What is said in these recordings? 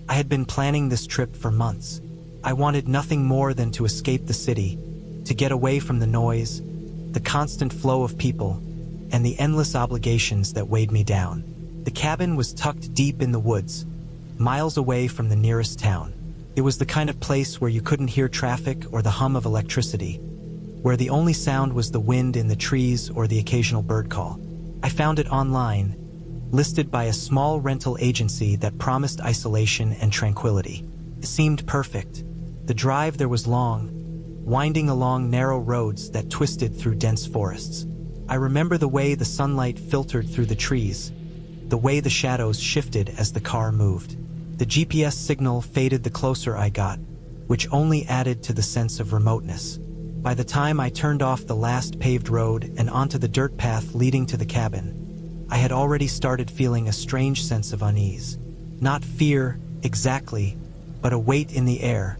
I had been planning this trip for months. I wanted nothing more than to escape the city, to get away from the noise, the constant flow of people, and the endless obligations that weighed me down. The cabin was tucked deep in the woods, miles away from the nearest town. It was the kind of place where you couldn't hear traffic or the hum of electricity, where the only sound was the wind in the trees or the occasional bird call. I found it online, listed by a small rental agency that promised isolation and tranquility. It seemed perfect. The drive there was long, winding along narrow roads that twisted through dense forests. I remember the way the sunlight filtered through the trees, the way the shadows shifted as the car moved. The GPS signal faded the closer I got, which only added to the sense of remoteness. By the time I turned off the last paved road and onto the dirt path leading to the cabin, I had already started feeling a strange sense of unease. Not fear, exactly, but a weight in the air,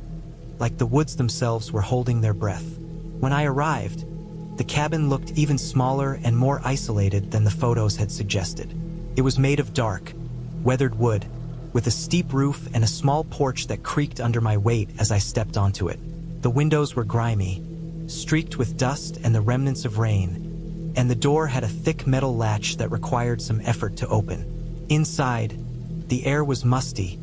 like the woods themselves were holding their breath. When I arrived, the cabin looked even smaller and more isolated than the photos had suggested. It was made of dark, weathered wood, with a steep roof and a small porch that creaked under my weight as I stepped onto it. The windows were grimy, streaked with dust and the remnants of rain, and the door had a thick metal latch that required some effort to open. Inside, the air was musty,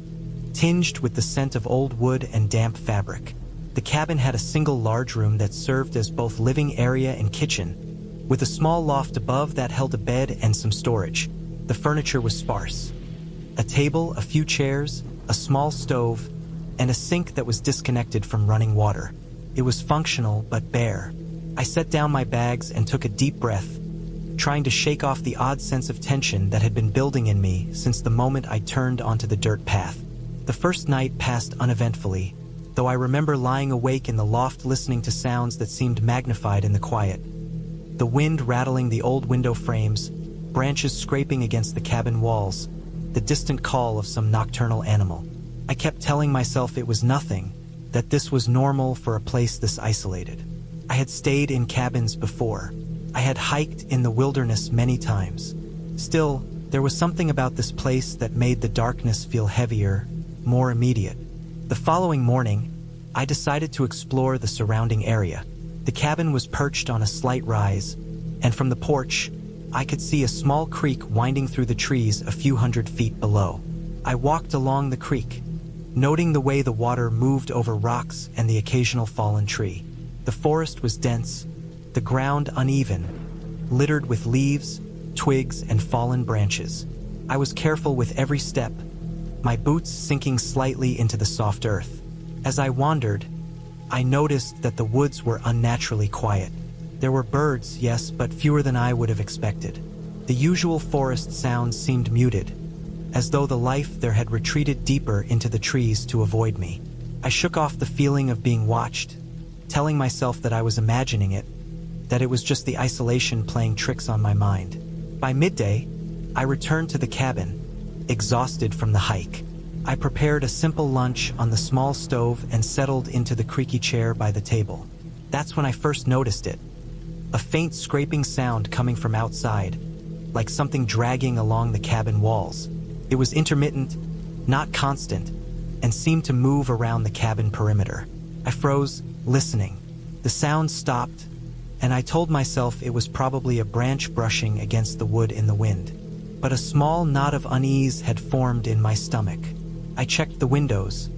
tinged with the scent of old wood and damp fabric. The cabin had a single large room that served as both living area and kitchen, with a small loft above that held a bed and some storage. The furniture was sparse. A table, a few chairs, a small stove, and a sink that was disconnected from running water. It was functional but bare. I set down my bags and took a deep breath, trying to shake off the odd sense of tension that had been building in me since the moment I turned onto the dirt path. The first night passed uneventfully, though I remember lying awake in the loft listening to sounds that seemed magnified in the quiet. The wind rattling the old window frames, branches scraping against the cabin walls, the distant call of some nocturnal animal. I kept telling myself it was nothing, that this was normal for a place this isolated. I had stayed in cabins before. I had hiked in the wilderness many times. Still, there was something about this place that made the darkness feel heavier, more immediate. The following morning, I decided to explore the surrounding area. The cabin was perched on a slight rise, and from the porch, I could see a small creek winding through the trees a few hundred feet below. I walked along the creek, noting the way the water moved over rocks and the occasional fallen tree. The forest was dense, the ground uneven, littered with leaves, twigs, and fallen branches. I was careful with every step, my boots sinking slightly into the soft earth. As I wandered, I noticed that the woods were unnaturally quiet. There were birds, yes, but fewer than I would have expected. The usual forest sounds seemed muted, as though the life there had retreated deeper into the trees to avoid me. I shook off the feeling of being watched, telling myself that I was imagining it, that it was just the isolation playing tricks on my mind. By midday, I returned to the cabin, exhausted from the hike. I prepared a simple lunch on the small stove and settled into the creaky chair by the table. That's when I first noticed it. A faint scraping sound coming from outside, like something dragging along the cabin walls. It was intermittent, not constant, and seemed to move around the cabin perimeter. I froze, listening. The sound stopped, and I told myself it was probably a branch brushing against the wood in the wind. But a small knot of unease had formed in my stomach. I checked the windows.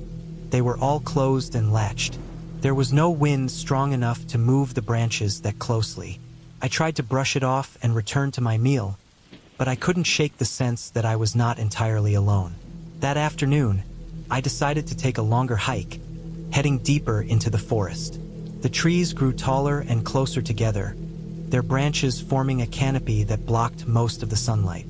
They were all closed and latched. There was no wind strong enough to move the branches that closely. I tried to brush it off and return to my meal, but I couldn't shake the sense that I was not entirely alone. That afternoon, I decided to take a longer hike, heading deeper into the forest. The trees grew taller and closer together, their branches forming a canopy that blocked most of the sunlight.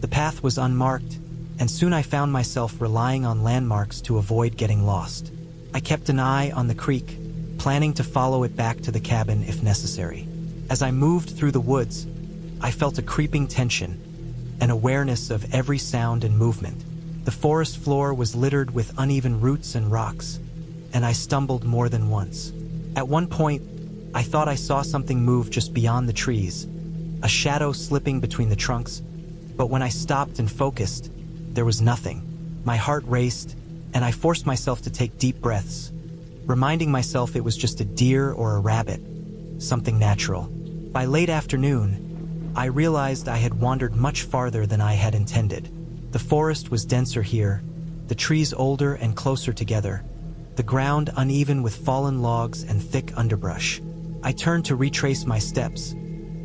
The path was unmarked, and soon I found myself relying on landmarks to avoid getting lost. I kept an eye on the creek, planning to follow it back to the cabin if necessary. As I moved through the woods, I felt a creeping tension, an awareness of every sound and movement. The forest floor was littered with uneven roots and rocks, and I stumbled more than once. At one point, I thought I saw something move just beyond the trees, a shadow slipping between the trunks, but when I stopped and focused, there was nothing. My heart raced, and I forced myself to take deep breaths, reminding myself it was just a deer or a rabbit, something natural. By late afternoon, I realized I had wandered much farther than I had intended. The forest was denser here, the trees older and closer together, the ground uneven with fallen logs and thick underbrush. I turned to retrace my steps,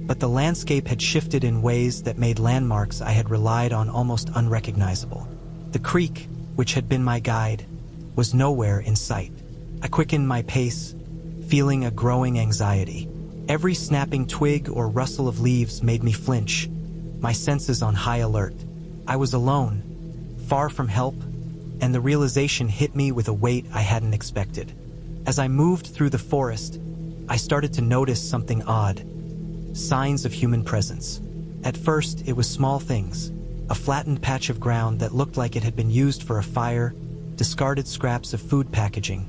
but the landscape had shifted in ways that made landmarks I had relied on almost unrecognizable. The creek, which had been my guide, was nowhere in sight. I quickened my pace, feeling a growing anxiety. Every snapping twig or rustle of leaves made me flinch, my senses on high alert. I was alone, far from help, and the realization hit me with a weight I hadn't expected. As I moved through the forest, I started to notice something odd. Signs of human presence. At first, it was small things. A flattened patch of ground that looked like it had been used for a fire, discarded scraps of food packaging,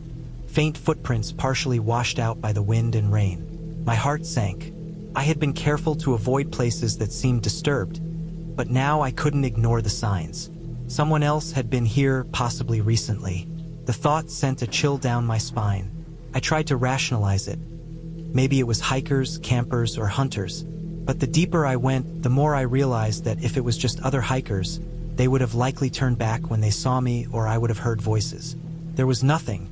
faint footprints partially washed out by the wind and rain. My heart sank. I had been careful to avoid places that seemed disturbed, but now I couldn't ignore the signs. Someone else had been here, possibly recently. The thought sent a chill down my spine. I tried to rationalize it. Maybe it was hikers, campers, or hunters. But the deeper I went, the more I realized that if it was just other hikers, they would have likely turned back when they saw me, or I would have heard voices. There was nothing,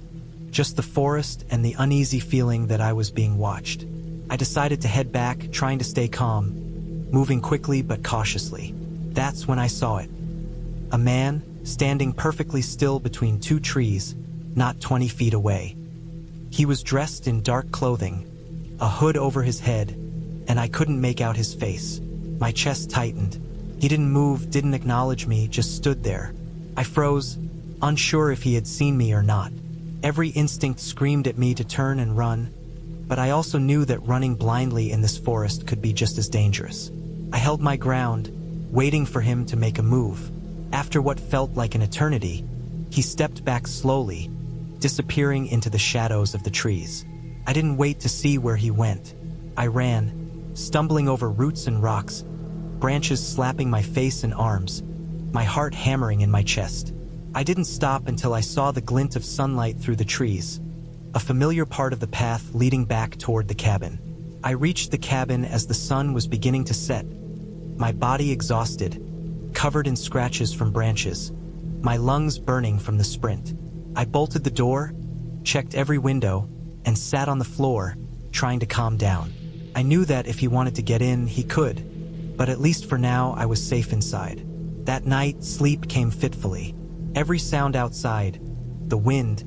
just the forest and the uneasy feeling that I was being watched. I decided to head back, trying to stay calm, moving quickly but cautiously. That's when I saw it. A man, standing perfectly still between two trees, not 20 feet away. He was dressed in dark clothing, a hood over his head, and I couldn't make out his face. My chest tightened. He didn't move, didn't acknowledge me, just stood there. I froze, unsure if he had seen me or not. Every instinct screamed at me to turn and run, but I also knew that running blindly in this forest could be just as dangerous. I held my ground, waiting for him to make a move. After what felt like an eternity, he stepped back slowly, disappearing into the shadows of the trees. I didn't wait to see where he went. I ran, stumbling over roots and rocks, branches slapping my face and arms, my heart hammering in my chest. I didn't stop until I saw the glint of sunlight through the trees, a familiar part of the path leading back toward the cabin. I reached the cabin as the sun was beginning to set, my body exhausted, covered in scratches from branches, my lungs burning from the sprint. I bolted the door, checked every window, and sat on the floor, trying to calm down. I knew that if he wanted to get in, he could, but at least for now I was safe inside. That night, sleep came fitfully. Every sound outside, the wind,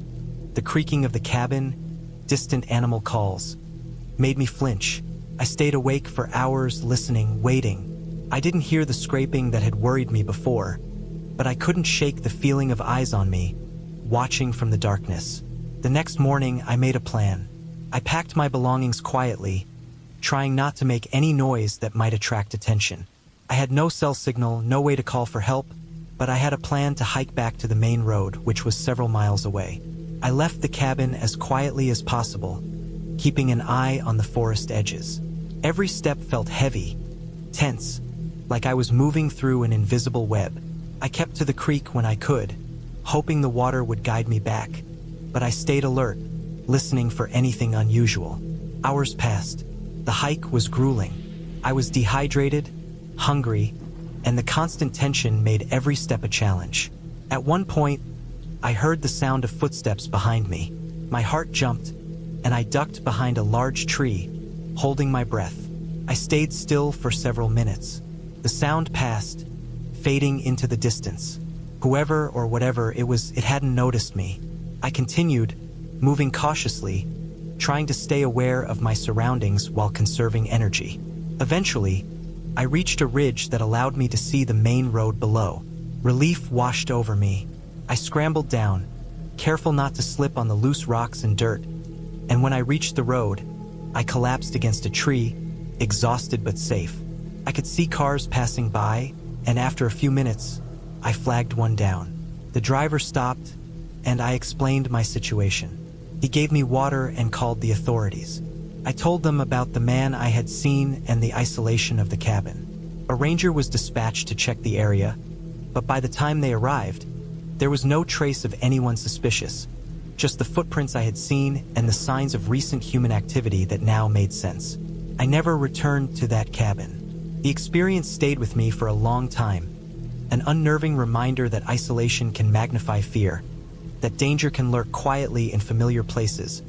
the creaking of the cabin, distant animal calls, made me flinch. I stayed awake for hours, listening, waiting. I didn't hear the scraping that had worried me before, but I couldn't shake the feeling of eyes on me, watching from the darkness. The next morning, I made a plan. I packed my belongings quietly, trying not to make any noise that might attract attention. I had no cell signal, no way to call for help, but I had a plan to hike back to the main road, which was several miles away. I left the cabin as quietly as possible, keeping an eye on the forest edges. Every step felt heavy, tense, like I was moving through an invisible web. I kept to the creek when I could, hoping the water would guide me back, but I stayed alert, listening for anything unusual. Hours passed. The hike was grueling. I was dehydrated, hungry, and the constant tension made every step a challenge. At one point, I heard the sound of footsteps behind me. My heart jumped, and I ducked behind a large tree, holding my breath. I stayed still for several minutes. The sound passed, fading into the distance. Whoever or whatever it was, it hadn't noticed me. I continued, moving cautiously, trying to stay aware of my surroundings while conserving energy. Eventually, I reached a ridge that allowed me to see the main road below. Relief washed over me. I scrambled down, careful not to slip on the loose rocks and dirt, and when I reached the road, I collapsed against a tree, exhausted but safe. I could see cars passing by, and after a few minutes, I flagged one down. The driver stopped, and I explained my situation. He gave me water and called the authorities. I told them about the man I had seen and the isolation of the cabin. A ranger was dispatched to check the area, but by the time they arrived, There was no trace of anyone suspicious, just the footprints I had seen and the signs of recent human activity that now made sense. I never returned to that cabin. The experience stayed with me for a long time, an unnerving reminder that isolation can magnify fear, that danger can lurk quietly in familiar places,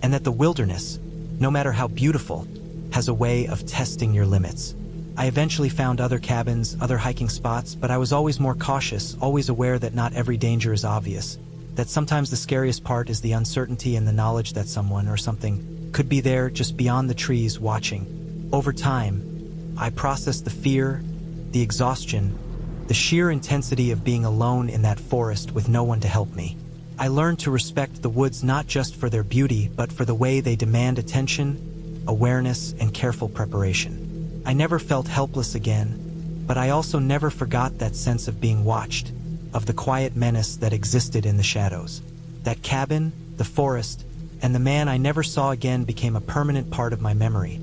and that the wilderness, no matter how beautiful, has a way of testing your limits. I eventually found other cabins, other hiking spots, but I was always more cautious, always aware that not every danger is obvious, that sometimes the scariest part is the uncertainty and the knowledge that someone or something could be there just beyond the trees watching. Over time, I processed the fear, the exhaustion, the sheer intensity of being alone in that forest with no one to help me. I learned to respect the woods not just for their beauty, but for the way they demand attention, awareness, and careful preparation. I never felt helpless again, but I also never forgot that sense of being watched, of the quiet menace that existed in the shadows. That cabin, the forest, and the man I never saw again became a permanent part of my memory.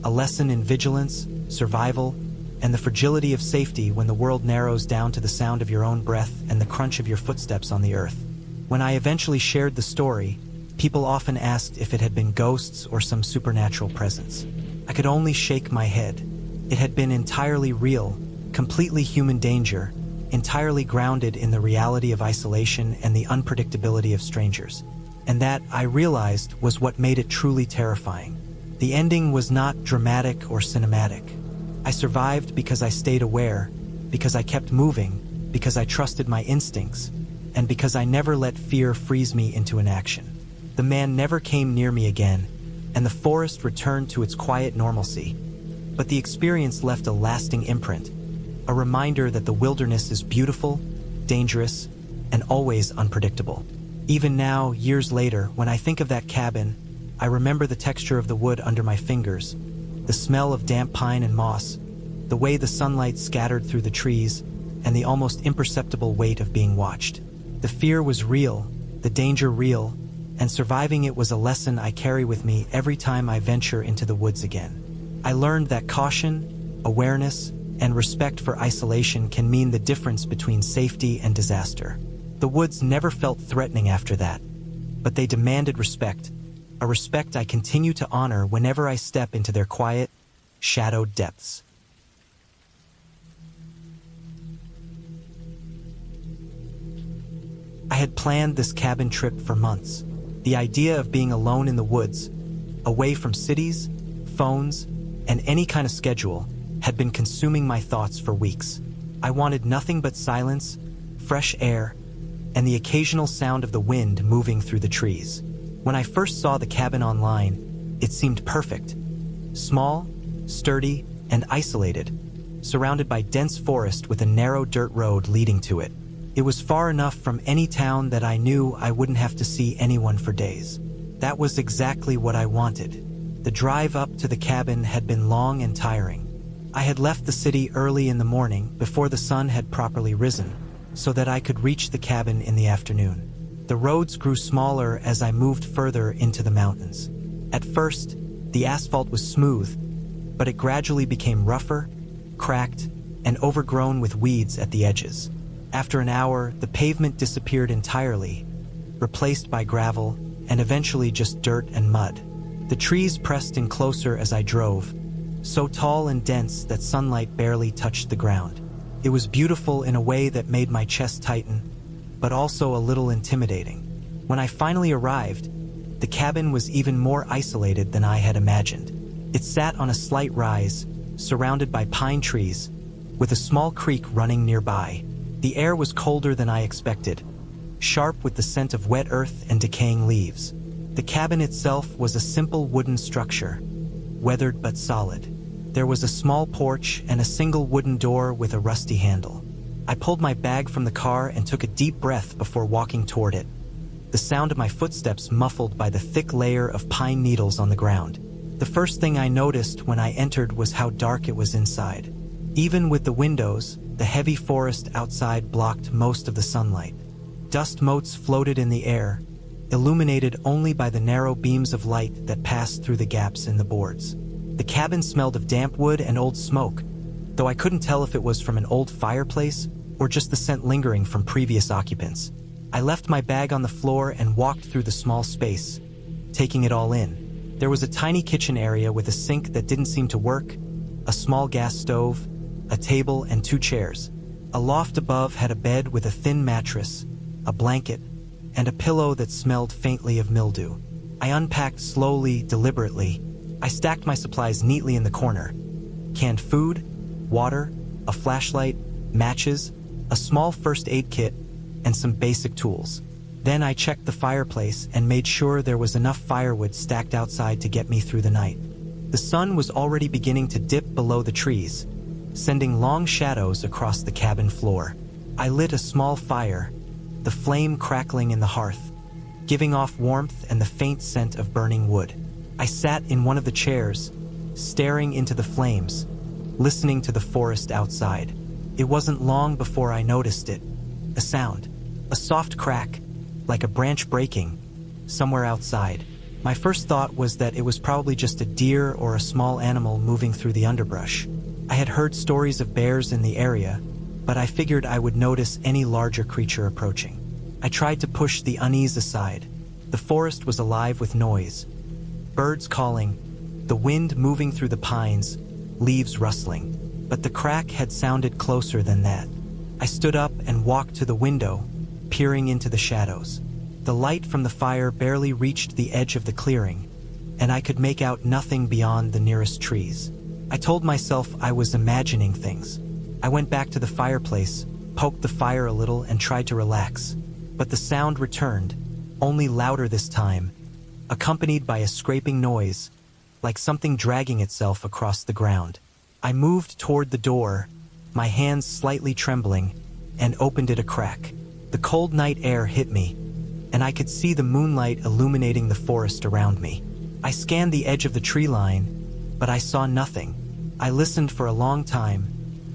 A lesson in vigilance, survival, and the fragility of safety when the world narrows down to the sound of your own breath and the crunch of your footsteps on the earth. When I eventually shared the story, people often asked if it had been ghosts or some supernatural presence. I could only shake my head. It had been entirely real, completely human danger, entirely grounded in the reality of isolation and the unpredictability of strangers. And that, I realized, was what made it truly terrifying. The ending was not dramatic or cinematic. I survived because I stayed aware, because I kept moving, because I trusted my instincts, and because I never let fear freeze me into inaction. The man never came near me again, and the forest returned to its quiet normalcy. But the experience left a lasting imprint, a reminder that the wilderness is beautiful, dangerous, and always unpredictable. Even now, years later, when I think of that cabin, I remember the texture of the wood under my fingers, the smell of damp pine and moss, the way the sunlight scattered through the trees, and the almost imperceptible weight of being watched. The fear was real, the danger real, and surviving it was a lesson I carry with me every time I venture into the woods again. I learned that caution, awareness, and respect for isolation can mean the difference between safety and disaster. The woods never felt threatening after that, but they demanded respect, a respect I continue to honor whenever I step into their quiet, shadowed depths. I had planned this cabin trip for months. The idea of being alone in the woods, away from cities, phones, and any kind of schedule, had been consuming my thoughts for weeks. I wanted nothing but silence, fresh air, and the occasional sound of the wind moving through the trees. When I first saw the cabin online, it seemed perfect. Small, sturdy, and isolated, surrounded by dense forest with a narrow dirt road leading to it. It was far enough from any town that I knew I wouldn't have to see anyone for days. That was exactly what I wanted. The drive up to the cabin had been long and tiring. I had left the city early in the morning before the sun had properly risen, so that I could reach the cabin in the afternoon. The roads grew smaller as I moved further into the mountains. At first, the asphalt was smooth, but it gradually became rougher, cracked, and overgrown with weeds at the edges. After an hour, the pavement disappeared entirely, replaced by gravel and eventually just dirt and mud. The trees pressed in closer as I drove, so tall and dense that sunlight barely touched the ground. It was beautiful in a way that made my chest tighten, but also a little intimidating. When I finally arrived, the cabin was even more isolated than I had imagined. It sat on a slight rise, surrounded by pine trees, with a small creek running nearby. The air was colder than I expected, sharp with the scent of wet earth and decaying leaves. The cabin itself was a simple wooden structure, weathered but solid. There was a small porch and a single wooden door with a rusty handle. I pulled my bag from the car and took a deep breath before walking toward it, the sound of my footsteps muffled by the thick layer of pine needles on the ground. The first thing I noticed when I entered was how dark it was inside. Even with the windows, the heavy forest outside blocked most of the sunlight. Dust motes floated in the air, illuminated only by the narrow beams of light that passed through the gaps in the boards. The cabin smelled of damp wood and old smoke, though I couldn't tell if it was from an old fireplace or just the scent lingering from previous occupants. I left my bag on the floor and walked through the small space, taking it all in. There was a tiny kitchen area with a sink that didn't seem to work, a small gas stove, a table and 2 chairs. A loft above had a bed with a thin mattress, a blanket, and a pillow that smelled faintly of mildew. I unpacked slowly, deliberately. I stacked my supplies neatly in the corner. Canned food, water, a flashlight, matches, a small first aid kit, and some basic tools. Then I checked the fireplace and made sure there was enough firewood stacked outside to get me through the night. The sun was already beginning to dip below the trees, sending long shadows across the cabin floor. I lit a small fire, the flame crackling in the hearth, giving off warmth and the faint scent of burning wood. I sat in one of the chairs, staring into the flames, listening to the forest outside. It wasn't long before I noticed it. A sound, a soft crack, like a branch breaking, somewhere outside. My first thought was that it was probably just a deer or a small animal moving through the underbrush. I had heard stories of bears in the area, but I figured I would notice any larger creature approaching. I tried to push the unease aside. The forest was alive with noise. Birds calling, the wind moving through the pines, leaves rustling. But the crack had sounded closer than that. I stood up and walked to the window, peering into the shadows. The light from the fire barely reached the edge of the clearing, and I could make out nothing beyond the nearest trees. I told myself I was imagining things. I went back to the fireplace, poked the fire a little and tried to relax. But the sound returned, only louder this time, accompanied by a scraping noise, like something dragging itself across the ground. I moved toward the door, my hands slightly trembling, and opened it a crack. The cold night air hit me, and I could see the moonlight illuminating the forest around me. I scanned the edge of the tree line, but I saw nothing. I listened for a long time,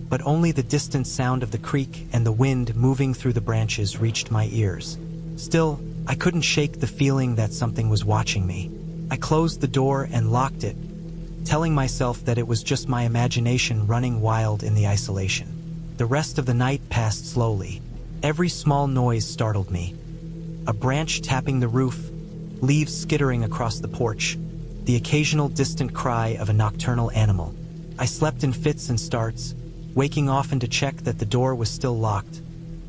but only the distant sound of the creek and the wind moving through the branches reached my ears. Still, I couldn't shake the feeling that something was watching me. I closed the door and locked it, telling myself that it was just my imagination running wild in the isolation. The rest of the night passed slowly. Every small noise startled me. A branch tapping the roof, leaves skittering across the porch, the occasional distant cry of a nocturnal animal. I slept in fits and starts, waking often to check that the door was still locked,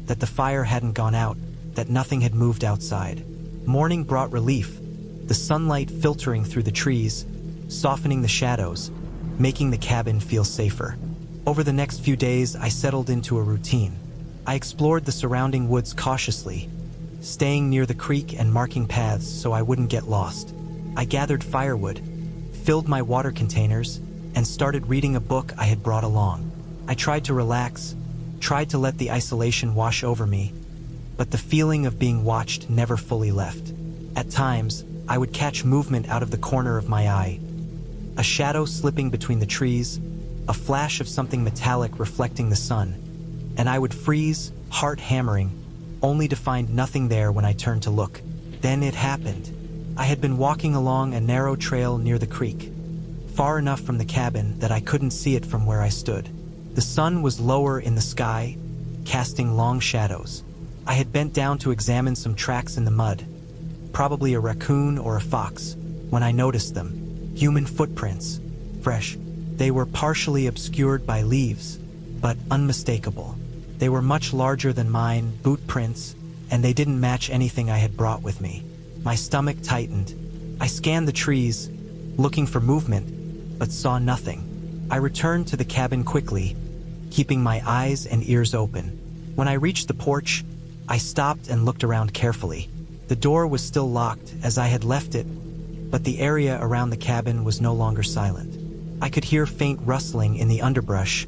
that the fire hadn't gone out, that nothing had moved outside. Morning brought relief, the sunlight filtering through the trees, softening the shadows, making the cabin feel safer. Over the next few days, I settled into a routine. I explored the surrounding woods cautiously, staying near the creek and marking paths so I wouldn't get lost. I gathered firewood, filled my water containers, and started reading a book I had brought along. I tried to relax, tried to let the isolation wash over me, but the feeling of being watched never fully left. At times, I would catch movement out of the corner of my eye, a shadow slipping between the trees, a flash of something metallic reflecting the sun, and I would freeze, heart hammering, only to find nothing there when I turned to look. Then it happened. I had been walking along a narrow trail near the creek, far enough from the cabin that I couldn't see it from where I stood. The sun was lower in the sky, casting long shadows. I had bent down to examine some tracks in the mud, probably a raccoon or a fox, when I noticed them. Human footprints, fresh. They were partially obscured by leaves, but unmistakable. They were much larger than mine, boot prints, and they didn't match anything I had brought with me. My stomach tightened. I scanned the trees, looking for movement, but saw nothing. I returned to the cabin quickly, keeping my eyes and ears open. When I reached the porch, I stopped and looked around carefully. The door was still locked as I had left it, but the area around the cabin was no longer silent. I could hear faint rustling in the underbrush,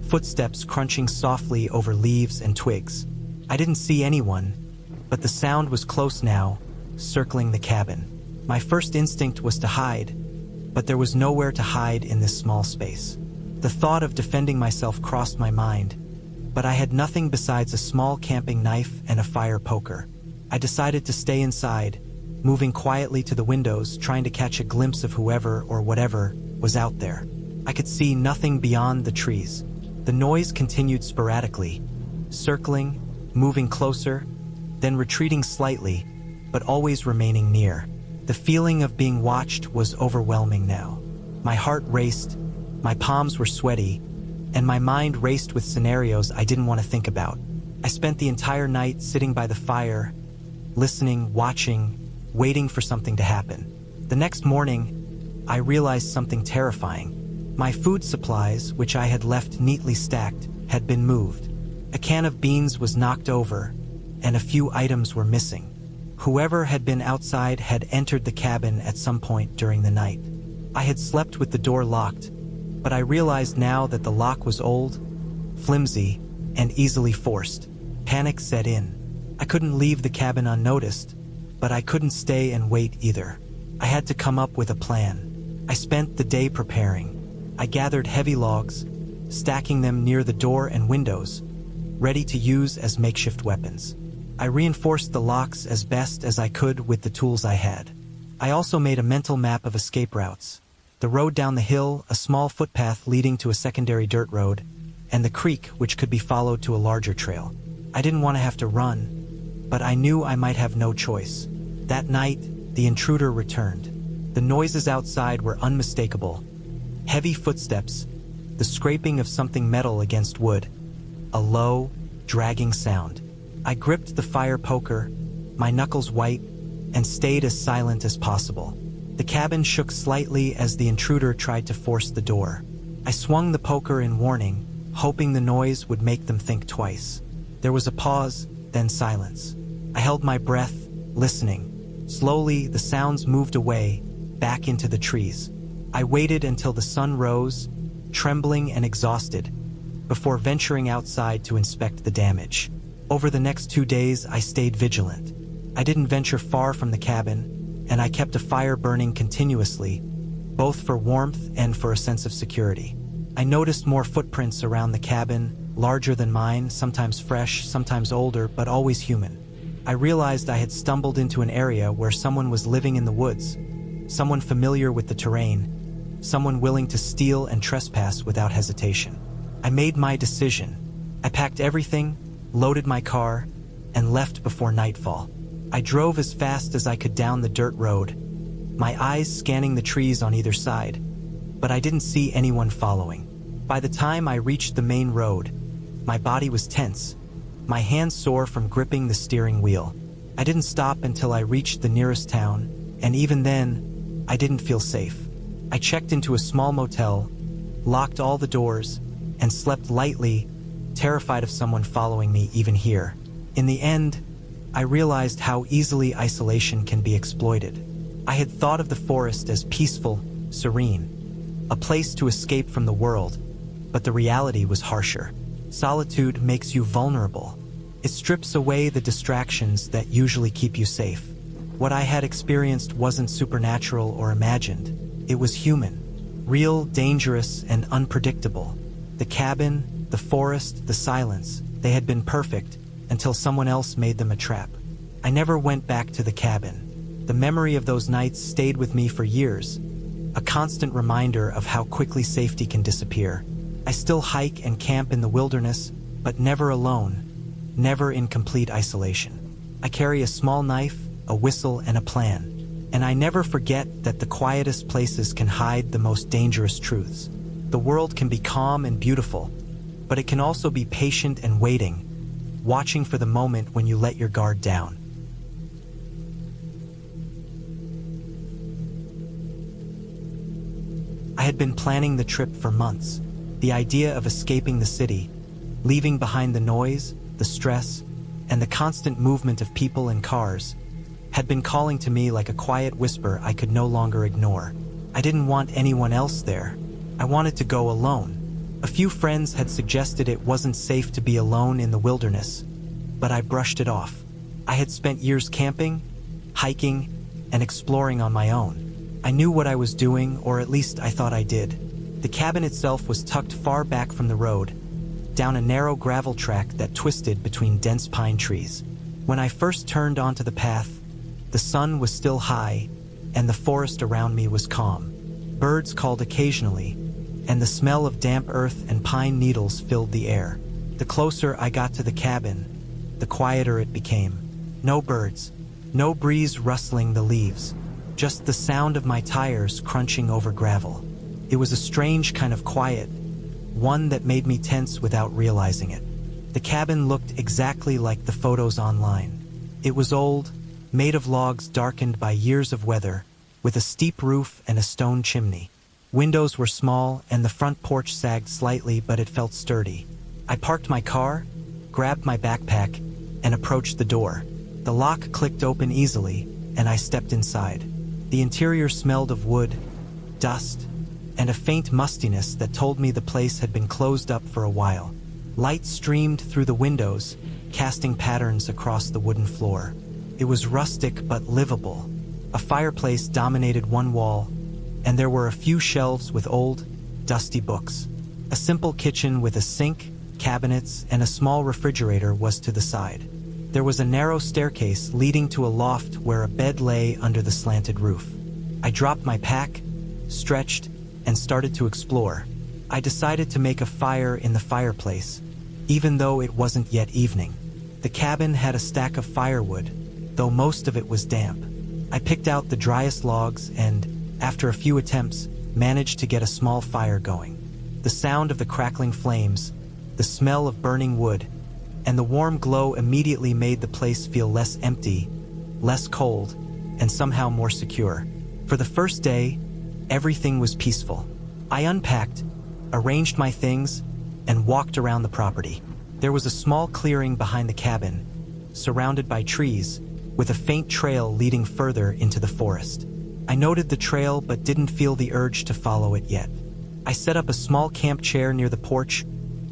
footsteps crunching softly over leaves and twigs. I didn't see anyone, but the sound was close now, circling the cabin. My first instinct was to hide, but there was nowhere to hide in this small space. The thought of defending myself crossed my mind, but I had nothing besides a small camping knife and a fire poker. I decided to stay inside, moving quietly to the windows, trying to catch a glimpse of whoever or whatever was out there. I could see nothing beyond the trees. The noise continued sporadically, circling, moving closer, then retreating slightly, but always remaining near. The feeling of being watched was overwhelming now. My heart raced, my palms were sweaty, and my mind raced with scenarios I didn't want to think about. I spent the entire night sitting by the fire, listening, watching, waiting for something to happen. The next morning, I realized something terrifying. My food supplies, which I had left neatly stacked, had been moved. A can of beans was knocked over, and a few items were missing. Whoever had been outside had entered the cabin at some point during the night. I had slept with the door locked, but I realized now that the lock was old, flimsy, and easily forced. Panic set in. I couldn't leave the cabin unnoticed, but I couldn't stay and wait either. I had to come up with a plan. I spent the day preparing. I gathered heavy logs, stacking them near the door and windows, ready to use as makeshift weapons. I reinforced the locks as best as I could with the tools I had. I also made a mental map of escape routes. The road down the hill, a small footpath leading to a secondary dirt road, and the creek which could be followed to a larger trail. I didn't want to have to run, but I knew I might have no choice. That night, the intruder returned. The noises outside were unmistakable. Heavy footsteps, the scraping of something metal against wood, a low, dragging sound. I gripped the fire poker, my knuckles white, and stayed as silent as possible. The cabin shook slightly as the intruder tried to force the door. I swung the poker in warning, hoping the noise would make them think twice. There was a pause, then silence. I held my breath, listening. Slowly, the sounds moved away, back into the trees. I waited until the sun rose, trembling and exhausted, before venturing outside to inspect the damage. Over the next 2 days, I stayed vigilant. I didn't venture far from the cabin, and I kept a fire burning continuously, both for warmth and for a sense of security. I noticed more footprints around the cabin, larger than mine, sometimes fresh, sometimes older, but always human. I realized I had stumbled into an area where someone was living in the woods, someone familiar with the terrain, someone willing to steal and trespass without hesitation. I made my decision. I packed everything, loaded my car, and left before nightfall. I drove as fast as I could down the dirt road, my eyes scanning the trees on either side, but I didn't see anyone following. By the time I reached the main road, my body was tense, my hands sore from gripping the steering wheel. I didn't stop until I reached the nearest town, and even then, I didn't feel safe. I checked into a small motel, locked all the doors, and slept lightly, terrified of someone following me even here. In the end, I realized how easily isolation can be exploited. I had thought of the forest as peaceful, serene, a place to escape from the world, but the reality was harsher. Solitude makes you vulnerable. It strips away the distractions that usually keep you safe. What I had experienced wasn't supernatural or imagined. It was human, real, dangerous, and unpredictable. The cabin, the forest, the silence, they had been perfect until someone else made them a trap. I never went back to the cabin. The memory of those nights stayed with me for years, a constant reminder of how quickly safety can disappear. I still hike and camp in the wilderness, but never alone, never in complete isolation. I carry a small knife, a whistle, and a plan, and I never forget that the quietest places can hide the most dangerous truths. The world can be calm and beautiful, but it can also be patient and waiting, watching for the moment when you let your guard down. I had been planning the trip for months. The idea of escaping the city, leaving behind the noise, the stress, and the constant movement of people and cars, had been calling to me like a quiet whisper I could no longer ignore. I didn't want anyone else there. I wanted to go alone. A few friends had suggested it wasn't safe to be alone in the wilderness, but I brushed it off. I had spent years camping, hiking, and exploring on my own. I knew what I was doing, or at least I thought I did. The cabin itself was tucked far back from the road, down a narrow gravel track that twisted between dense pine trees. When I first turned onto the path, the sun was still high, and the forest around me was calm. Birds called occasionally, and the smell of damp earth and pine needles filled the air. The closer I got to the cabin, the quieter it became. No birds, no breeze rustling the leaves, just the sound of my tires crunching over gravel. It was a strange kind of quiet, one that made me tense without realizing it. The cabin looked exactly like the photos online. It was old, made of logs darkened by years of weather, with a steep roof and a stone chimney. Windows were small and the front porch sagged slightly, but it felt sturdy. I parked my car, grabbed my backpack, and approached the door. The lock clicked open easily, and I stepped inside. The interior smelled of wood, dust, and a faint mustiness that told me the place had been closed up for a while. Light streamed through the windows, casting patterns across the wooden floor. It was rustic but livable. A fireplace dominated one wall, and there were a few shelves with old, dusty books. A simple kitchen with a sink, cabinets, and a small refrigerator was to the side. There was a narrow staircase leading to a loft where a bed lay under the slanted roof. I dropped my pack, stretched, and started to explore. I decided to make a fire in the fireplace, even though it wasn't yet evening. The cabin had a stack of firewood, though most of it was damp. I picked out the driest logs and, after a few attempts, managed to get a small fire going. The sound of the crackling flames, the smell of burning wood, and the warm glow immediately made the place feel less empty, less cold, and somehow more secure. For the first day, everything was peaceful. I unpacked, arranged my things, and walked around the property. There was a small clearing behind the cabin, surrounded by trees, with a faint trail leading further into the forest. I noted the trail but didn't feel the urge to follow it yet. I set up a small camp chair near the porch,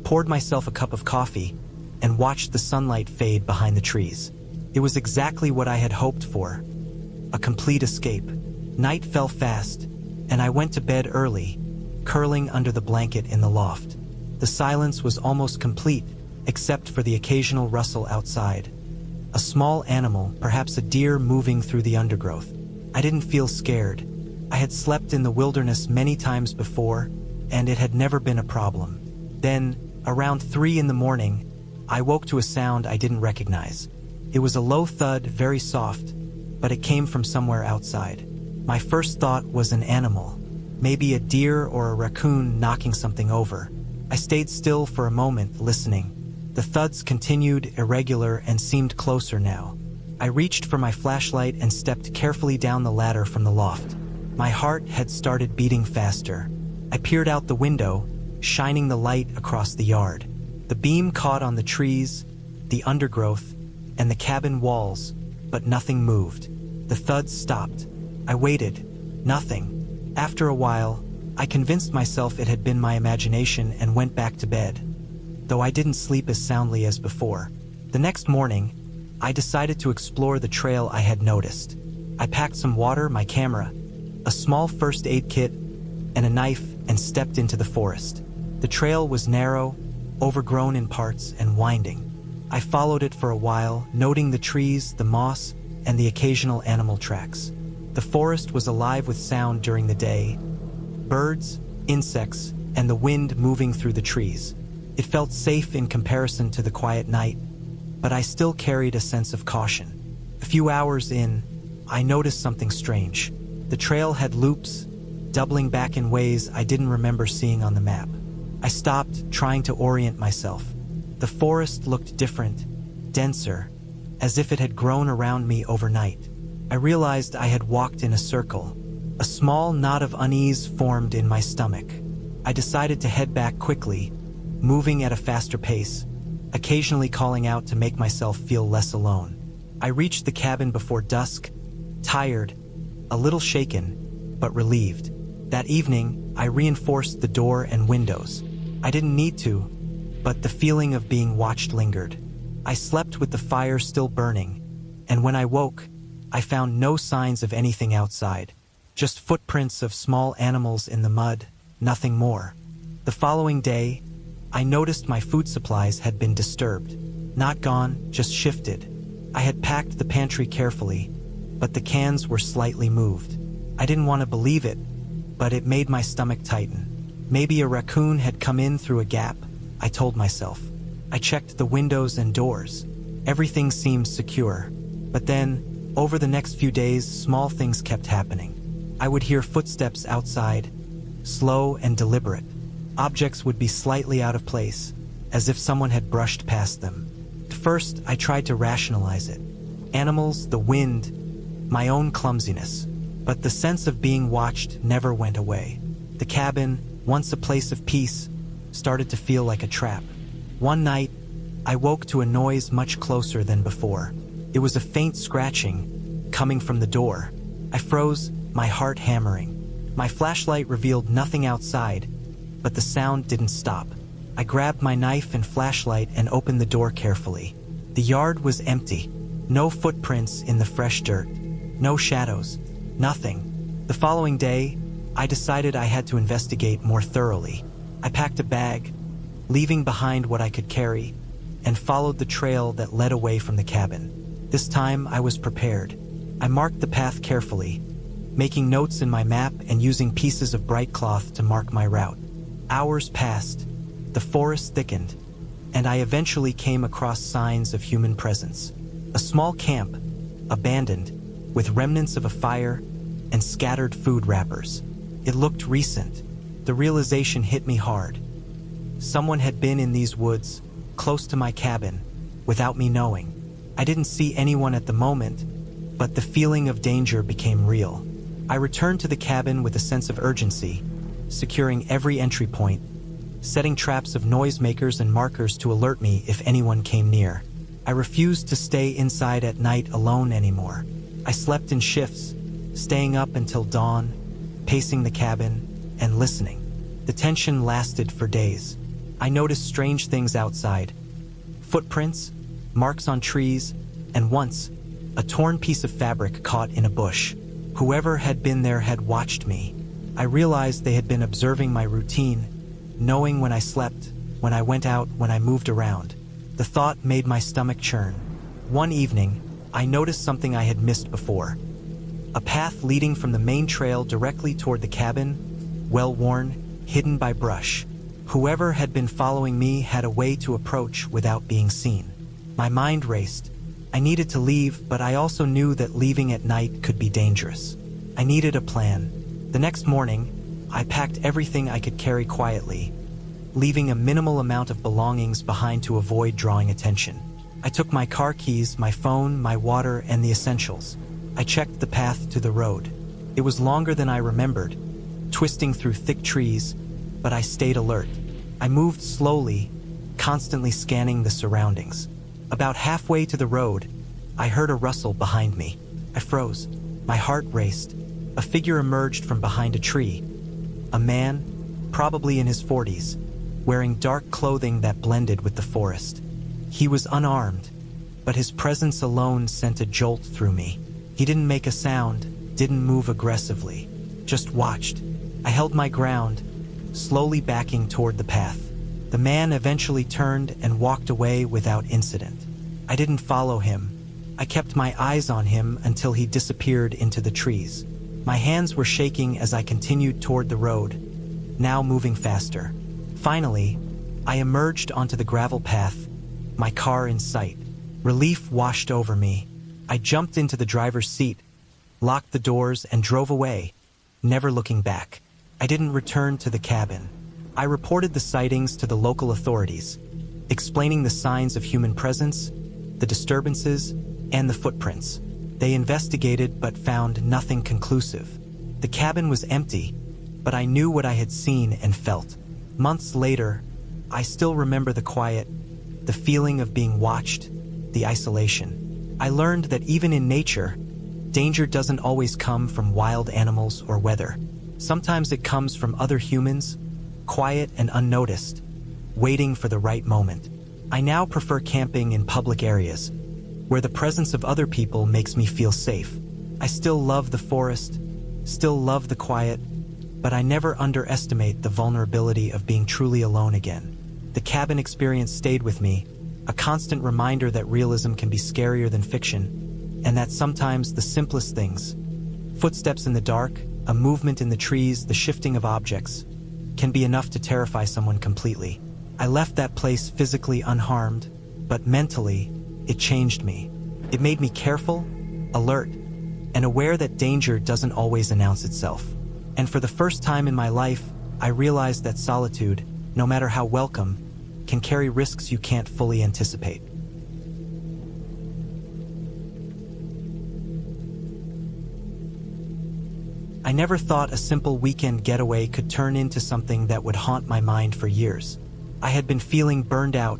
poured myself a cup of coffee, and watched the sunlight fade behind the trees. It was exactly what I had hoped for, a complete escape. Night fell fast, and I went to bed early, curling under the blanket in the loft. The silence was almost complete, except for the occasional rustle outside. A small animal, perhaps a deer, moving through the undergrowth. I didn't feel scared. I had slept in the wilderness many times before, and it had never been a problem. Then, around 3 in the morning, I woke to a sound I didn't recognize. It was a low thud, very soft, but it came from somewhere outside. My first thought was an animal, maybe a deer or a raccoon knocking something over. I stayed still for a moment, listening. The thuds continued, irregular, and seemed closer now. I reached for my flashlight and stepped carefully down the ladder from the loft. My heart had started beating faster. I peered out the window, shining the light across the yard. The beam caught on the trees, the undergrowth, and the cabin walls, but nothing moved. The thuds stopped. I waited. Nothing. After a while, I convinced myself it had been my imagination and went back to bed, though I didn't sleep as soundly as before. The next morning, I decided to explore the trail I had noticed. I packed some water, my camera, a small first aid kit, and a knife, and stepped into the forest. The trail was narrow, overgrown in parts, and winding. I followed it for a while, noting the trees, the moss, and the occasional animal tracks. The forest was alive with sound during the day, birds, insects, and the wind moving through the trees. It felt safe in comparison to the quiet night, but I still carried a sense of caution. A few hours in, I noticed something strange. The trail had loops, doubling back in ways I didn't remember seeing on the map. I stopped, trying to orient myself. The forest looked different, denser, as if it had grown around me overnight. I realized I had walked in a circle. A small knot of unease formed in my stomach. I decided to head back quickly, moving at a faster pace, occasionally calling out to make myself feel less alone. I reached the cabin before dusk, tired, a little shaken, but relieved. That evening, I reinforced the door and windows. I didn't need to, but the feeling of being watched lingered. I slept with the fire still burning, and when I woke, I found no signs of anything outside, just footprints of small animals in the mud, nothing more. The following day, I noticed my food supplies had been disturbed. Not gone, just shifted. I had packed the pantry carefully, but the cans were slightly moved. I didn't want to believe it, but it made my stomach tighten. Maybe a raccoon had come in through a gap, I told myself. I checked the windows and doors. Everything seemed secure. But then, over the next few days, small things kept happening. I would hear footsteps outside, slow and deliberate. Objects would be slightly out of place, as if someone had brushed past them. At first, I tried to rationalize it. Animals, the wind, my own clumsiness. But the sense of being watched never went away. The cabin, once a place of peace, started to feel like a trap. One night, I woke to a noise much closer than before. It was a faint scratching, coming from the door. I froze, my heart hammering. My flashlight revealed nothing outside, but the sound didn't stop. I grabbed my knife and flashlight and opened the door carefully. The yard was empty. No footprints in the fresh dirt. No shadows. Nothing. The following day, I decided I had to investigate more thoroughly. I packed a bag, leaving behind what I could carry, and followed the trail that led away from the cabin. This time, I was prepared. I marked the path carefully, making notes in my map and using pieces of bright cloth to mark my route. Hours passed, the forest thickened, and I eventually came across signs of human presence. A small camp, abandoned, with remnants of a fire and scattered food wrappers. It looked recent. The realization hit me hard. Someone had been in these woods, close to my cabin, without me knowing. I didn't see anyone at the moment, but the feeling of danger became real. I returned to the cabin with a sense of urgency, securing every entry point, setting traps of noisemakers and markers to alert me if anyone came near. I refused to stay inside at night alone anymore. I slept in shifts, staying up until dawn, pacing the cabin, and listening. The tension lasted for days. I noticed strange things outside. Footprints, marks on trees, and once, a torn piece of fabric caught in a bush. Whoever had been there had watched me. I realized they had been observing my routine, knowing when I slept, when I went out, when I moved around. The thought made my stomach churn. One evening, I noticed something I had missed before. A path leading from the main trail directly toward the cabin, well-worn, hidden by brush. Whoever had been following me had a way to approach without being seen. My mind raced. I needed to leave, but I also knew that leaving at night could be dangerous. I needed a plan. The next morning, I packed everything I could carry quietly, leaving a minimal amount of belongings behind to avoid drawing attention. I took my car keys, my phone, my water, and the essentials. I checked the path to the road. It was longer than I remembered, twisting through thick trees, but I stayed alert. I moved slowly, constantly scanning the surroundings. About halfway to the road, I heard a rustle behind me. I froze. My heart raced. A figure emerged from behind a tree. A man, probably in his 40s, wearing dark clothing that blended with the forest. He was unarmed, but his presence alone sent a jolt through me. He didn't make a sound, didn't move aggressively, just watched. I held my ground, slowly backing toward the path. The man eventually turned and walked away without incident. I didn't follow him. I kept my eyes on him until he disappeared into the trees. My hands were shaking as I continued toward the road, now moving faster. Finally, I emerged onto the gravel path, my car in sight. Relief washed over me. I jumped into the driver's seat, locked the doors, and drove away, never looking back. I didn't return to the cabin. I reported the sightings to the local authorities, explaining the signs of human presence, the disturbances, and the footprints. They investigated but found nothing conclusive. The cabin was empty, but I knew what I had seen and felt. Months later, I still remember the quiet, the feeling of being watched, the isolation. I learned that even in nature, danger doesn't always come from wild animals or weather. Sometimes it comes from other humans, quiet and unnoticed, waiting for the right moment. I now prefer camping in public areas, where the presence of other people makes me feel safe. I still love the forest, still love the quiet, but I never underestimate the vulnerability of being truly alone again. The cabin experience stayed with me, a constant reminder that realism can be scarier than fiction, and that sometimes the simplest things, footsteps in the dark, a movement in the trees, the shifting of objects, can be enough to terrify someone completely. I left that place physically unharmed, but mentally, it changed me. It made me careful, alert, and aware that danger doesn't always announce itself. And for the first time in my life, I realized that solitude, no matter how welcome, can carry risks you can't fully anticipate. I never thought a simple weekend getaway could turn into something that would haunt my mind for years. I had been feeling burned out,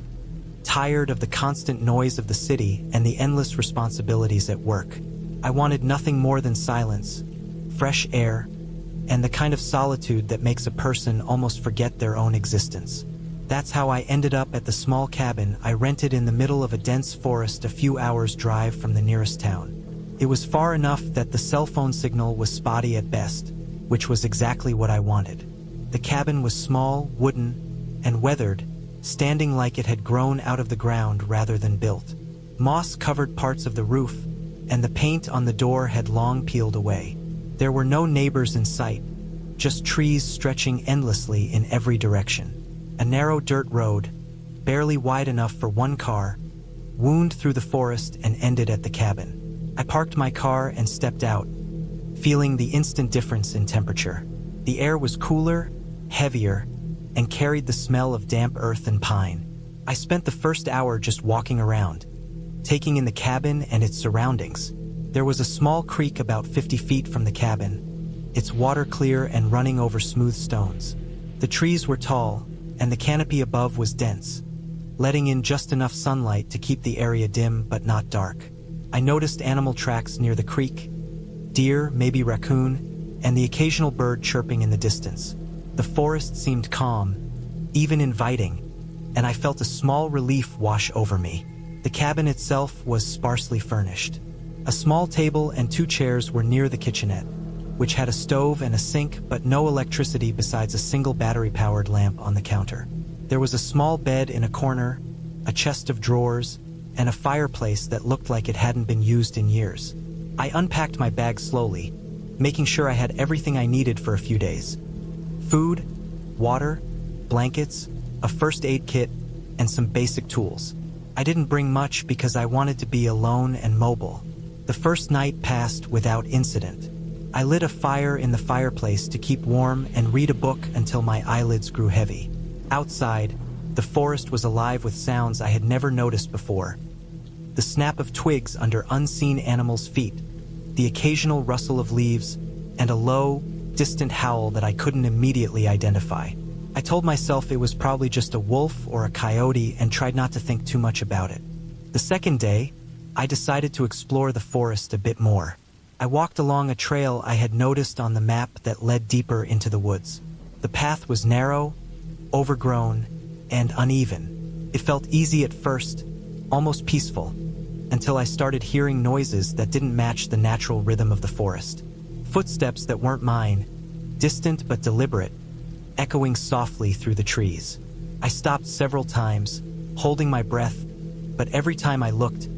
tired of the constant noise of the city and the endless responsibilities at work. I wanted nothing more than silence, fresh air, and the kind of solitude that makes a person almost forget their own existence. That's how I ended up at the small cabin I rented in the middle of a dense forest a few hours' drive from the nearest town. It was far enough that the cell phone signal was spotty at best, which was exactly what I wanted. The cabin was small, wooden, and weathered, standing like it had grown out of the ground rather than built. Moss covered parts of the roof, and the paint on the door had long peeled away. There were no neighbors in sight, just trees stretching endlessly in every direction. A narrow dirt road, barely wide enough for one car, wound through the forest and ended at the cabin. I parked my car and stepped out, feeling the instant difference in temperature. The air was cooler, heavier, and carried the smell of damp earth and pine. I spent the first hour just walking around, taking in the cabin and its surroundings. There was a small creek about 50 feet from the cabin, its water clear and running over smooth stones. The trees were tall, and the canopy above was dense, letting in just enough sunlight to keep the area dim but not dark. I noticed animal tracks near the creek, deer, maybe raccoon, and the occasional bird chirping in the distance. The forest seemed calm, even inviting, and I felt a small relief wash over me. The cabin itself was sparsely furnished. A small table and 2 chairs were near the kitchenette, which had a stove and a sink but no electricity besides a single battery-powered lamp on the counter. There was a small bed in a corner, a chest of drawers, and a fireplace that looked like it hadn't been used in years. I unpacked my bag slowly, making sure I had everything I needed for a few days. Food, water, blankets, a first aid kit, and some basic tools. I didn't bring much because I wanted to be alone and mobile. The first night passed without incident. I lit a fire in the fireplace to keep warm and read a book until my eyelids grew heavy. Outside, the forest was alive with sounds I had never noticed before. The snap of twigs under unseen animals' feet, the occasional rustle of leaves, and a low, distant howl that I couldn't immediately identify. I told myself it was probably just a wolf or a coyote and tried not to think too much about it. The second day, I decided to explore the forest a bit more. I walked along a trail I had noticed on the map that led deeper into the woods. The path was narrow, overgrown, and uneven. It felt easy at first, almost peaceful, until I started hearing noises that didn't match the natural rhythm of the forest. Footsteps that weren't mine, distant but deliberate, echoing softly through the trees. I stopped several times, holding my breath, but every time I looked,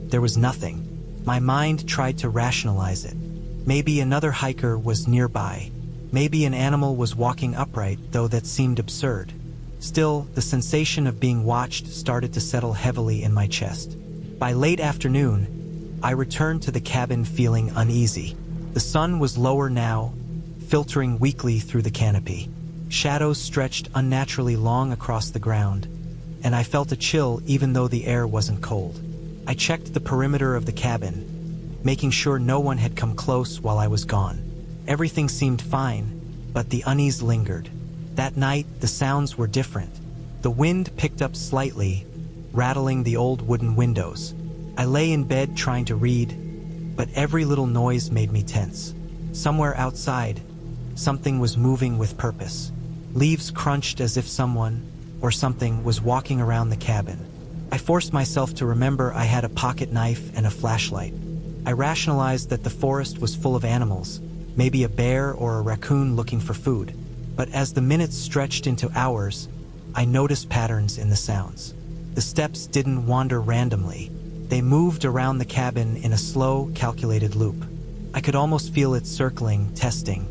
there was nothing. My mind tried to rationalize it. Maybe another hiker was nearby. Maybe an animal was walking upright, though that seemed absurd. Still, the sensation of being watched started to settle heavily in my chest. By late afternoon, I returned to the cabin feeling uneasy. The sun was lower now, filtering weakly through the canopy. Shadows stretched unnaturally long across the ground, and I felt a chill even though the air wasn't cold. I checked the perimeter of the cabin, making sure no one had come close while I was gone. Everything seemed fine, but the unease lingered. That night, the sounds were different. The wind picked up slightly, rattling the old wooden windows. I lay in bed trying to read, but every little noise made me tense. Somewhere outside, something was moving with purpose. Leaves crunched as if someone, or something, was walking around the cabin. I forced myself to remember I had a pocket knife and a flashlight. I rationalized that the forest was full of animals, maybe a bear or a raccoon looking for food. But as the minutes stretched into hours, I noticed patterns in the sounds. The steps didn't wander randomly. They moved around the cabin in a slow, calculated loop. I could almost feel it circling, testing.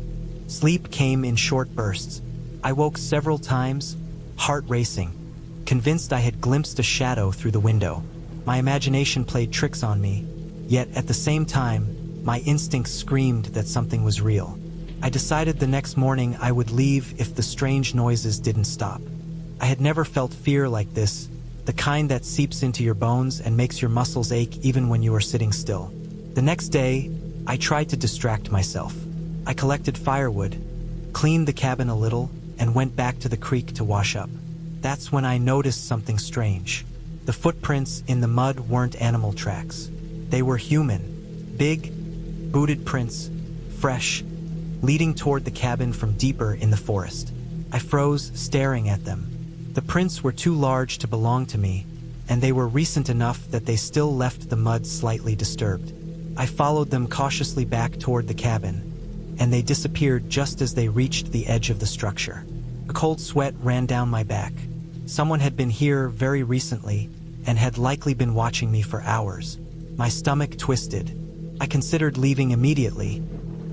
Sleep came in short bursts. I woke several times, heart racing, convinced I had glimpsed a shadow through the window. My imagination played tricks on me, yet at the same time, my instincts screamed that something was real. I decided the next morning I would leave if the strange noises didn't stop. I had never felt fear like this, the kind that seeps into your bones and makes your muscles ache even when you are sitting still. The next day, I tried to distract myself. I collected firewood, cleaned the cabin a little, and went back to the creek to wash up. That's when I noticed something strange. The footprints in the mud weren't animal tracks. They were human, big, booted prints, fresh, leading toward the cabin from deeper in the forest. I froze, staring at them. The prints were too large to belong to me, and they were recent enough that they still left the mud slightly disturbed. I followed them cautiously back toward the cabin, and they disappeared just as they reached the edge of the structure. A cold sweat ran down my back. Someone had been here very recently and had likely been watching me for hours. My stomach twisted. I considered leaving immediately,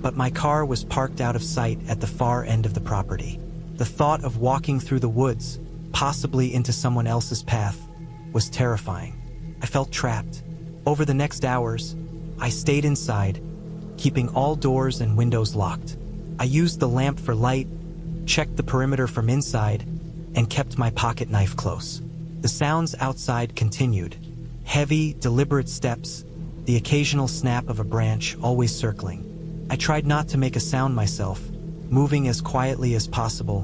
but my car was parked out of sight at the far end of the property. The thought of walking through the woods, possibly into someone else's path, was terrifying. I felt trapped. Over the next hours, I stayed inside, keeping all doors and windows locked. I used the lamp for light, checked the perimeter from inside, and kept my pocket knife close. The sounds outside continued. Heavy, deliberate steps, the occasional snap of a branch always circling. I tried not to make a sound myself, moving as quietly as possible,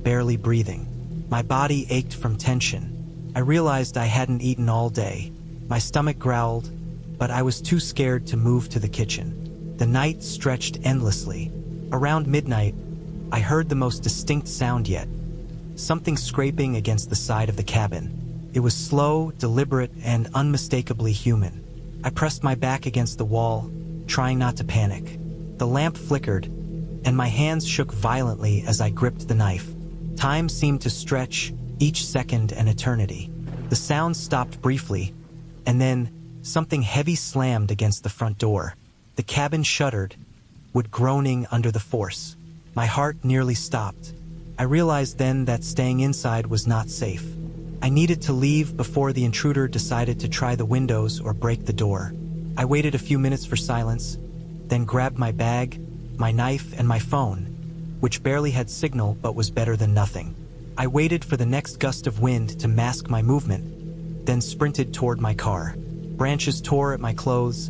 barely breathing. My body ached from tension. I realized I hadn't eaten all day. My stomach growled, but I was too scared to move to the kitchen. The night stretched endlessly. Around midnight, I heard the most distinct sound yet. Something scraping against the side of the cabin. It was slow, deliberate, and unmistakably human. I pressed my back against the wall, trying not to panic. The lamp flickered, and my hands shook violently as I gripped the knife. Time seemed to stretch, each second an eternity. The sound stopped briefly, and then something heavy slammed against the front door. The cabin shuddered, wood groaning under the force. My heart nearly stopped. I realized then that staying inside was not safe. I needed to leave before the intruder decided to try the windows or break the door. I waited a few minutes for silence, then grabbed my bag, my knife, and my phone, which barely had signal but was better than nothing. I waited for the next gust of wind to mask my movement, then sprinted toward my car. Branches tore at my clothes,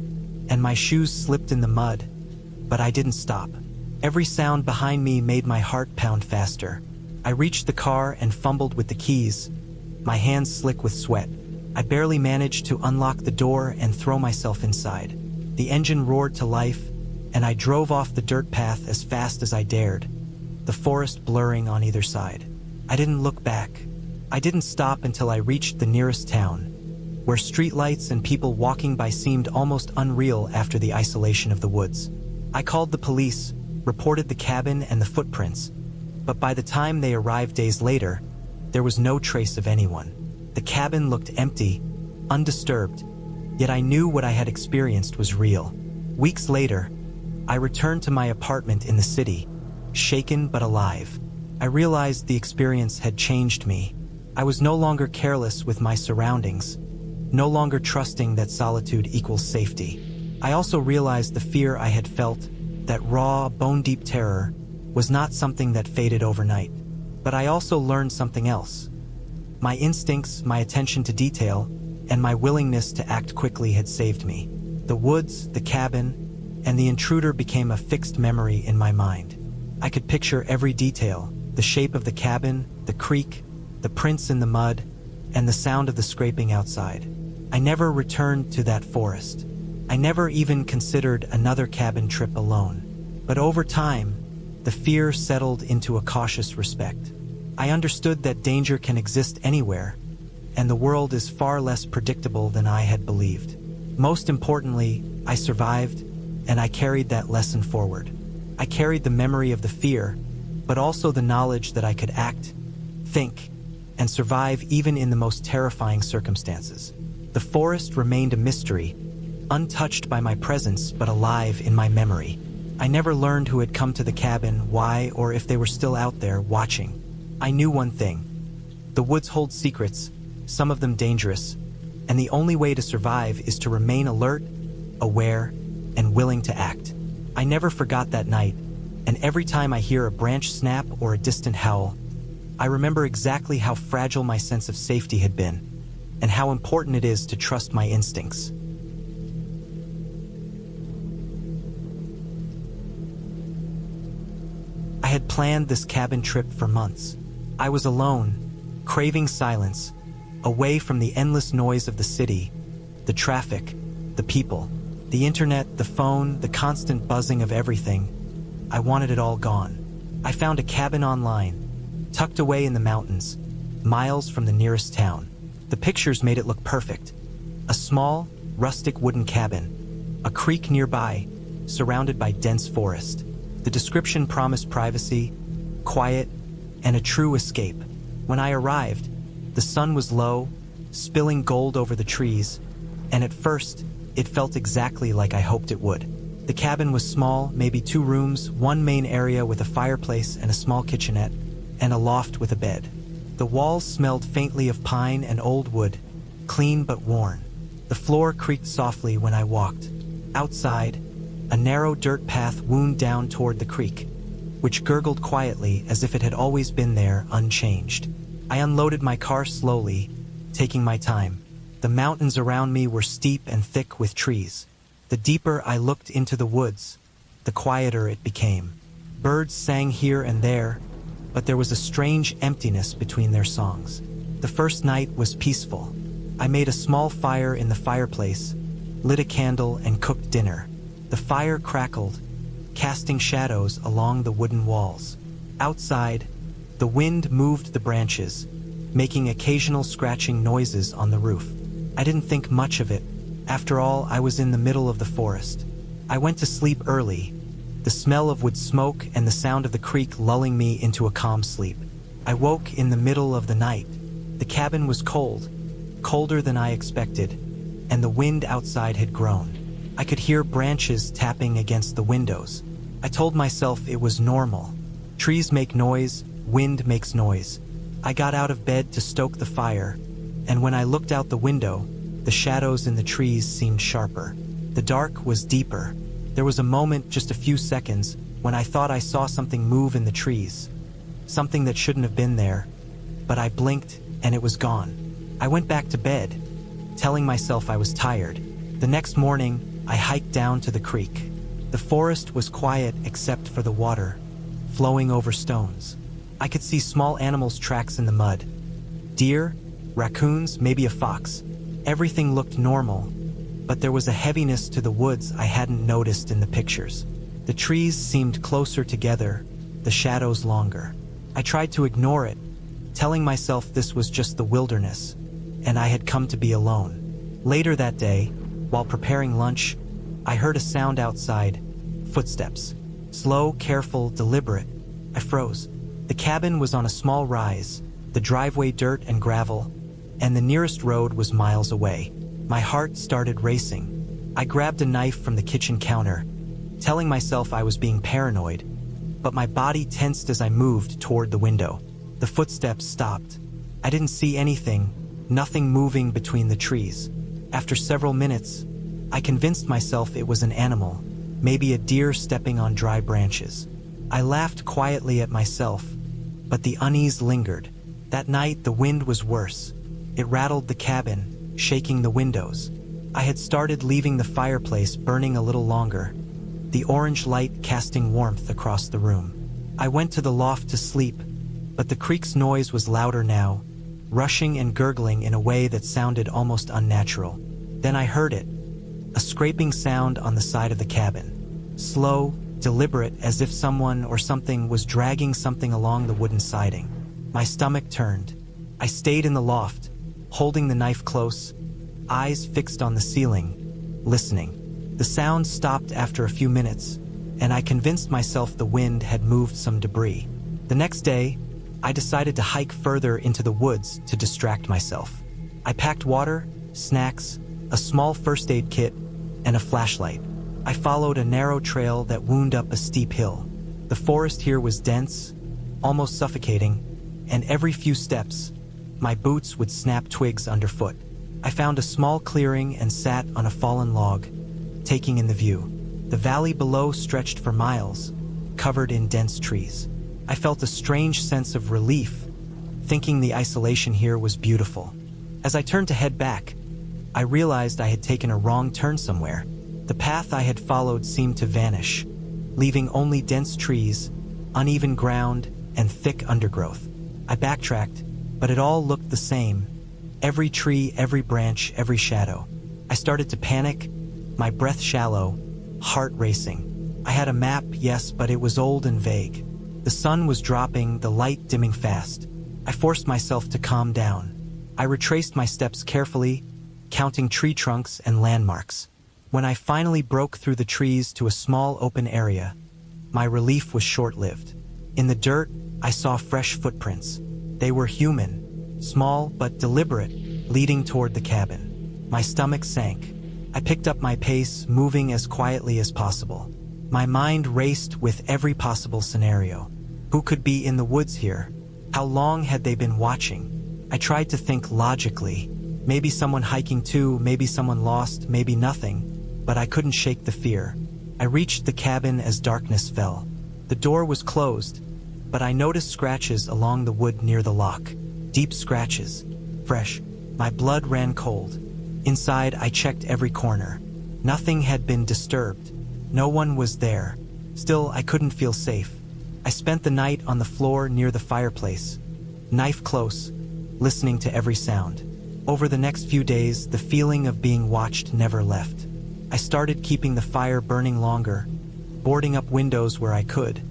and my shoes slipped in the mud, but I didn't stop. Every sound behind me made my heart pound faster. I reached the car and fumbled with the keys, my hands slick with sweat. I barely managed to unlock the door and throw myself inside. The engine roared to life, and I drove off the dirt path as fast as I dared, the forest blurring on either side. I didn't look back. I didn't stop until I reached the nearest town, where streetlights and people walking by seemed almost unreal after the isolation of the woods. I called the police, reported the cabin and the footprints, but by the time they arrived days later, there was no trace of anyone. The cabin looked empty, undisturbed, yet I knew what I had experienced was real. Weeks later, I returned to my apartment in the city, shaken but alive. I realized the experience had changed me. I was no longer careless with my surroundings, no longer trusting that solitude equals safety. I also realized the fear I had felt, that raw, bone-deep terror, was not something that faded overnight. But I also learned something else. My instincts, my attention to detail, and my willingness to act quickly had saved me. The woods, the cabin, and the intruder became a fixed memory in my mind. I could picture every detail, the shape of the cabin, the creek, the prints in the mud, and the sound of the scraping outside. I never returned to that forest. I never even considered another cabin trip alone. But over time, the fear settled into a cautious respect. I understood that danger can exist anywhere, and the world is far less predictable than I had believed. Most importantly, I survived, and I carried that lesson forward. I carried the memory of the fear, but also the knowledge that I could act, think, and survive even in the most terrifying circumstances. The forest remained a mystery, untouched by my presence but alive in my memory. I never learned who had come to the cabin, why, or if they were still out there watching. I knew one thing. The woods hold secrets, some of them dangerous, and the only way to survive is to remain alert, aware, and willing to act. I never forgot that night, and every time I hear a branch snap or a distant howl, I remember exactly how fragile my sense of safety had been, and how important it is to trust my instincts. I had planned this cabin trip for months. I was alone, craving silence, away from the endless noise of the city, the traffic, the people, the internet, the phone, the constant buzzing of everything. I wanted it all gone. I found a cabin online, tucked away in the mountains, miles from the nearest town. The pictures made it look perfect. A small, rustic wooden cabin, a creek nearby, surrounded by dense forest. The description promised privacy, quiet, and a true escape. When I arrived, the sun was low, spilling gold over the trees, and at first, it felt exactly like I hoped it would. The cabin was small, maybe 2 rooms, one main area with a fireplace and a small kitchenette, and a loft with a bed. The walls smelled faintly of pine and old wood, clean but worn. The floor creaked softly when I walked. Outside, a narrow dirt path wound down toward the creek, which gurgled quietly as if it had always been there, unchanged. I unloaded my car slowly, taking my time. The mountains around me were steep and thick with trees. The deeper I looked into the woods, the quieter it became. Birds sang here and there, but there was a strange emptiness between their songs. The first night was peaceful. I made a small fire in the fireplace, lit a candle, and cooked dinner. The fire crackled, casting shadows along the wooden walls. Outside, the wind moved the branches, making occasional scratching noises on the roof. I didn't think much of it. After all, I was in the middle of the forest. I went to sleep early, the smell of wood smoke and the sound of the creek lulling me into a calm sleep. I woke in the middle of the night. The cabin was cold, colder than I expected, and the wind outside had grown. I could hear branches tapping against the windows. I told myself it was normal. Trees make noise, wind makes noise. I got out of bed to stoke the fire, and when I looked out the window, the shadows in the trees seemed sharper. The dark was deeper. There was a moment, just a few seconds, when I thought I saw something move in the trees. Something that shouldn't have been there, but I blinked and it was gone. I went back to bed, telling myself I was tired. The next morning, I hiked down to the creek. The forest was quiet except for the water, flowing over stones. I could see small animals' tracks in the mud. Deer, raccoons, maybe a fox. Everything looked normal, but there was a heaviness to the woods I hadn't noticed in the pictures. The trees seemed closer together, the shadows longer. I tried to ignore it, telling myself this was just the wilderness, and I had come to be alone. Later that day, while preparing lunch, I heard a sound outside, footsteps. Slow, careful, deliberate. I froze. The cabin was on a small rise, the driveway dirt and gravel, and the nearest road was miles away. My heart started racing. I grabbed a knife from the kitchen counter, telling myself I was being paranoid, but my body tensed as I moved toward the window. The footsteps stopped. I didn't see anything, nothing moving between the trees. After several minutes, I convinced myself it was an animal, maybe a deer stepping on dry branches. I laughed quietly at myself, but the unease lingered. That night, the wind was worse. It rattled the cabin, shaking the windows. I had started leaving the fireplace burning a little longer, the orange light casting warmth across the room. I went to the loft to sleep, but the creek's noise was louder now, rushing and gurgling in a way that sounded almost unnatural. Then I heard it, a scraping sound on the side of the cabin. Slow, deliberate, as if someone or something was dragging something along the wooden siding. My stomach turned. I stayed in the loft, holding the knife close, eyes fixed on the ceiling, listening. The sound stopped after a few minutes, and I convinced myself the wind had moved some debris. The next day, I decided to hike further into the woods to distract myself. I packed water, snacks, a small first aid kit, and a flashlight. I followed a narrow trail that wound up a steep hill. The forest here was dense, almost suffocating, and every few steps, My boots would snap twigs underfoot. I found a small clearing and sat on a fallen log, taking in the view. The valley below stretched for miles, covered in dense trees. I felt a strange sense of relief, thinking the isolation here was beautiful. As I turned to head back, I realized I had taken a wrong turn somewhere. The path I had followed seemed to vanish, leaving only dense trees, uneven ground, and thick undergrowth. I backtracked, but it all looked the same. Every tree, every branch, every shadow. I started to panic, my breath shallow, heart racing. I had a map, yes, but it was old and vague. The sun was dropping, the light dimming fast. I forced myself to calm down. I retraced my steps carefully, counting tree trunks and landmarks. When I finally broke through the trees to a small open area, my relief was short-lived. In the dirt, I saw fresh footprints. They were human, small but deliberate, leading toward the cabin. My stomach sank. I picked up my pace, moving as quietly as possible. My mind raced with every possible scenario. Who could be in the woods here? How long had they been watching? I tried to think logically. Maybe someone hiking too, maybe someone lost, maybe nothing, but I couldn't shake the fear. I reached the cabin as darkness fell. The door was closed, but I noticed scratches along the wood near the lock. Deep scratches, fresh. My blood ran cold. Inside, I checked every corner. Nothing had been disturbed. No one was there. Still, I couldn't feel safe. I spent the night on the floor near the fireplace, knife close, listening to every sound. Over the next few days, the feeling of being watched never left. I started keeping the fire burning longer, boarding up windows where I could,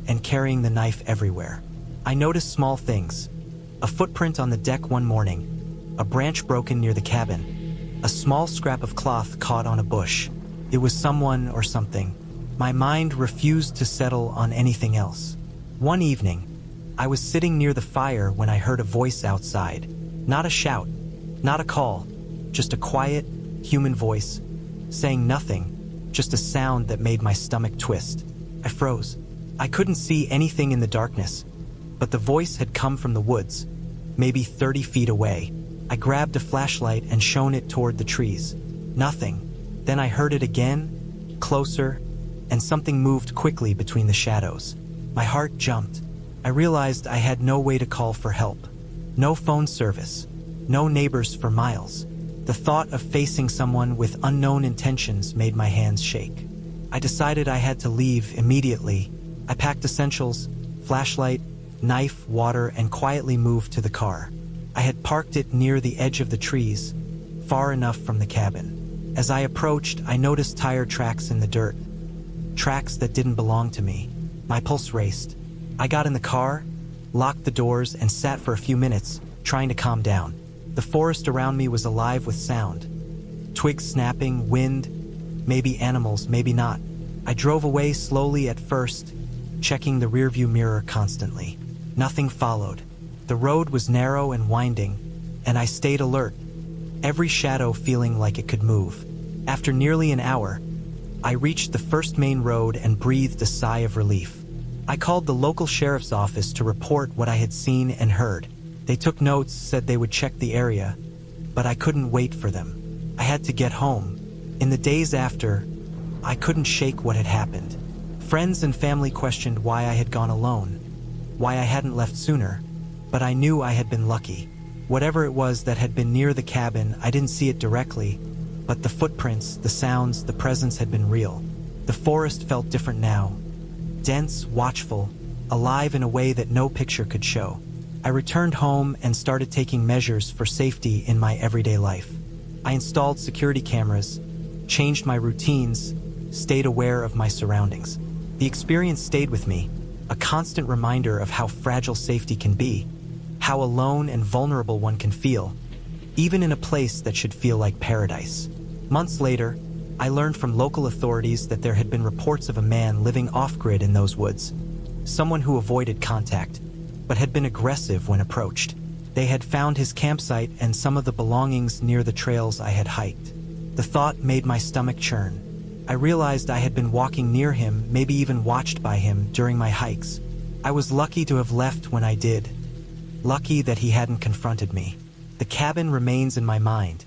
and carrying the knife everywhere. I noticed small things. A footprint on the deck one morning, a branch broken near the cabin, a small scrap of cloth caught on a bush. It was someone or something. My mind refused to settle on anything else. One evening, I was sitting near the fire when I heard a voice outside. Not a shout, not a call, just a quiet, human voice, saying nothing, just a sound that made my stomach twist. I froze. I couldn't see anything in the darkness, but the voice had come from the woods, maybe 30 feet away. I grabbed a flashlight and shone it toward the trees. Nothing. Then I heard it again, closer, and something moved quickly between the shadows. My heart jumped. I realized I had no way to call for help. No phone service. No neighbors for miles. The thought of facing someone with unknown intentions made my hands shake. I decided I had to leave immediately. I packed essentials, flashlight, knife, water, and quietly moved to the car. I had parked it near the edge of the trees, far enough from the cabin. As I approached, I noticed tire tracks in the dirt. Tracks that didn't belong to me. My pulse raced. I got in the car, locked the doors, and sat for a few minutes, trying to calm down. The forest around me was alive with sound. Twigs snapping, wind, maybe animals, maybe not. I drove away slowly at first, checking the rearview mirror constantly. Nothing followed. The road was narrow and winding, and I stayed alert, every shadow feeling like it could move. After nearly an hour, I reached the first main road and breathed a sigh of relief. I called the local sheriff's office to report what I had seen and heard. They took notes, said they would check the area, but I couldn't wait for them. I had to get home. In the days after, I couldn't shake what had happened. Friends and family questioned why I had gone alone, why I hadn't left sooner, but I knew I had been lucky. Whatever it was that had been near the cabin, I didn't see it directly, but the footprints, the sounds, the presence had been real. The forest felt different now. Dense, watchful, alive in a way that no picture could show. I returned home and started taking measures for safety in my everyday life. I installed security cameras, changed my routines, stayed aware of my surroundings. The experience stayed with me, a constant reminder of how fragile safety can be, how alone and vulnerable one can feel, even in a place that should feel like paradise. Months later, I learned from local authorities that there had been reports of a man living off-grid in those woods, someone who avoided contact, but had been aggressive when approached. They had found his campsite and some of the belongings near the trails I had hiked. The thought made my stomach churn. I realized I had been walking near him, maybe even watched by him during my hikes. I was lucky to have left when I did, Lucky that he hadn't confronted me. The cabin remains in my mind.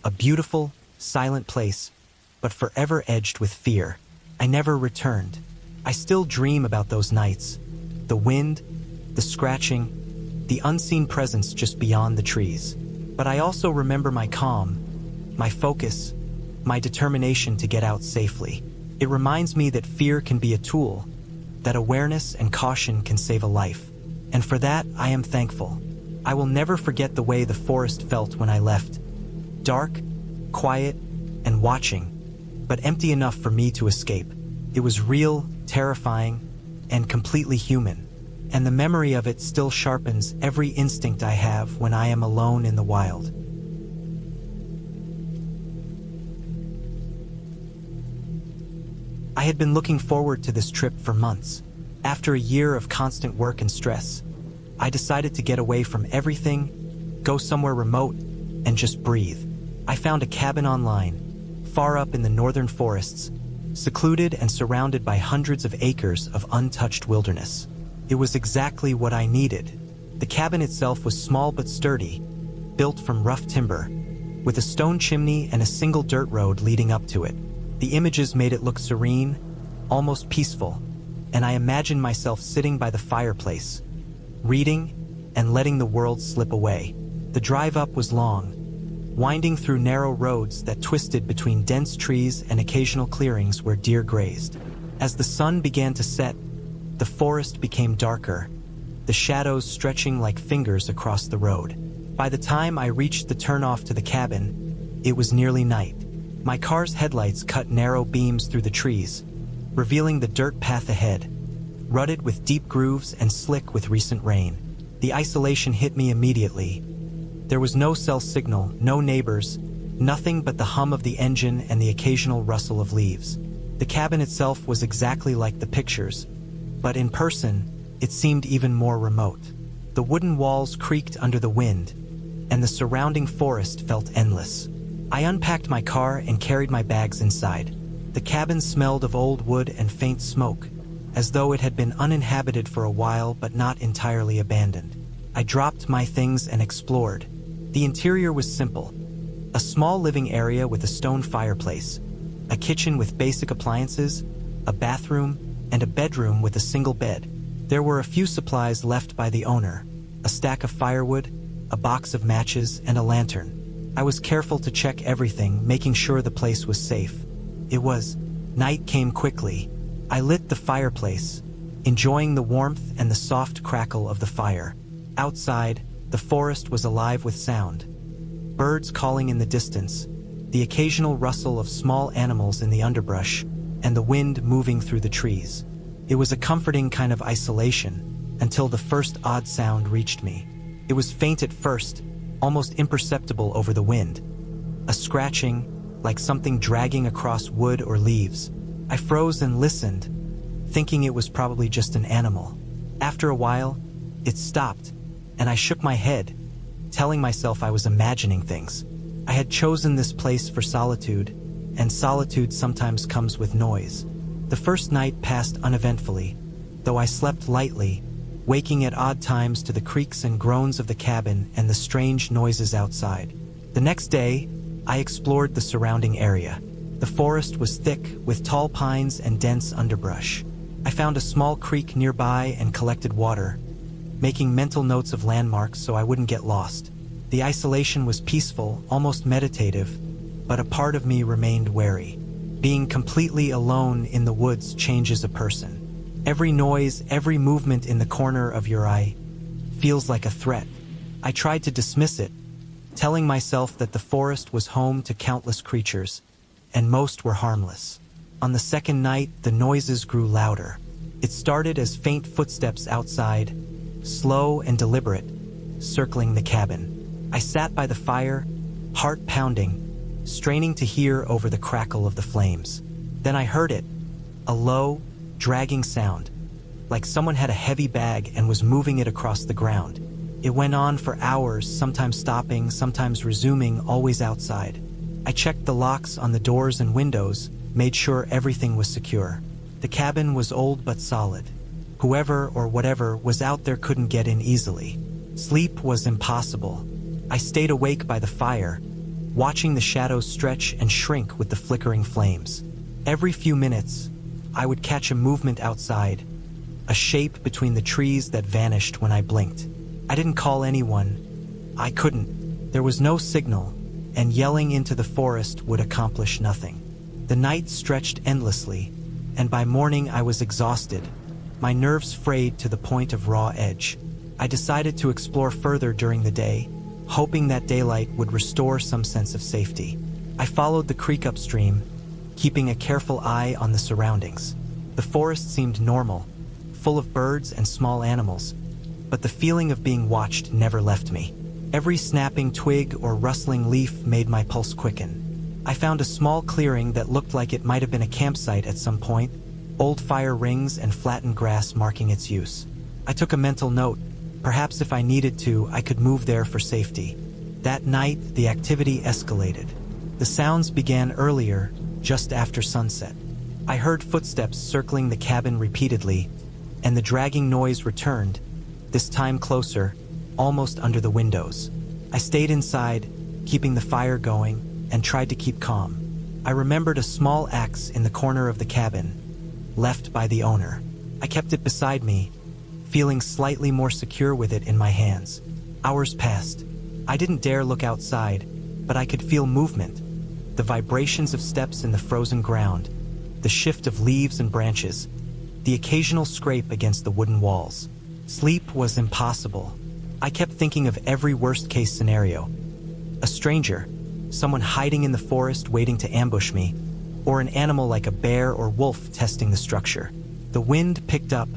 A beautiful, silent place, but forever edged with fear. I never returned. I still dream about those nights. The wind, the scratching, the unseen presence just beyond the trees. But I also remember my calm, my focus, my determination to get out safely. It reminds me that fear can be a tool, that awareness and caution can save a life. And for that, I am thankful. I will never forget the way the forest felt when I left. Dark, quiet, and watching, but empty enough for me to escape. It was real, terrifying, and completely human. And the memory of it still sharpens every instinct I have when I am alone in the wild. I had been looking forward to this trip for months. After a year of constant work and stress, I decided to get away from everything, go somewhere remote, and just breathe. I found a cabin online, far up in the northern forests, secluded and surrounded by hundreds of acres of untouched wilderness. It was exactly what I needed. The cabin itself was small but sturdy, built from rough timber, with a stone chimney and a single dirt road leading up to it. The images made it look serene, almost peaceful, and I imagined myself sitting by the fireplace, reading and letting the world slip away. The drive up was long, winding through narrow roads that twisted between dense trees and occasional clearings where deer grazed. As the sun began to set, the forest became darker, the shadows stretching like fingers across the road. By the time I reached the turnoff to the cabin, it was nearly night. My car's headlights cut narrow beams through the trees, revealing the dirt path ahead, rutted with deep grooves and slick with recent rain. The isolation hit me immediately. There was no cell signal, no neighbors, nothing but the hum of the engine and the occasional rustle of leaves. The cabin itself was exactly like the pictures, but in person, it seemed even more remote. The wooden walls creaked under the wind, and the surrounding forest felt endless. I unpacked my car and carried my bags inside. The cabin smelled of old wood and faint smoke, as though it had been uninhabited for a while but not entirely abandoned. I dropped my things and explored. The interior was simple. A small living area with a stone fireplace, a kitchen with basic appliances, a bathroom, and a bedroom with a single bed. There were a few supplies left by the owner, a stack of firewood, a box of matches, and a lantern. I was careful to check everything, making sure the place was safe. Night came quickly. I lit the fireplace, enjoying the warmth and the soft crackle of the fire. Outside, the forest was alive with sound. Birds calling in the distance, the occasional rustle of small animals in the underbrush, and the wind moving through the trees. It was a comforting kind of isolation, until the first odd sound reached me. It was faint at first, almost imperceptible over the wind. A scratching, like something dragging across wood or leaves. I froze and listened, thinking it was probably just an animal. After a while, it stopped, and I shook my head, telling myself I was imagining things. I had chosen this place for solitude, and solitude sometimes comes with noise. The first night passed uneventfully, though I slept lightly, waking at odd times to the creaks and groans of the cabin and the strange noises outside. The next day, I explored the surrounding area. The forest was thick, with tall pines and dense underbrush. I found a small creek nearby and collected water, making mental notes of landmarks so I wouldn't get lost. The isolation was peaceful, almost meditative, but a part of me remained wary. Being completely alone in the woods changes a person. Every noise, every movement in the corner of your eye feels like a threat. I tried to dismiss it, telling myself that the forest was home to countless creatures, and most were harmless. On the second night, the noises grew louder. It started as faint footsteps outside, slow and deliberate, circling the cabin. I sat by the fire, heart pounding, straining to hear over the crackle of the flames. Then I heard it, a low, dragging sound, like someone had a heavy bag and was moving it across the ground. It went on for hours, sometimes stopping, sometimes resuming, always outside. I checked the locks on the doors and windows, made sure everything was secure. The cabin was old but solid. Whoever or whatever was out there couldn't get in easily. Sleep was impossible. I stayed awake by the fire, watching the shadows stretch and shrink with the flickering flames. Every few minutes, I would catch a movement outside, a shape between the trees that vanished when I blinked. I didn't call anyone. I couldn't. There was no signal, and yelling into the forest would accomplish nothing. The night stretched endlessly, and by morning I was exhausted, my nerves frayed to the point of raw edge. I decided to explore further during the day, hoping that daylight would restore some sense of safety. I followed the creek upstream, keeping a careful eye on the surroundings. The forest seemed normal, full of birds and small animals, but the feeling of being watched never left me. Every snapping twig or rustling leaf made my pulse quicken. I found a small clearing that looked like it might have been a campsite at some point, old fire rings and flattened grass marking its use. I took a mental note. Perhaps if I needed to, I could move there for safety. That night, the activity escalated. The sounds began earlier, just after sunset. I heard footsteps circling the cabin repeatedly, and the dragging noise returned, this time closer, almost under the windows. I stayed inside, keeping the fire going, and tried to keep calm. I remembered a small axe in the corner of the cabin, left by the owner. I kept it beside me, feeling slightly more secure with it in my hands. Hours passed. I didn't dare look outside, but I could feel movement. The vibrations of steps in the frozen ground, the shift of leaves and branches, the occasional scrape against the wooden walls. Sleep was impossible. I kept thinking of every worst-case scenario. A stranger, someone hiding in the forest waiting to ambush me, or an animal like a bear or wolf testing the structure. The wind picked up,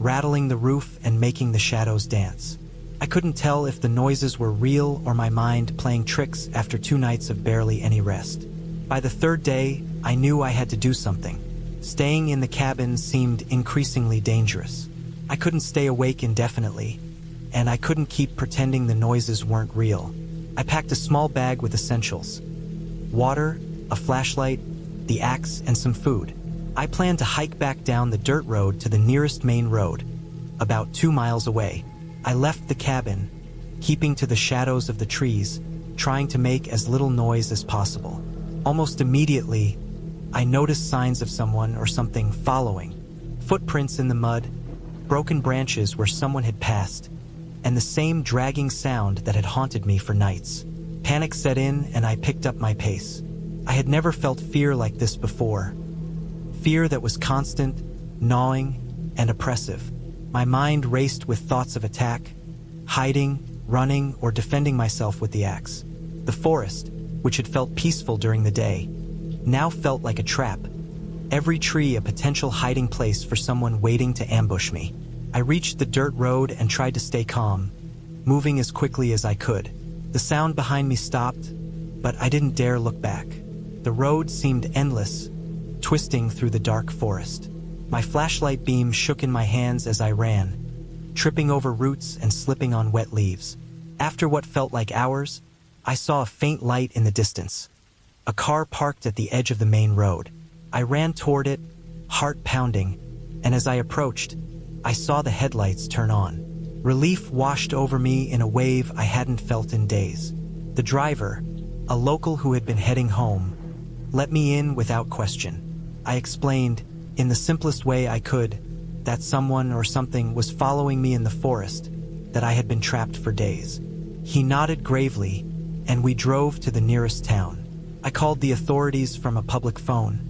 rattling the roof and making the shadows dance. I couldn't tell if the noises were real or my mind playing tricks after 2 nights of barely any rest. By the 3rd day, I knew I had to do something. Staying in the cabin seemed increasingly dangerous. I couldn't stay awake indefinitely, and I couldn't keep pretending the noises weren't real. I packed a small bag with essentials: water, a flashlight, the axe, and some food. I planned to hike back down the dirt road to the nearest main road, about 2 miles away. I left the cabin, keeping to the shadows of the trees, trying to make as little noise as possible. Almost immediately, I noticed signs of someone or something following. Footprints in the mud, broken branches where someone had passed, and the same dragging sound that had haunted me for nights. Panic set in and I picked up my pace. I had never felt fear like this before. Fear that was constant, gnawing, and oppressive. My mind raced with thoughts of attack, hiding, running, or defending myself with the axe. The forest, which had felt peaceful during the day, now felt like a trap. Every tree a potential hiding place for someone waiting to ambush me. I reached the dirt road and tried to stay calm, moving as quickly as I could. The sound behind me stopped, but I didn't dare look back. The road seemed endless, twisting through the dark forest. My flashlight beam shook in my hands as I ran, tripping over roots and slipping on wet leaves. After what felt like hours, I saw a faint light in the distance. A car parked at the edge of the main road. I ran toward it, heart pounding, and as I approached, I saw the headlights turn on. Relief washed over me in a wave I hadn't felt in days. The driver, a local who had been heading home, let me in without question. I explained, in the simplest way I could, that someone or something was following me in the forest, that I had been trapped for days. He nodded gravely, and we drove to the nearest town. I called the authorities from a public phone,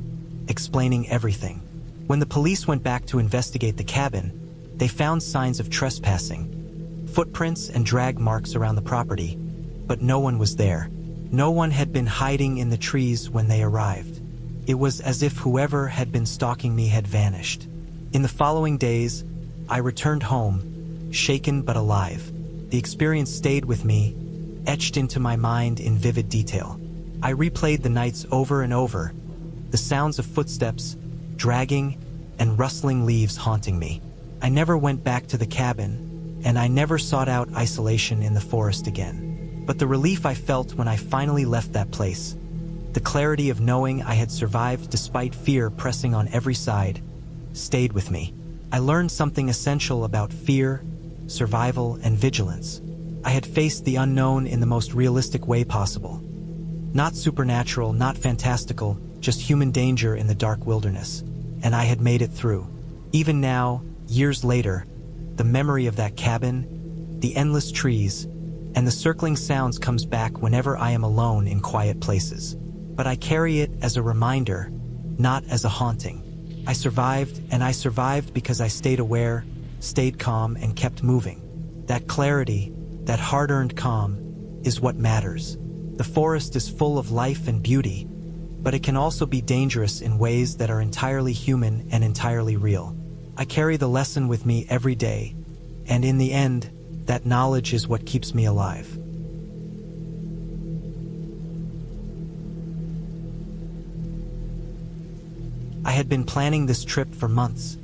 explaining everything. When the police went back to investigate the cabin, they found signs of trespassing, footprints and drag marks around the property, but no one was there. No one had been hiding in the trees when they arrived. It was as if whoever had been stalking me had vanished. In the following days, I returned home, shaken but alive. The experience stayed with me, etched into my mind in vivid detail. I replayed the nights over and over, the sounds of footsteps, dragging, and rustling leaves haunting me. I never went back to the cabin, and I never sought out isolation in the forest again. But the relief I felt when I finally left that place, the clarity of knowing I had survived despite fear pressing on every side, stayed with me. I learned something essential about fear, survival, and vigilance. I had faced the unknown in the most realistic way possible. Not supernatural, not fantastical, just human danger in the dark wilderness. And I had made it through. Even now, years later, the memory of that cabin, the endless trees, and the circling sounds comes back whenever I am alone in quiet places. But I carry it as a reminder, not as a haunting. I survived, and I survived because I stayed aware, stayed calm, and kept moving. That clarity, that hard-earned calm, is what matters. The forest is full of life and beauty, but it can also be dangerous in ways that are entirely human and entirely real. I carry the lesson with me every day, and in the end, that knowledge is what keeps me alive. I had been planning this trip for months,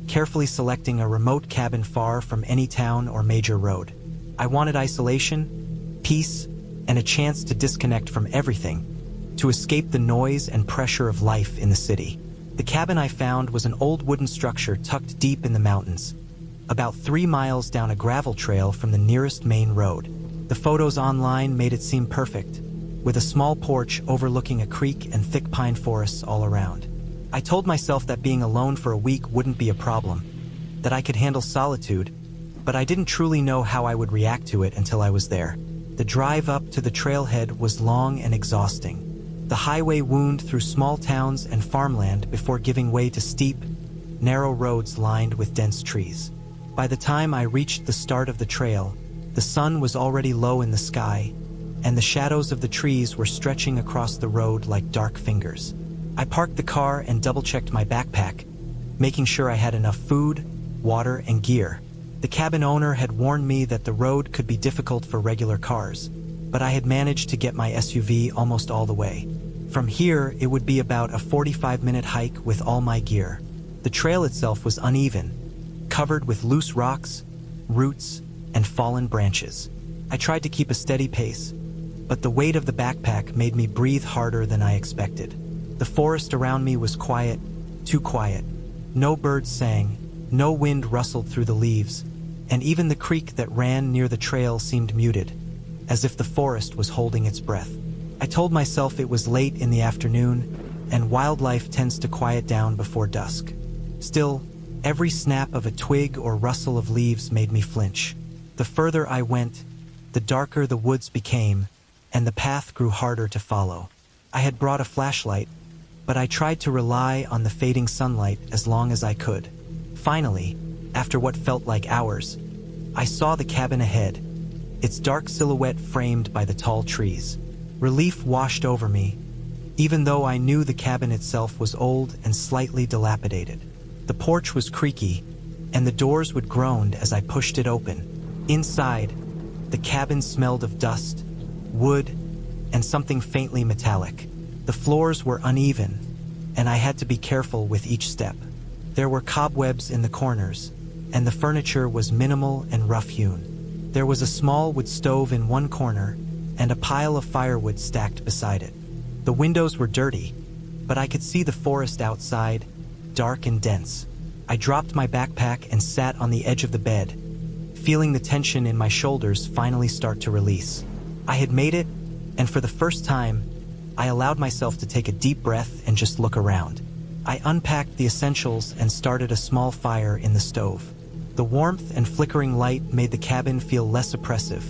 carefully selecting a remote cabin far from any town or major road. I wanted isolation, peace, and a chance to disconnect from everything, to escape the noise and pressure of life in the city. The cabin I found was an old wooden structure tucked deep in the mountains, about 3 miles down a gravel trail from the nearest main road. The photos online made it seem perfect, with a small porch overlooking a creek and thick pine forests all around. I told myself that being alone for a week wouldn't be a problem, that I could handle solitude, but I didn't truly know how I would react to it until I was there. The drive up to the trailhead was long and exhausting. The highway wound through small towns and farmland before giving way to steep, narrow roads lined with dense trees. By the time I reached the start of the trail, the sun was already low in the sky, and the shadows of the trees were stretching across the road like dark fingers. I parked the car and double-checked my backpack, making sure I had enough food, water, and gear. The cabin owner had warned me that the road could be difficult for regular cars, but I had managed to get my SUV almost all the way. From here, it would be about a 45-minute hike with all my gear. The trail itself was uneven, covered with loose rocks, roots, and fallen branches. I tried to keep a steady pace, but the weight of the backpack made me breathe harder than I expected. The forest around me was quiet, too quiet. No birds sang, no wind rustled through the leaves, and even the creek that ran near the trail seemed muted, as if the forest was holding its breath. I told myself it was late in the afternoon, and wildlife tends to quiet down before dusk. Still, every snap of a twig or rustle of leaves made me flinch. The further I went, the darker the woods became, and the path grew harder to follow. I had brought a flashlight, but I tried to rely on the fading sunlight as long as I could. Finally, after what felt like hours, I saw the cabin ahead, its dark silhouette framed by the tall trees. Relief washed over me, even though I knew the cabin itself was old and slightly dilapidated. The porch was creaky, and the doors would groan as I pushed it open. Inside, the cabin smelled of dust, wood, and something faintly metallic. The floors were uneven, and I had to be careful with each step. There were cobwebs in the corners, and the furniture was minimal and rough-hewn. There was a small wood stove in one corner, and a pile of firewood stacked beside it. The windows were dirty, but I could see the forest outside, dark and dense. I dropped my backpack and sat on the edge of the bed, feeling the tension in my shoulders finally start to release. I had made it, and for the first time, I allowed myself to take a deep breath and just look around. I unpacked the essentials and started a small fire in the stove. The warmth and flickering light made the cabin feel less oppressive,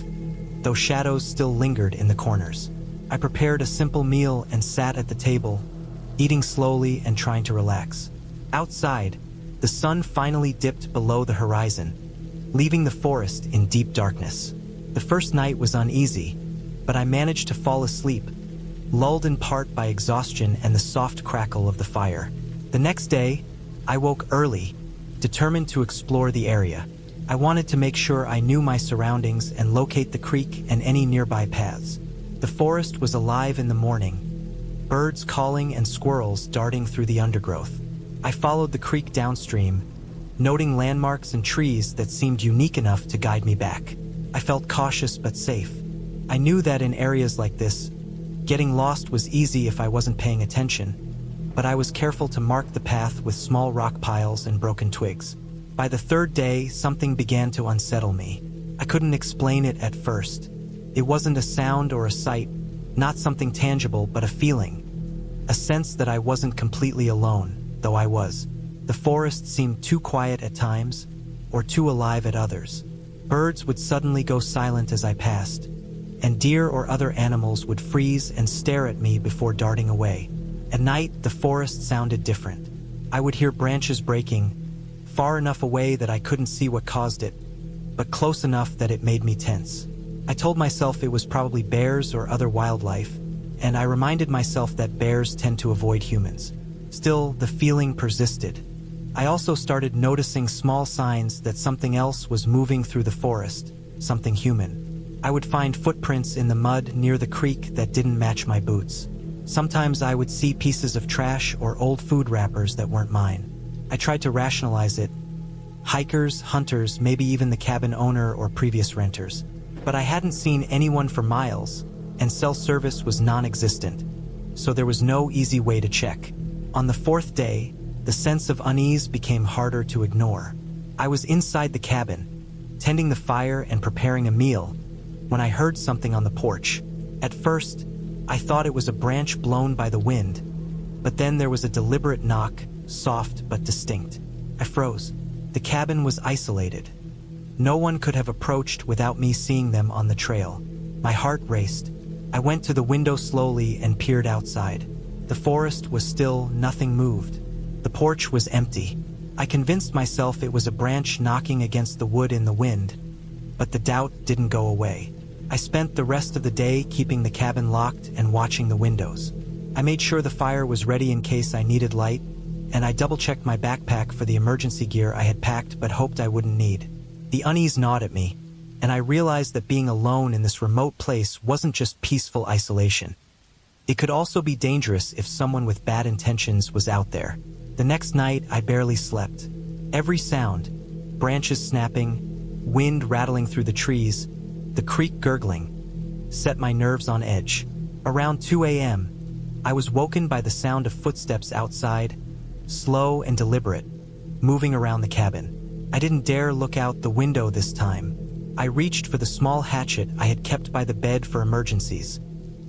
though shadows still lingered in the corners. I prepared a simple meal and sat at the table, eating slowly and trying to relax. Outside, the sun finally dipped below the horizon, leaving the forest in deep darkness. The first night was uneasy, but I managed to fall asleep, lulled in part by exhaustion and the soft crackle of the fire. The next day, I woke early, determined to explore the area. I wanted to make sure I knew my surroundings and locate the creek and any nearby paths. The forest was alive in the morning, birds calling and squirrels darting through the undergrowth. I followed the creek downstream, noting landmarks and trees that seemed unique enough to guide me back. I felt cautious but safe. I knew that in areas like this, getting lost was easy if I wasn't paying attention, but I was careful to mark the path with small rock piles and broken twigs. By the third day, something began to unsettle me. I couldn't explain it at first. It wasn't a sound or a sight, not something tangible, but a feeling. A sense that I wasn't completely alone, though I was. The forest seemed too quiet at times, or too alive at others. Birds would suddenly go silent as I passed, and deer or other animals would freeze and stare at me before darting away. At night, the forest sounded different. I would hear branches breaking, far enough away that I couldn't see what caused it, but close enough that it made me tense. I told myself it was probably bears or other wildlife, and I reminded myself that bears tend to avoid humans. Still, the feeling persisted. I also started noticing small signs that something else was moving through the forest, something human. I would find footprints in the mud near the creek that didn't match my boots. Sometimes I would see pieces of trash or old food wrappers that weren't mine. I tried to rationalize it. Hikers, hunters, maybe even the cabin owner or previous renters. But I hadn't seen anyone for miles, and cell service was non-existent, so there was no easy way to check. On the fourth day, the sense of unease became harder to ignore. I was inside the cabin, tending the fire and preparing a meal, when I heard something on the porch. At first, I thought it was a branch blown by the wind, but then there was a deliberate knock, soft but distinct. I froze. The cabin was isolated. No one could have approached without me seeing them on the trail. My heart raced. I went to the window slowly and peered outside. The forest was still, nothing moved. The porch was empty. I convinced myself it was a branch knocking against the wood in the wind, but the doubt didn't go away. I spent the rest of the day keeping the cabin locked and watching the windows. I made sure the fire was ready in case I needed light, and I double-checked my backpack for the emergency gear I had packed but hoped I wouldn't need. The unease gnawed at me, and I realized that being alone in this remote place wasn't just peaceful isolation. It could also be dangerous if someone with bad intentions was out there. The next night, I barely slept. Every sound, branches snapping, wind rattling through the trees, the creek gurgling, set my nerves on edge. Around 2 a.m., I was woken by the sound of footsteps outside, slow and deliberate, moving around the cabin. I didn't dare look out the window this time. I reached for the small hatchet I had kept by the bed for emergencies,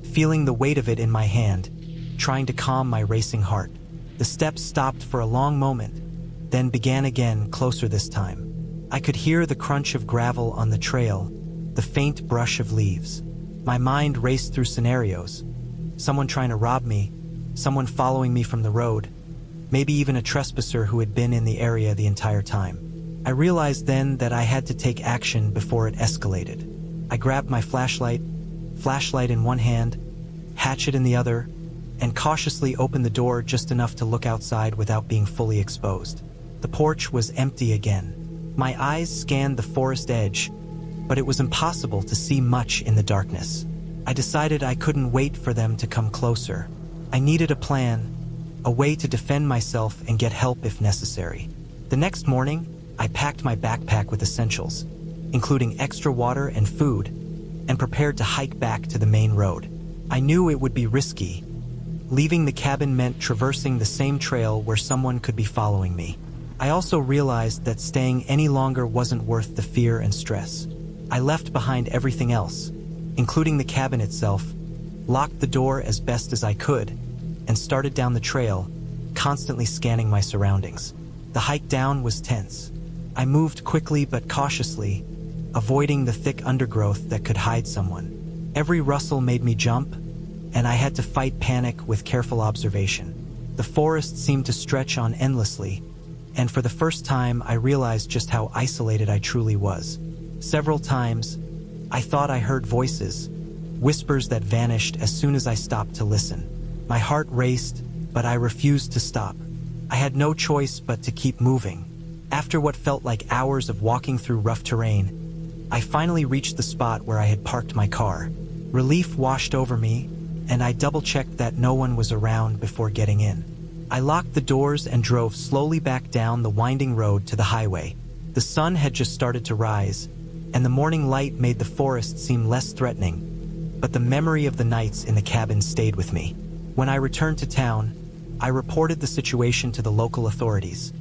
feeling the weight of it in my hand, trying to calm my racing heart. The steps stopped for a long moment, then began again, closer this time. I could hear the crunch of gravel on the trail, the faint brush of leaves. My mind raced through scenarios. Someone trying to rob me, someone following me from the road, maybe even a trespasser who had been in the area the entire time. I realized then that I had to take action before it escalated. I grabbed my flashlight in one hand, hatchet in the other, and cautiously opened the door just enough to look outside without being fully exposed. The porch was empty again. My eyes scanned the forest edge, but it was impossible to see much in the darkness. I decided I couldn't wait for them to come closer. I needed a plan, a way to defend myself and get help if necessary. The next morning, I packed my backpack with essentials, including extra water and food, and prepared to hike back to the main road. I knew it would be risky. Leaving the cabin meant traversing the same trail where someone could be following me. I also realized that staying any longer wasn't worth the fear and stress. I left behind everything else, including the cabin itself, locked the door as best as I could, and started down the trail, constantly scanning my surroundings. The hike down was tense. I moved quickly but cautiously, avoiding the thick undergrowth that could hide someone. Every rustle made me jump, and I had to fight panic with careful observation. The forest seemed to stretch on endlessly, and for the first time I realized just how isolated I truly was. Several times, I thought I heard voices, whispers that vanished as soon as I stopped to listen. My heart raced, but I refused to stop. I had no choice but to keep moving. After what felt like hours of walking through rough terrain, I finally reached the spot where I had parked my car. Relief washed over me, and I double-checked that no one was around before getting in. I locked the doors and drove slowly back down the winding road to the highway. The sun had just started to rise, and the morning light made the forest seem less threatening, but the memory of the nights in the cabin stayed with me. When I returned to town, I reported the situation to the local authorities,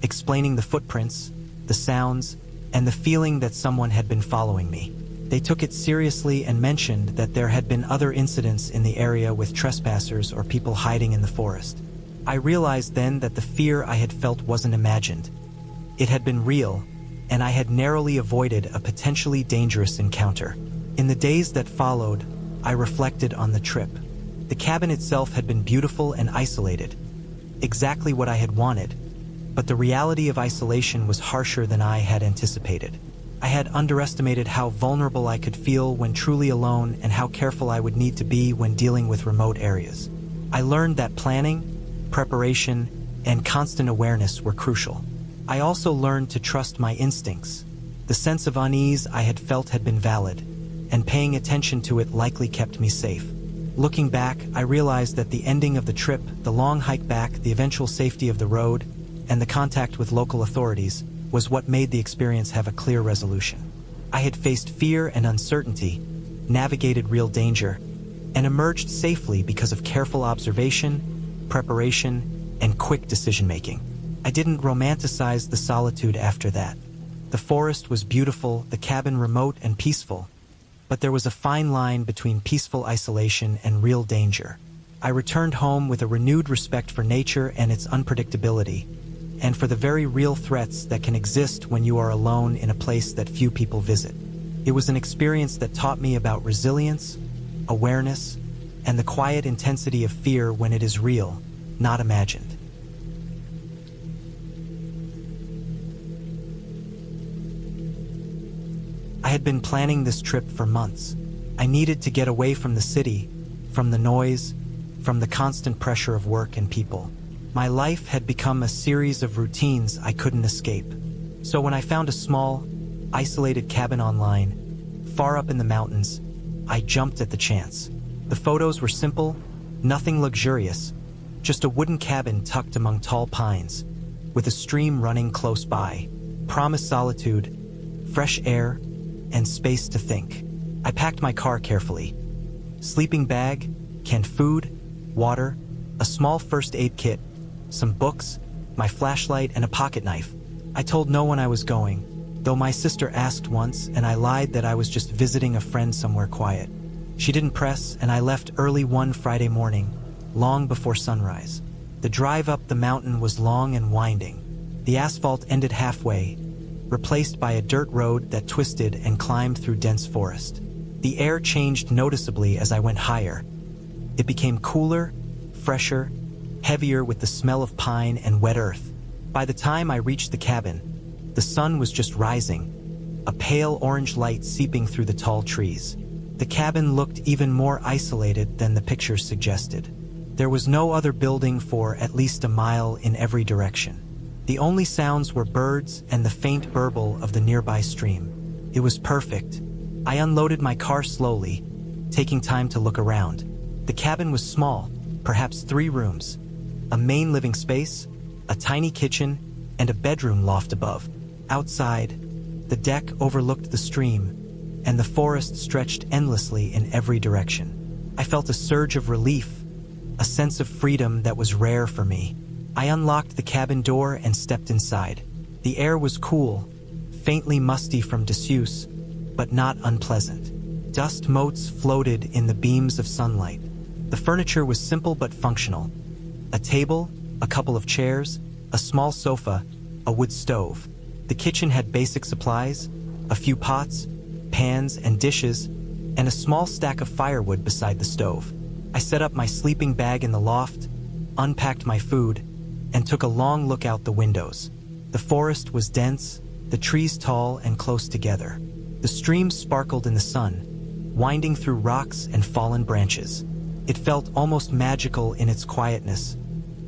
explaining the footprints, the sounds, and the feeling that someone had been following me. They took it seriously and mentioned that there had been other incidents in the area with trespassers or people hiding in the forest. I realized then that the fear I had felt wasn't imagined. It had been real, and I had narrowly avoided a potentially dangerous encounter. In the days that followed, I reflected on the trip. The cabin itself had been beautiful and isolated, exactly what I had wanted, but the reality of isolation was harsher than I had anticipated. I had underestimated how vulnerable I could feel when truly alone and how careful I would need to be when dealing with remote areas. I learned that planning, preparation, and constant awareness were crucial. I also learned to trust my instincts. The sense of unease I had felt had been valid, and paying attention to it likely kept me safe. Looking back, I realized that the ending of the trip, the long hike back, the eventual safety of the road, and the contact with local authorities was what made the experience have a clear resolution. I had faced fear and uncertainty, navigated real danger, and emerged safely because of careful observation, preparation, and quick decision-making. I didn't romanticize the solitude after that. The forest was beautiful, the cabin remote and peaceful, but there was a fine line between peaceful isolation and real danger. I returned home with a renewed respect for nature and its unpredictability, and for the very real threats that can exist when you are alone in a place that few people visit. It was an experience that taught me about resilience, awareness, and the quiet intensity of fear when it is real, not imagined. I had been planning this trip for months. I needed to get away from the city, from the noise, from the constant pressure of work and people. My life had become a series of routines I couldn't escape. So when I found a small, isolated cabin online, far up in the mountains, I jumped at the chance. The photos were simple, nothing luxurious, just a wooden cabin tucked among tall pines, with a stream running close by. Promised solitude, fresh air, and space to think. I packed my car carefully. Sleeping bag, canned food, water, a small first aid kit, some books, my flashlight, and a pocket knife. I told no one I was going, though my sister asked once, and I lied that I was just visiting a friend somewhere quiet. She didn't press, and I left early one Friday morning, long before sunrise. The drive up the mountain was long and winding. The asphalt ended halfway, replaced by a dirt road that twisted and climbed through dense forest. The air changed noticeably as I went higher. It became cooler, fresher, heavier with the smell of pine and wet earth. By the time I reached the cabin, the sun was just rising, a pale orange light seeping through the tall trees. The cabin looked even more isolated than the pictures suggested. There was no other building for at least a mile in every direction. The only sounds were birds and the faint burble of the nearby stream. It was perfect. I unloaded my car slowly, taking time to look around. The cabin was small, perhaps 3 rooms, a main living space, a tiny kitchen, and a bedroom loft above. Outside, the deck overlooked the stream, and the forest stretched endlessly in every direction. I felt a surge of relief, a sense of freedom that was rare for me. I unlocked the cabin door and stepped inside. The air was cool, faintly musty from disuse, but not unpleasant. Dust motes floated in the beams of sunlight. The furniture was simple but functional. A table, a couple of chairs, a small sofa, a wood stove. The kitchen had basic supplies, a few pots, pans, and dishes, and a small stack of firewood beside the stove. I set up my sleeping bag in the loft, unpacked my food, and took a long look out the windows. The forest was dense, the trees tall and close together. The stream sparkled in the sun, winding through rocks and fallen branches. It felt almost magical in its quietness,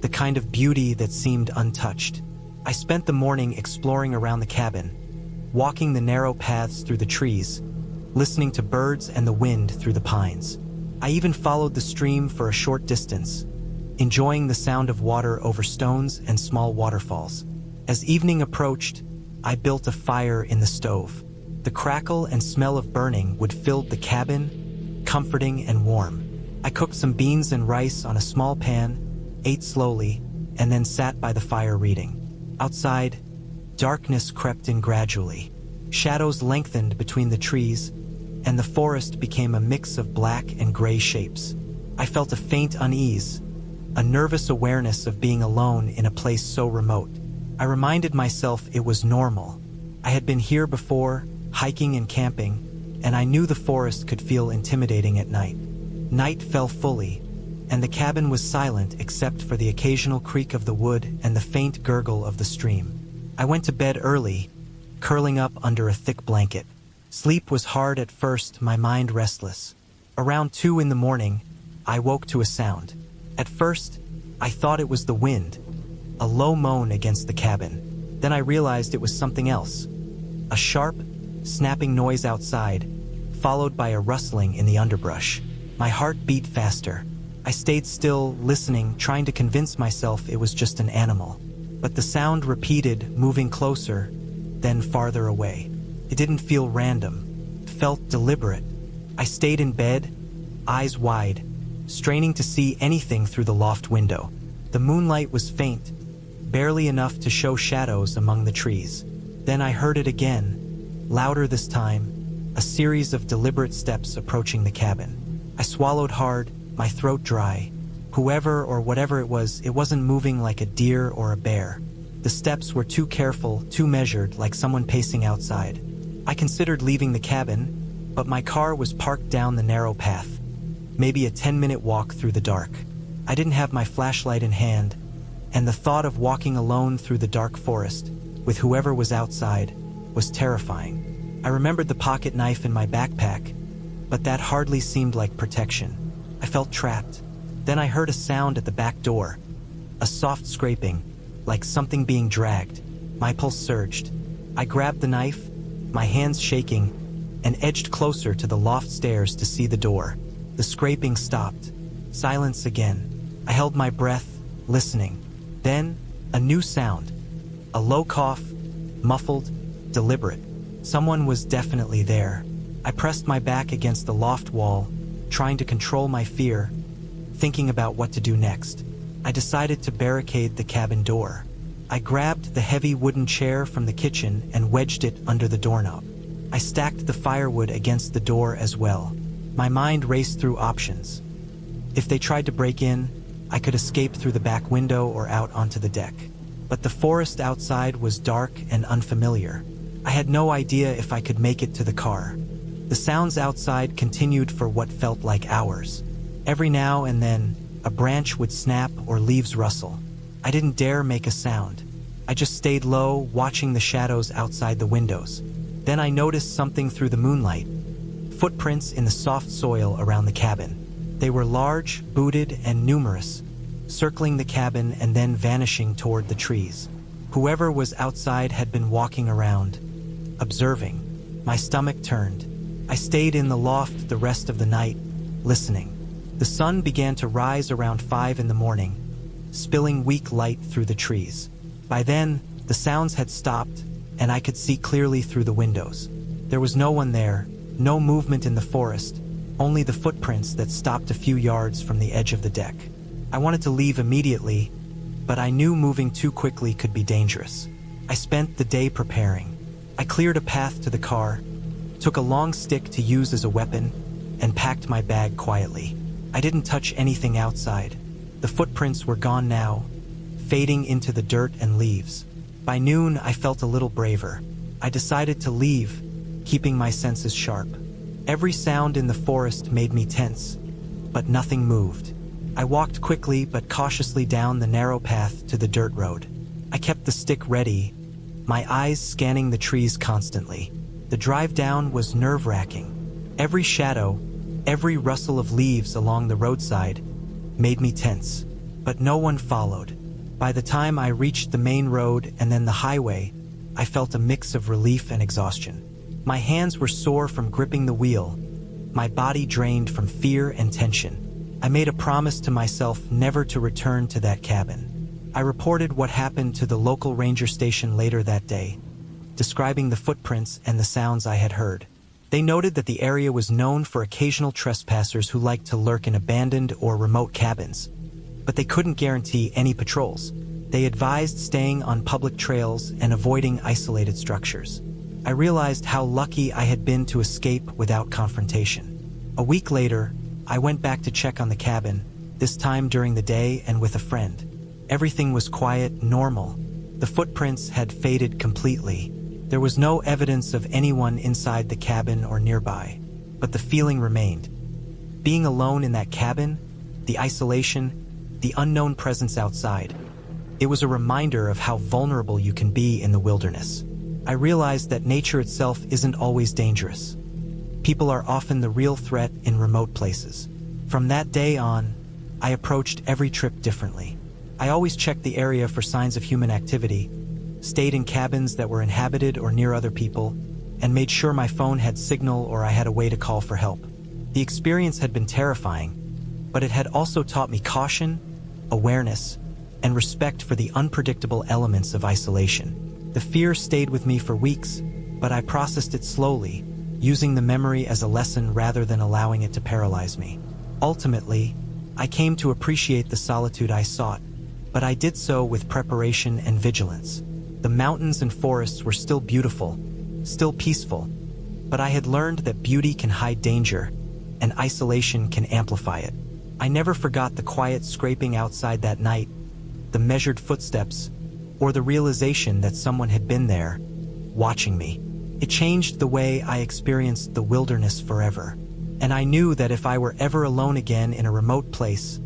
the kind of beauty that seemed untouched. I spent the morning exploring around the cabin, walking the narrow paths through the trees, listening to birds and the wind through the pines. I even followed the stream for a short distance, enjoying the sound of water over stones and small waterfalls. As evening approached, I built a fire in the stove. The crackle and smell of burning wood filled the cabin, comforting and warm. I cooked some beans and rice on a small pan, ate slowly, and then sat by the fire reading. Outside, darkness crept in gradually. Shadows lengthened between the trees, and the forest became a mix of black and gray shapes. I felt a faint unease, a nervous awareness of being alone in a place so remote. I reminded myself it was normal. I had been here before, hiking and camping, and I knew the forest could feel intimidating at night. Night fell fully, and the cabin was silent except for the occasional creak of the wood and the faint gurgle of the stream. I went to bed early, curling up under a thick blanket. Sleep was hard at first, my mind restless. Around 2 in the morning, I woke to a sound. At first, I thought it was the wind, a low moan against the cabin. Then I realized it was something else. A sharp, snapping noise outside, followed by a rustling in the underbrush. My heart beat faster. I stayed still, listening, trying to convince myself it was just an animal. But the sound repeated, moving closer, then farther away. It didn't feel random. It felt deliberate. I stayed in bed, eyes wide, straining to see anything through the loft window. The moonlight was faint, barely enough to show shadows among the trees. Then I heard it again, louder this time, a series of deliberate steps approaching the cabin. I swallowed hard, my throat dry. Whoever or whatever it wasn't moving like a deer or a bear. The steps were too careful, too measured, like someone pacing outside. I considered leaving the cabin, but my car was parked down the narrow path. Maybe a 10-minute walk through the dark. I didn't have my flashlight in hand, and the thought of walking alone through the dark forest, with whoever was outside, was terrifying. I remembered the pocket knife in my backpack, but that hardly seemed like protection. I felt trapped. Then I heard a sound at the back door, a soft scraping, like something being dragged. My pulse surged. I grabbed the knife, my hands shaking, and edged closer to the loft stairs to see the door. The scraping stopped. Silence again. I held my breath, listening. Then, a new sound. A low cough, muffled, deliberate. Someone was definitely there. I pressed my back against the loft wall, trying to control my fear, thinking about what to do next. I decided to barricade the cabin door. I grabbed the heavy wooden chair from the kitchen and wedged it under the doorknob. I stacked the firewood against the door as well. My mind raced through options. If they tried to break in, I could escape through the back window or out onto the deck. But the forest outside was dark and unfamiliar. I had no idea if I could make it to the car. The sounds outside continued for what felt like hours. Every now and then, a branch would snap or leaves rustle. I didn't dare make a sound. I just stayed low, watching the shadows outside the windows. Then I noticed something through the moonlight. Footprints in the soft soil around the cabin. They were large, booted, and numerous, circling the cabin and then vanishing toward the trees. Whoever was outside had been walking around, observing. My stomach turned. I stayed in the loft the rest of the night, listening. The sun began to rise around 5 in the morning, spilling weak light through the trees. By then, the sounds had stopped, and I could see clearly through the windows. There was no one there, no movement in the forest, only the footprints that stopped a few yards from the edge of the deck. I wanted to leave immediately, but I knew moving too quickly could be dangerous. I spent the day preparing. I cleared a path to the car, took a long stick to use as a weapon, and packed my bag quietly. I didn't touch anything outside. The footprints were gone now, fading into the dirt and leaves. By noon, I felt a little braver. I decided to leave, keeping my senses sharp. Every sound in the forest made me tense, but nothing moved. I walked quickly but cautiously down the narrow path to the dirt road. I kept the stick ready, my eyes scanning the trees constantly. The drive down was nerve-wracking. Every shadow, every rustle of leaves along the roadside made me tense, but no one followed. By the time I reached the main road and then the highway, I felt a mix of relief and exhaustion. My hands were sore from gripping the wheel, my body drained from fear and tension. I made a promise to myself never to return to that cabin. I reported what happened to the local ranger station later that day, describing the footprints and the sounds I had heard. They noted that the area was known for occasional trespassers who liked to lurk in abandoned or remote cabins, but they couldn't guarantee any patrols. They advised staying on public trails and avoiding isolated structures. I realized how lucky I had been to escape without confrontation. A week later, I went back to check on the cabin, this time during the day and with a friend. Everything was quiet, normal. The footprints had faded completely. There was no evidence of anyone inside the cabin or nearby, but the feeling remained. Being alone in that cabin, the isolation, the unknown presence outside. It was a reminder of how vulnerable you can be in the wilderness. I realized that nature itself isn't always dangerous. People are often the real threat in remote places. From that day on, I approached every trip differently. I always checked the area for signs of human activity, stayed in cabins that were inhabited or near other people, and made sure my phone had signal or I had a way to call for help. The experience had been terrifying, but it had also taught me caution, awareness, and respect for the unpredictable elements of isolation. The fear stayed with me for weeks, but I processed it slowly, using the memory as a lesson rather than allowing it to paralyze me. Ultimately, I came to appreciate the solitude I sought, but I did so with preparation and vigilance. The mountains and forests were still beautiful, still peaceful, but I had learned that beauty can hide danger, and isolation can amplify it. I never forgot the quiet scraping outside that night, the measured footsteps, or the realization that someone had been there, watching me. It changed the way I experienced the wilderness forever, and I knew that if I were ever alone again in a remote place,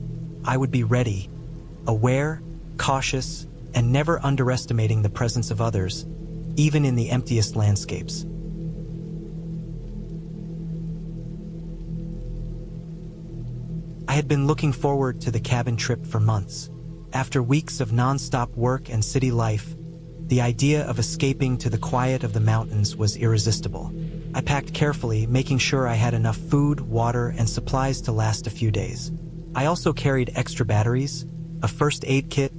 I would be ready, aware, cautious, and never underestimating the presence of others, even in the emptiest landscapes. I had been looking forward to the cabin trip for months. After weeks of non-stop work and city life, the idea of escaping to the quiet of the mountains was irresistible. I packed carefully, making sure I had enough food, water, and supplies to last a few days. I also carried extra batteries, a first aid kit,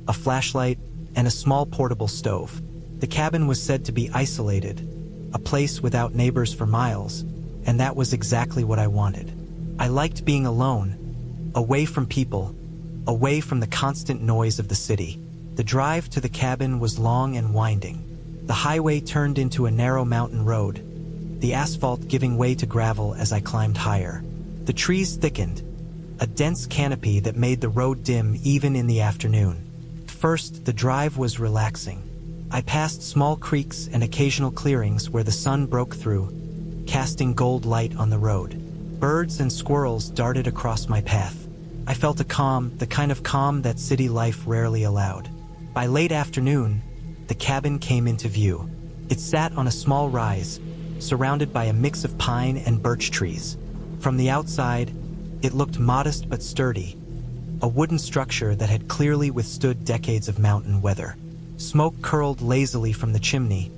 a flashlight, and a small portable stove. The cabin was said to be isolated, a place without neighbors for miles, and that was exactly what I wanted. I liked being alone, away from people, away from the constant noise of the city. The drive to the cabin was long and winding. The highway turned into a narrow mountain road, the asphalt giving way to gravel as I climbed higher. The trees thickened, a dense canopy that made the road dim even in the afternoon. First, the drive was relaxing. I passed small creeks and occasional clearings where the sun broke through, casting gold light on the road. Birds and squirrels darted across my path. I felt a calm, the kind of calm that city life rarely allowed. By late afternoon, the cabin came into view. It sat on a small rise, surrounded by a mix of pine and birch trees. From the outside, it looked modest but sturdy, a wooden structure that had clearly withstood decades of mountain weather. Smoke curled lazily from the chimney,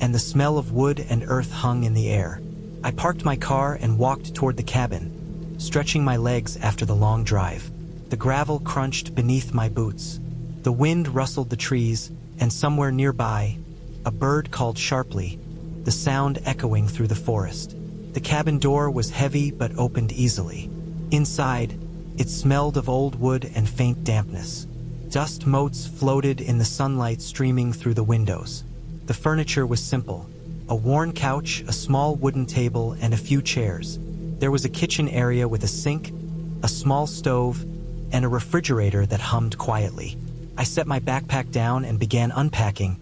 and the smell of wood and earth hung in the air. I parked my car and walked toward the cabin, stretching my legs after the long drive. The gravel crunched beneath my boots. The wind rustled the trees, and somewhere nearby, a bird called sharply, the sound echoing through the forest. The cabin door was heavy but opened easily. Inside, it smelled of old wood and faint dampness. Dust motes floated in the sunlight streaming through the windows. The furniture was simple: a worn couch, a small wooden table, and a few chairs. There was a kitchen area with a sink, a small stove, and a refrigerator that hummed quietly. I set my backpack down and began unpacking,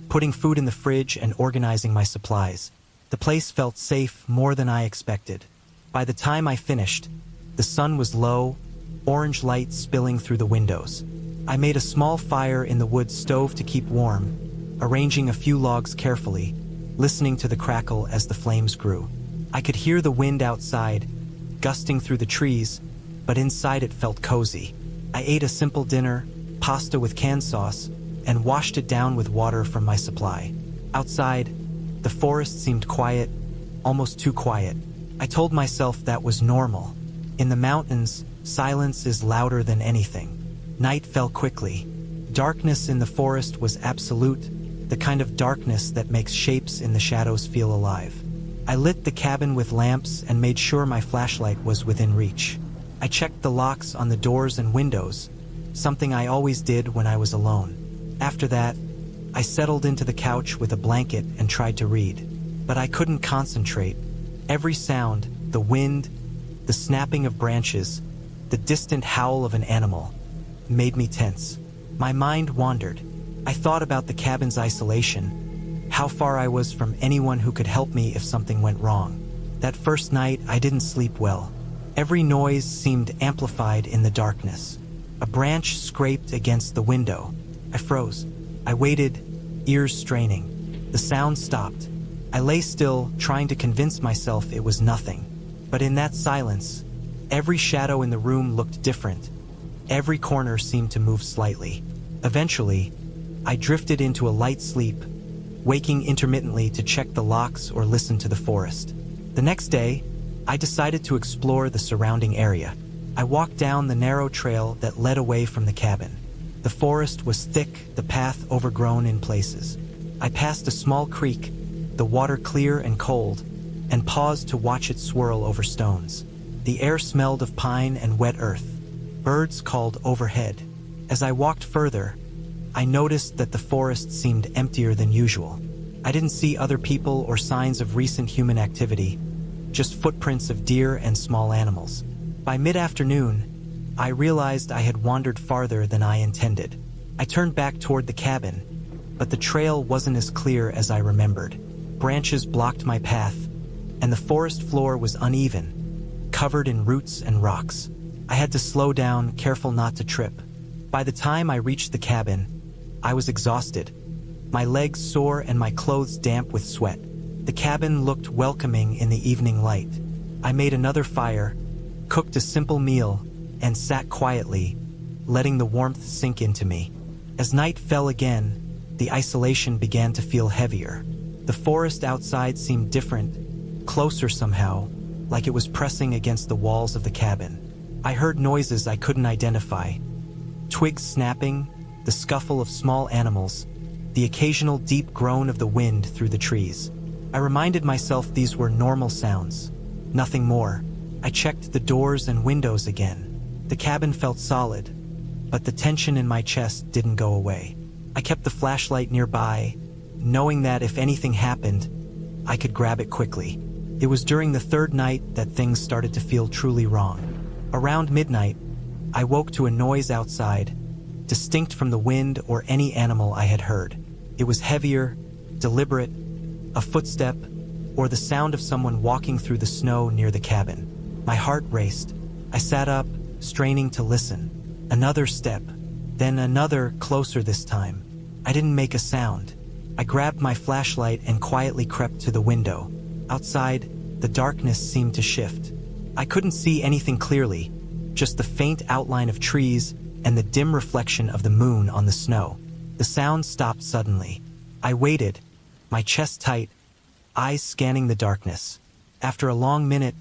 putting food in the fridge and organizing my supplies. The place felt safe more than I expected. By the time I finished, the sun was low, orange light spilling through the windows. I made a small fire in the wood stove to keep warm, arranging a few logs carefully, listening to the crackle as the flames grew. I could hear the wind outside, gusting through the trees, but inside it felt cozy. I ate a simple dinner, pasta with canned sauce, and washed it down with water from my supply. Outside, the forest seemed quiet, almost too quiet. I told myself that was normal. In the mountains, silence is louder than anything. Night fell quickly. Darkness in the forest was absolute, the kind of darkness that makes shapes in the shadows feel alive. I lit the cabin with lamps and made sure my flashlight was within reach. I checked the locks on the doors and windows, something I always did when I was alone. After that, I settled into the couch with a blanket and tried to read. But I couldn't concentrate. Every sound, the wind, the snapping of branches, the distant howl of an animal, made me tense. My mind wandered. I thought about the cabin's isolation, how far I was from anyone who could help me if something went wrong. That first night, I didn't sleep well. Every noise seemed amplified in the darkness. A branch scraped against the window. I froze. I waited, ears straining. The sound stopped. I lay still, trying to convince myself it was nothing. But in that silence, every shadow in the room looked different. Every corner seemed to move slightly. Eventually, I drifted into a light sleep, waking intermittently to check the locks or listen to the forest. The next day, I decided to explore the surrounding area. I walked down the narrow trail that led away from the cabin. The forest was thick, the path overgrown in places. I passed a small creek, the water clear and cold, and paused to watch it swirl over stones. The air smelled of pine and wet earth. Birds called overhead. As I walked further, I noticed that the forest seemed emptier than usual. I didn't see other people or signs of recent human activity, just footprints of deer and small animals. By mid-afternoon, I realized I had wandered farther than I intended. I turned back toward the cabin, but the trail wasn't as clear as I remembered. Branches blocked my path, and the forest floor was uneven, covered in roots and rocks. I had to slow down, careful not to trip. By the time I reached the cabin, I was exhausted, my legs sore and my clothes damp with sweat. The cabin looked welcoming in the evening light. I made another fire, cooked a simple meal, and sat quietly, letting the warmth sink into me. As night fell again, the isolation began to feel heavier. The forest outside seemed different, closer somehow, like it was pressing against the walls of the cabin. I heard noises I couldn't identify. Twigs snapping, the scuffle of small animals, the occasional deep groan of the wind through the trees. I reminded myself these were normal sounds, nothing more. I checked the doors and windows again. The cabin felt solid, but the tension in my chest didn't go away. I kept the flashlight nearby, knowing that if anything happened, I could grab it quickly. It was during the third night that things started to feel truly wrong. Around midnight, I woke to a noise outside, distinct from the wind or any animal I had heard. It was heavier, deliberate, a footstep, or the sound of someone walking through the snow near the cabin. My heart raced. I sat up, straining to listen. Another step, then another, closer this time. I didn't make a sound. I grabbed my flashlight and quietly crept to the window. Outside, the darkness seemed to shift. I couldn't see anything clearly, just the faint outline of trees and the dim reflection of the moon on the snow. The sound stopped suddenly. I waited, my chest tight, eyes scanning the darkness. After a long minute,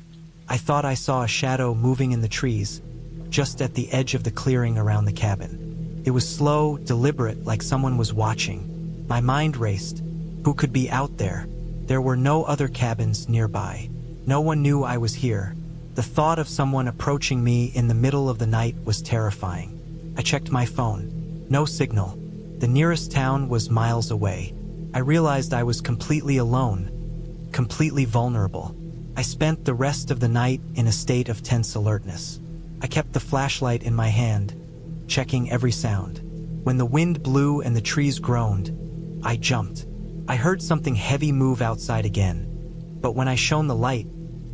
I thought I saw a shadow moving in the trees, just at the edge of the clearing around the cabin. It was slow, deliberate, like someone was watching. My mind raced. Who could be out there? There were no other cabins nearby. No one knew I was here. The thought of someone approaching me in the middle of the night was terrifying. I checked my phone. No signal. The nearest town was miles away. I realized I was completely alone, completely vulnerable. I spent the rest of the night in a state of tense alertness. I kept the flashlight in my hand, checking every sound. When the wind blew and the trees groaned, I jumped. I heard something heavy move outside again, but when I shone the light,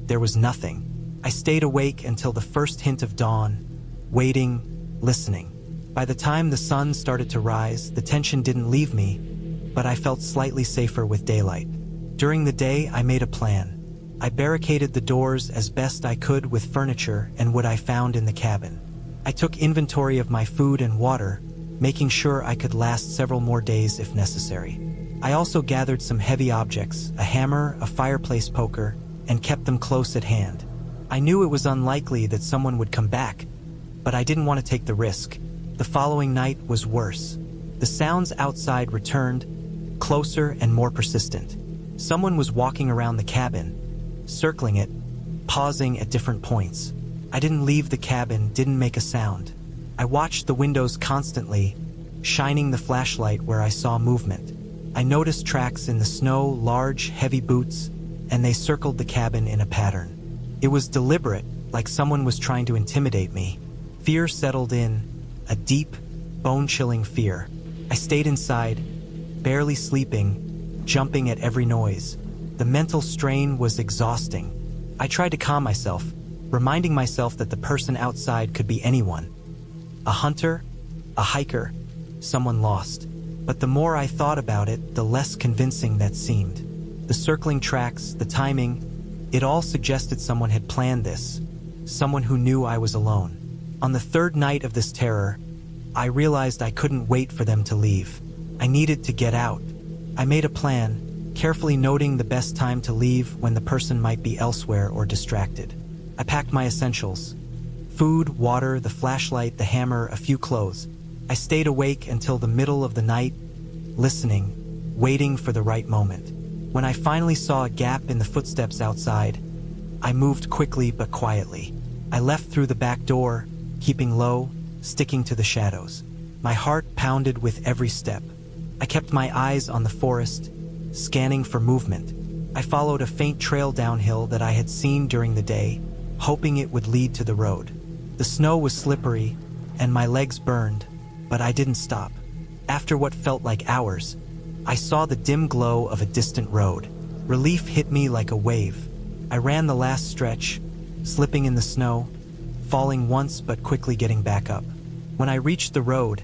there was nothing. I stayed awake until the first hint of dawn, waiting, listening. By the time the sun started to rise, the tension didn't leave me, but I felt slightly safer with daylight. During the day, I made a plan. I barricaded the doors as best I could with furniture and what I found in the cabin. I took inventory of my food and water, making sure I could last several more days if necessary. I also gathered some heavy objects, a hammer, a fireplace poker, and kept them close at hand. I knew it was unlikely that someone would come back, but I didn't want to take the risk. The following night was worse. The sounds outside returned, closer and more persistent. Someone was walking around the cabin, circling it, pausing at different points. I didn't leave the cabin, didn't make a sound. I watched the windows constantly, shining the flashlight where I saw movement. I noticed tracks in the snow, large, heavy boots, and they circled the cabin in a pattern. It was deliberate, like someone was trying to intimidate me. Fear settled in, a deep, bone-chilling fear. I stayed inside, barely sleeping, jumping at every noise. The mental strain was exhausting. I tried to calm myself, reminding myself that the person outside could be anyone. A hunter, a hiker, someone lost. But the more I thought about it, the less convincing that seemed. The circling tracks, the timing, it all suggested someone had planned this, someone who knew I was alone. On the third night of this terror, I realized I couldn't wait for them to leave. I needed to get out. I made a plan, carefully noting the best time to leave when the person might be elsewhere or distracted. I packed my essentials: food, water, the flashlight, the hammer, a few clothes. I stayed awake until the middle of the night, listening, waiting for the right moment. When I finally saw a gap in the footsteps outside, I moved quickly but quietly. I left through the back door, keeping low, sticking to the shadows. My heart pounded with every step. I kept my eyes on the forest, scanning for movement. I followed a faint trail downhill that I had seen during the day, hoping it would lead to the road. The snow was slippery, and my legs burned, but I didn't stop. After what felt like hours, I saw the dim glow of a distant road. Relief hit me like a wave. I ran the last stretch, slipping in the snow, falling once but quickly getting back up. When I reached the road,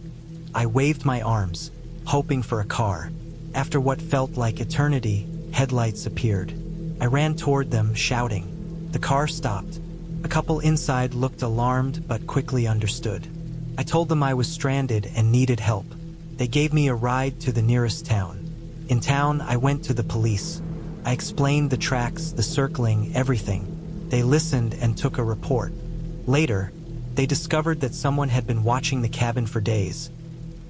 I waved my arms, hoping for a car. After what felt like eternity, headlights appeared. I ran toward them, shouting. The car stopped. A couple inside looked alarmed but quickly understood. I told them I was stranded and needed help. They gave me a ride to the nearest town. In town, I went to the police. I explained the tracks, the circling, everything. They listened and took a report. Later, they discovered that someone had been watching the cabin for days.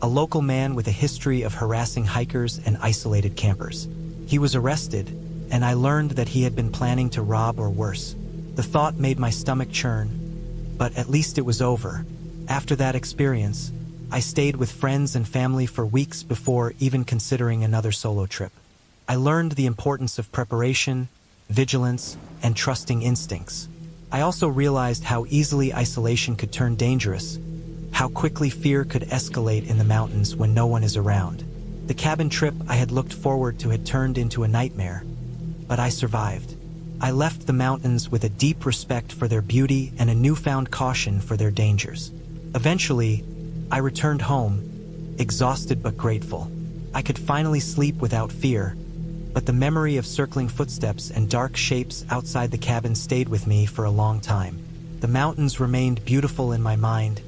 A local man with a history of harassing hikers and isolated campers. He was arrested, and I learned that he had been planning to rob or worse. The thought made my stomach churn, but at least it was over. After that experience, I stayed with friends and family for weeks before even considering another solo trip. I learned the importance of preparation, vigilance, and trusting instincts. I also realized how easily isolation could turn dangerous, how quickly fear could escalate in the mountains when no one is around. The cabin trip I had looked forward to had turned into a nightmare, but I survived. I left the mountains with a deep respect for their beauty and a newfound caution for their dangers. Eventually, I returned home, exhausted but grateful. I could finally sleep without fear, but the memory of circling footsteps and dark shapes outside the cabin stayed with me for a long time. The mountains remained beautiful in my mind,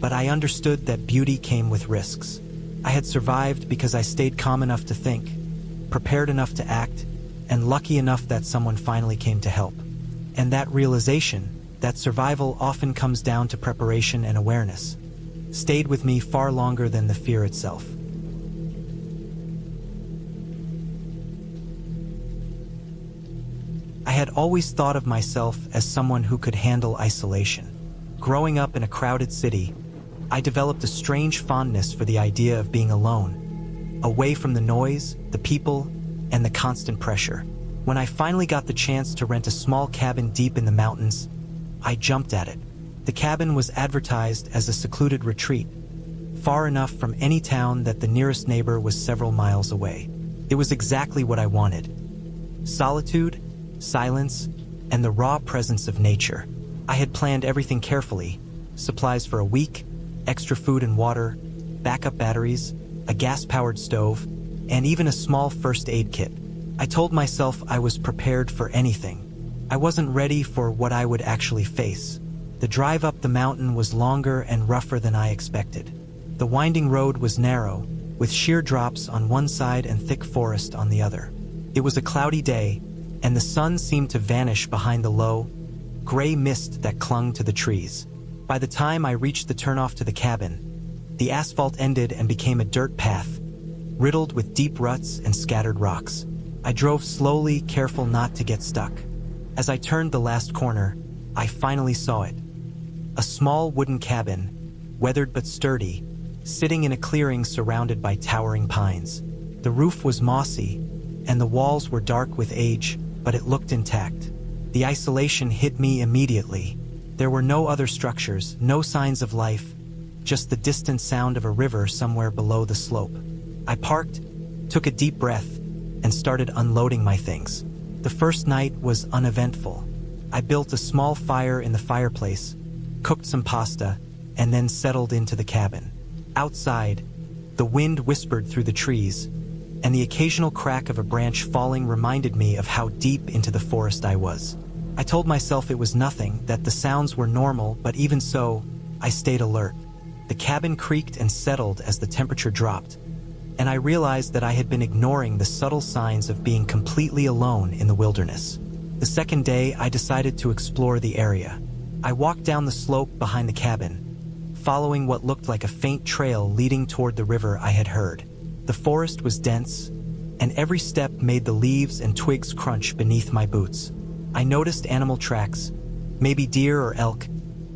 but I understood that beauty came with risks. I had survived because I stayed calm enough to think, prepared enough to act, and lucky enough that someone finally came to help. And that realization, that survival often comes down to preparation and awareness, stayed with me far longer than the fear itself. I had always thought of myself as someone who could handle isolation. Growing up in a crowded city, I developed a strange fondness for the idea of being alone, away from the noise, the people, and the constant pressure. When I finally got the chance to rent a small cabin deep in the mountains, I jumped at it. The cabin was advertised as a secluded retreat, far enough from any town that the nearest neighbor was several miles away. It was exactly what I wanted. Solitude, silence, and the raw presence of nature. I had planned everything carefully: supplies for a week, extra food and water, backup batteries, a gas-powered stove, and even a small first aid kit. I told myself I was prepared for anything. I wasn't ready for what I would actually face. The drive up the mountain was longer and rougher than I expected. The winding road was narrow, with sheer drops on one side and thick forest on the other. It was a cloudy day, and the sun seemed to vanish behind the low, gray mist that clung to the trees. By the time I reached the turnoff to the cabin, the asphalt ended and became a dirt path, riddled with deep ruts and scattered rocks. I drove slowly, careful not to get stuck. As I turned the last corner, I finally saw it. A small wooden cabin, weathered but sturdy, sitting in a clearing surrounded by towering pines. The roof was mossy, and the walls were dark with age, but it looked intact. The isolation hit me immediately. There were no other structures, no signs of life, just the distant sound of a river somewhere below the slope. I parked, took a deep breath, and started unloading my things. The first night was uneventful. I built a small fire in the fireplace, cooked some pasta, and then settled into the cabin. Outside, the wind whispered through the trees, and the occasional crack of a branch falling reminded me of how deep into the forest I was. I told myself it was nothing, that the sounds were normal, but even so, I stayed alert. The cabin creaked and settled as the temperature dropped, and I realized that I had been ignoring the subtle signs of being completely alone in the wilderness. The second day, I decided to explore the area. I walked down the slope behind the cabin, following what looked like a faint trail leading toward the river I had heard. The forest was dense, and every step made the leaves and twigs crunch beneath my boots. I noticed animal tracks, maybe deer or elk,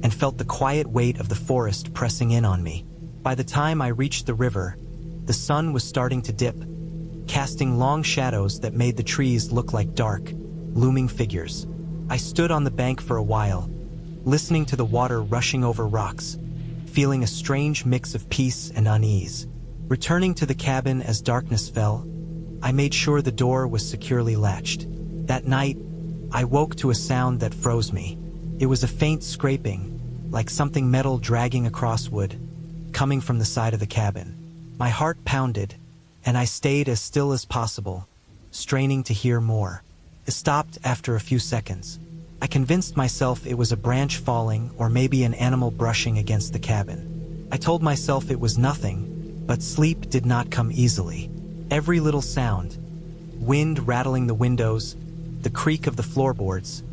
and felt the quiet weight of the forest pressing in on me. By the time I reached the river, the sun was starting to dip, casting long shadows that made the trees look like dark, looming figures. I stood on the bank for a while, listening to the water rushing over rocks, feeling a strange mix of peace and unease. Returning to the cabin as darkness fell, I made sure the door was securely latched. That night, I woke to a sound that froze me. It was a faint scraping, like something metal dragging across wood, coming from the side of the cabin. My heart pounded, and I stayed as still as possible, straining to hear more. It stopped after a few seconds. I convinced myself it was a branch falling or maybe an animal brushing against the cabin. I told myself it was nothing, but sleep did not come easily. Every little sound, wind rattling the windows, the creak of the floorboards,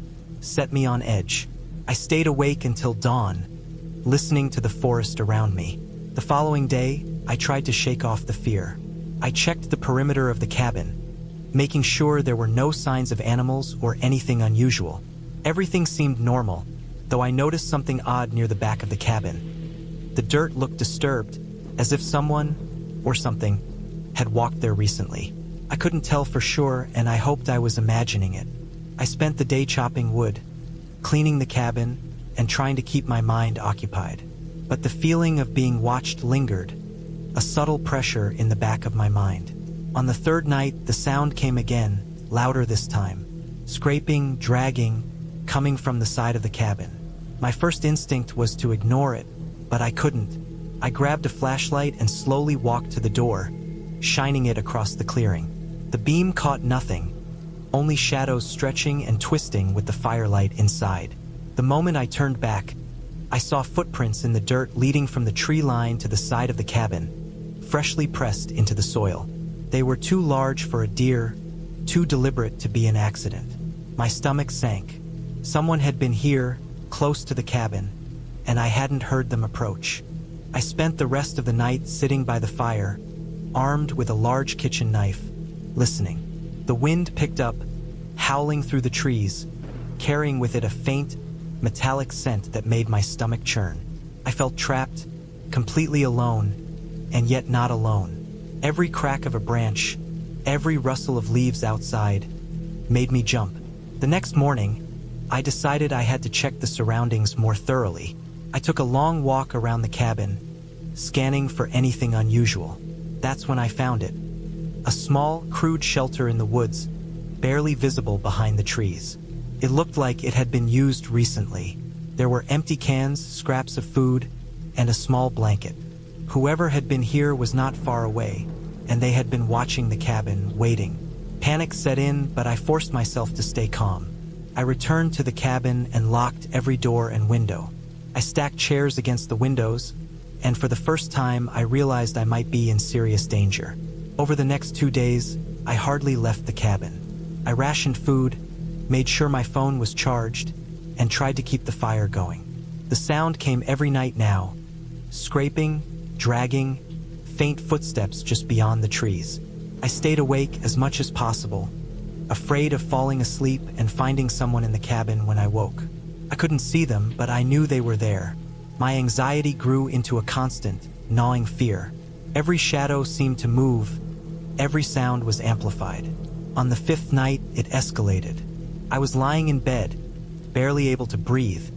set me on edge. I stayed awake until dawn, listening to the forest around me. The following day, I tried to shake off the fear. I checked the perimeter of the cabin, making sure there were no signs of animals or anything unusual. Everything seemed normal, though I noticed something odd near the back of the cabin. The dirt looked disturbed, as if someone, or something, had walked there recently. I couldn't tell for sure, and I hoped I was imagining it. I spent the day chopping wood, cleaning the cabin, and trying to keep my mind occupied. But the feeling of being watched lingered, a subtle pressure in the back of my mind. On the third night, the sound came again, louder this time. Scraping, dragging, coming from the side of the cabin. My first instinct was to ignore it, but I couldn't. I grabbed a flashlight and slowly walked to the door, shining it across the clearing. The beam caught nothing, only shadows stretching and twisting with the firelight inside. The moment I turned back, I saw footprints in the dirt leading from the tree line to the side of the cabin, freshly pressed into the soil. They were too large for a deer, too deliberate to be an accident. My stomach sank. Someone had been here, close to the cabin, and I hadn't heard them approach. I spent the rest of the night sitting by the fire, armed with a large kitchen knife, listening. The wind picked up, howling through the trees, carrying with it a faint, metallic scent that made my stomach churn. I felt trapped, completely alone, and yet not alone. Every crack of a branch, every rustle of leaves outside, made me jump. The next morning, I decided I had to check the surroundings more thoroughly. I took a long walk around the cabin, scanning for anything unusual. That's when I found it. A small, crude shelter in the woods, barely visible behind the trees. It looked like it had been used recently. There were empty cans, scraps of food, and a small blanket. Whoever had been here was not far away, and they had been watching the cabin, waiting. Panic set in, but I forced myself to stay calm. I returned to the cabin and locked every door and window. I stacked chairs against the windows, and for the first time, I realized I might be in serious danger. Over the next 2 days, I hardly left the cabin. I rationed food, made sure my phone was charged, and tried to keep the fire going. The sound came every night now, scraping, dragging, faint footsteps just beyond the trees. I stayed awake as much as possible, afraid of falling asleep and finding someone in the cabin when I woke. I couldn't see them, but I knew they were there. My anxiety grew into a constant, gnawing fear. Every shadow seemed to move, every sound was amplified. On the fifth night, it escalated. I was lying in bed, barely able to breathe,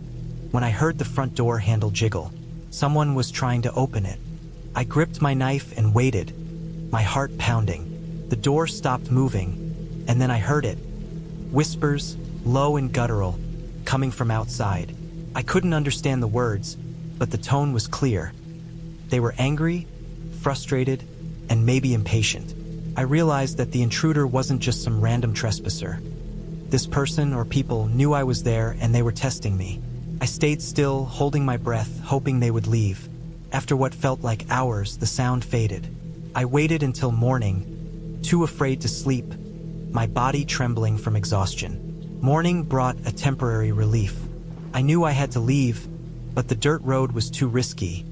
when I heard the front door handle jiggle. Someone was trying to open it. I gripped my knife and waited, my heart pounding. The door stopped moving, and then I heard it. Whispers, low and guttural, coming from outside. I couldn't understand the words, but the tone was clear. They were angry, frustrated, and maybe impatient. I realized that the intruder wasn't just some random trespasser. This person or people knew I was there and they were testing me. I stayed still, holding my breath, hoping they would leave. After what felt like hours, the sound faded. I waited until morning, too afraid to sleep, my body trembling from exhaustion. Morning brought a temporary relief. I knew I had to leave, but the dirt road was too risky.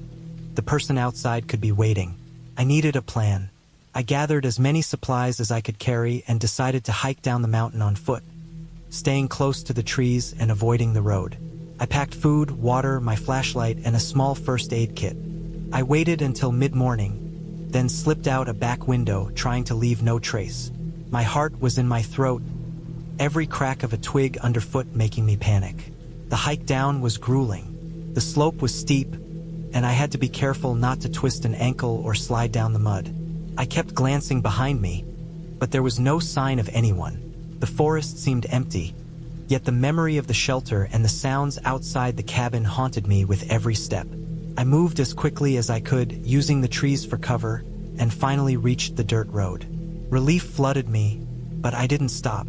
The person outside could be waiting. I needed a plan. I gathered as many supplies as I could carry and decided to hike down the mountain on foot, staying close to the trees and avoiding the road. I packed food, water, my flashlight, and a small first aid kit. I waited until mid-morning, then slipped out a back window, trying to leave no trace. My heart was in my throat, every crack of a twig underfoot making me panic. The hike down was grueling. The slope was steep, and I had to be careful not to twist an ankle or slide down the mud. I kept glancing behind me, but there was no sign of anyone. The forest seemed empty, yet the memory of the shelter and the sounds outside the cabin haunted me with every step. I moved as quickly as I could, using the trees for cover, and finally reached the dirt road. Relief flooded me, but I didn't stop.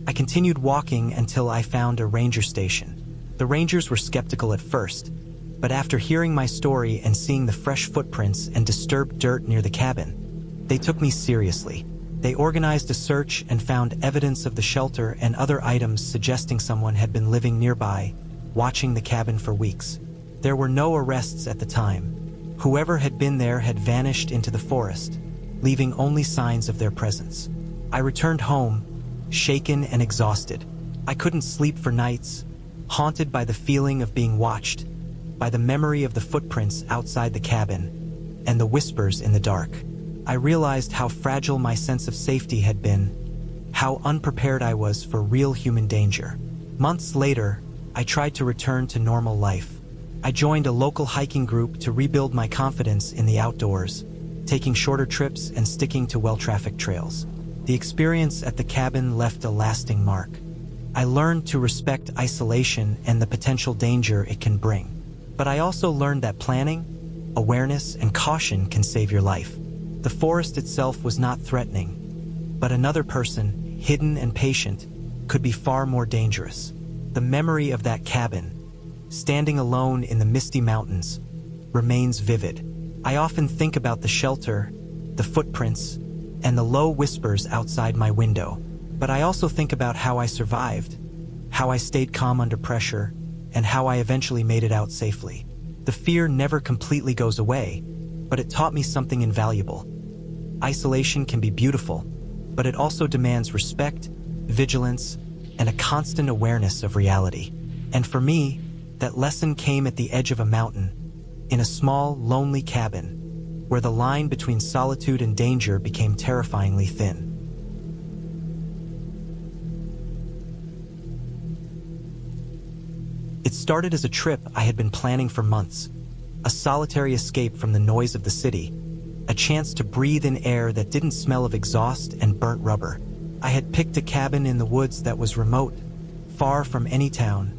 I continued walking until I found a ranger station. The rangers were skeptical at first, but after hearing my story and seeing the fresh footprints and disturbed dirt near the cabin, they took me seriously. They organized a search and found evidence of the shelter and other items suggesting someone had been living nearby, watching the cabin for weeks. There were no arrests at the time. Whoever had been there had vanished into the forest, leaving only signs of their presence. I returned home, shaken and exhausted. I couldn't sleep for nights, haunted by the feeling of being watched, by the memory of the footprints outside the cabin, and the whispers in the dark. I realized how fragile my sense of safety had been, how unprepared I was for real human danger. Months later, I tried to return to normal life. I joined a local hiking group to rebuild my confidence in the outdoors, taking shorter trips and sticking to well-trafficked trails. The experience at the cabin left a lasting mark. I learned to respect isolation and the potential danger it can bring. But I also learned that planning, awareness, and caution can save your life. The forest itself was not threatening, but another person, hidden and patient, could be far more dangerous. The memory of that cabin, standing alone in the misty mountains, remains vivid. I often think about the shelter, the footprints, and the low whispers outside my window. But I also think about how I survived, how I stayed calm under pressure, and how I eventually made it out safely. The fear never completely goes away, but it taught me something invaluable. Isolation can be beautiful, but it also demands respect, vigilance, and a constant awareness of reality. And for me, that lesson came at the edge of a mountain, in a small, lonely cabin, where the line between solitude and danger became terrifyingly thin. It started as a trip I had been planning for months, a solitary escape from the noise of the city, a chance to breathe in air that didn't smell of exhaust and burnt rubber. I had picked a cabin in the woods that was remote, far from any town,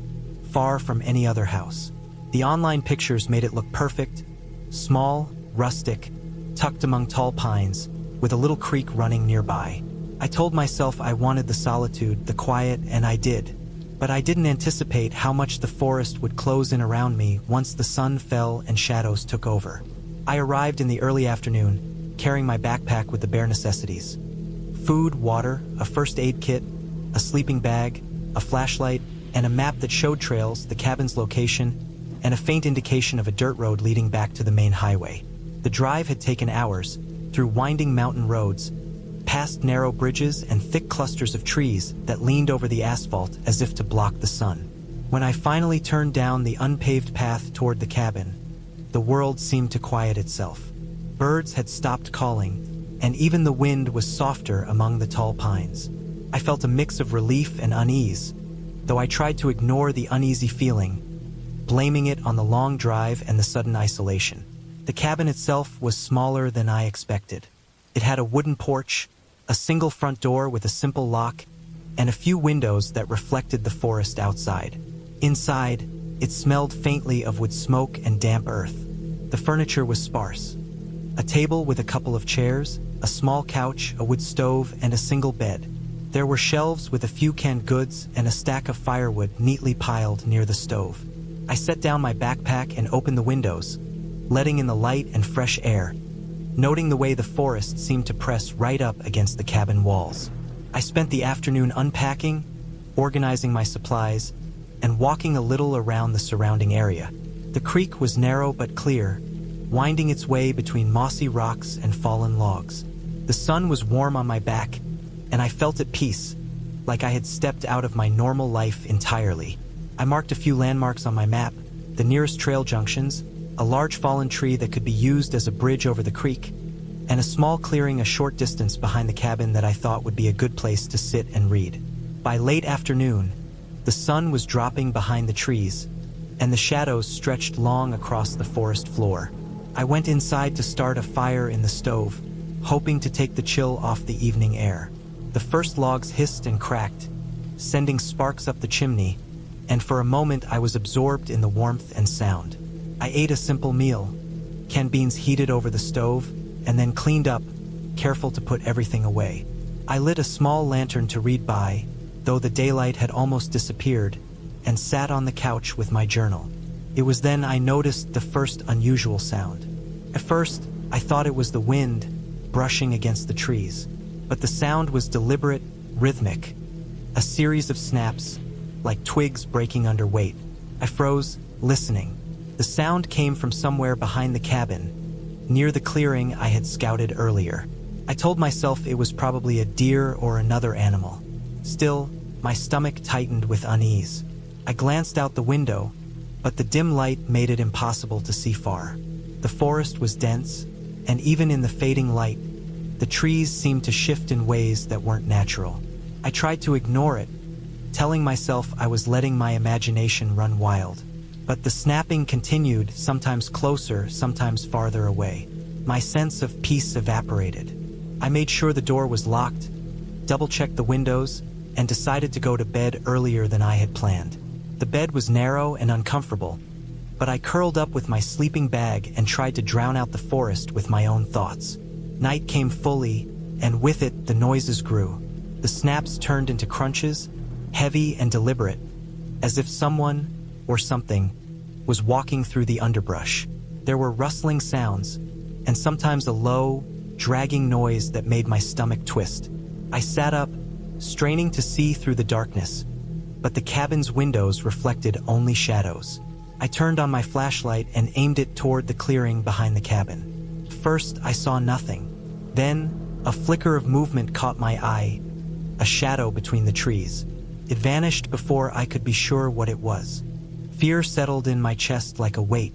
far from any other house. The online pictures made it look perfect, small, rustic, tucked among tall pines, with a little creek running nearby. I told myself I wanted the solitude, the quiet, and I did. But I didn't anticipate how much the forest would close in around me once the sun fell and shadows took over. I arrived in the early afternoon, carrying my backpack with the bare necessities. Food, water, a first aid kit, a sleeping bag, a flashlight, and a map that showed trails, the cabin's location, and a faint indication of a dirt road leading back to the main highway. The drive had taken hours, through winding mountain roads, past narrow bridges and thick clusters of trees that leaned over the asphalt as if to block the sun. When I finally turned down the unpaved path toward the cabin, the world seemed to quiet itself. Birds had stopped calling, and even the wind was softer among the tall pines. I felt a mix of relief and unease, though I tried to ignore the uneasy feeling, blaming it on the long drive and the sudden isolation. The cabin itself was smaller than I expected. It had a wooden porch, a single front door with a simple lock, and a few windows that reflected the forest outside. Inside, it smelled faintly of wood smoke and damp earth. The furniture was sparse. A table with a couple of chairs, a small couch, a wood stove, and a single bed. There were shelves with a few canned goods and a stack of firewood neatly piled near the stove. I set down my backpack and opened the windows, letting in the light and fresh air, noting the way the forest seemed to press right up against the cabin walls. I spent the afternoon unpacking, organizing my supplies, and walking a little around the surrounding area. The creek was narrow but clear, winding its way between mossy rocks and fallen logs. The sun was warm on my back, and I felt at peace, like I had stepped out of my normal life entirely. I marked a few landmarks on my map, the nearest trail junctions, a large fallen tree that could be used as a bridge over the creek, and a small clearing a short distance behind the cabin that I thought would be a good place to sit and read. By late afternoon, the sun was dropping behind the trees, and the shadows stretched long across the forest floor. I went inside to start a fire in the stove, hoping to take the chill off the evening air. The first logs hissed and cracked, sending sparks up the chimney, and for a moment I was absorbed in the warmth and sound. I ate a simple meal, canned beans heated over the stove, and then cleaned up, careful to put everything away. I lit a small lantern to read by, though the daylight had almost disappeared, and sat on the couch with my journal. It was then I noticed the first unusual sound. At first, I thought it was the wind brushing against the trees, but the sound was deliberate, rhythmic, a series of snaps, like twigs breaking under weight. I froze, listening. The sound came from somewhere behind the cabin, near the clearing I had scouted earlier. I told myself it was probably a deer or another animal. Still, my stomach tightened with unease. I glanced out the window, but the dim light made it impossible to see far. The forest was dense, and even in the fading light, the trees seemed to shift in ways that weren't natural. I tried to ignore it, telling myself I was letting my imagination run wild. But the snapping continued, sometimes closer, sometimes farther away. My sense of peace evaporated. I made sure the door was locked, double-checked the windows, and decided to go to bed earlier than I had planned. The bed was narrow and uncomfortable, but I curled up with my sleeping bag and tried to drown out the forest with my own thoughts. Night came fully, and with it, the noises grew. The snaps turned into crunches, heavy and deliberate, as if someone, or something, was walking through the underbrush. There were rustling sounds, and sometimes a low, dragging noise that made my stomach twist. I sat up, straining to see through the darkness, but the cabin's windows reflected only shadows. I turned on my flashlight and aimed it toward the clearing behind the cabin. First, I saw nothing. Then, a flicker of movement caught my eye, a shadow between the trees. It vanished before I could be sure what it was. Fear settled in my chest like a weight.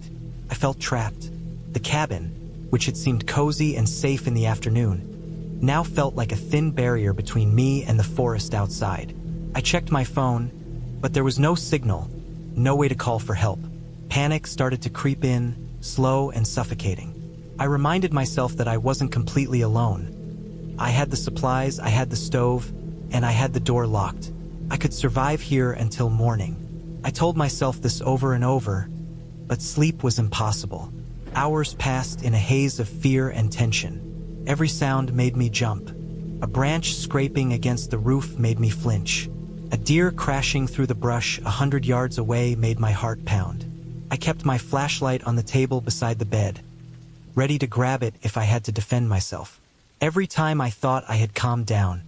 I felt trapped. The cabin, which had seemed cozy and safe in the afternoon, now felt like a thin barrier between me and the forest outside. I checked my phone, but there was no signal, no way to call for help. Panic started to creep in, slow and suffocating. I reminded myself that I wasn't completely alone. I had the supplies, I had the stove, and I had the door locked. I could survive here until morning. I told myself this over and over, but sleep was impossible. Hours passed in a haze of fear and tension. Every sound made me jump. A branch scraping against the roof made me flinch. A deer crashing through the brush 100 yards away made my heart pound. I kept my flashlight on the table beside the bed, ready to grab it if I had to defend myself. Every time I thought I had calmed down,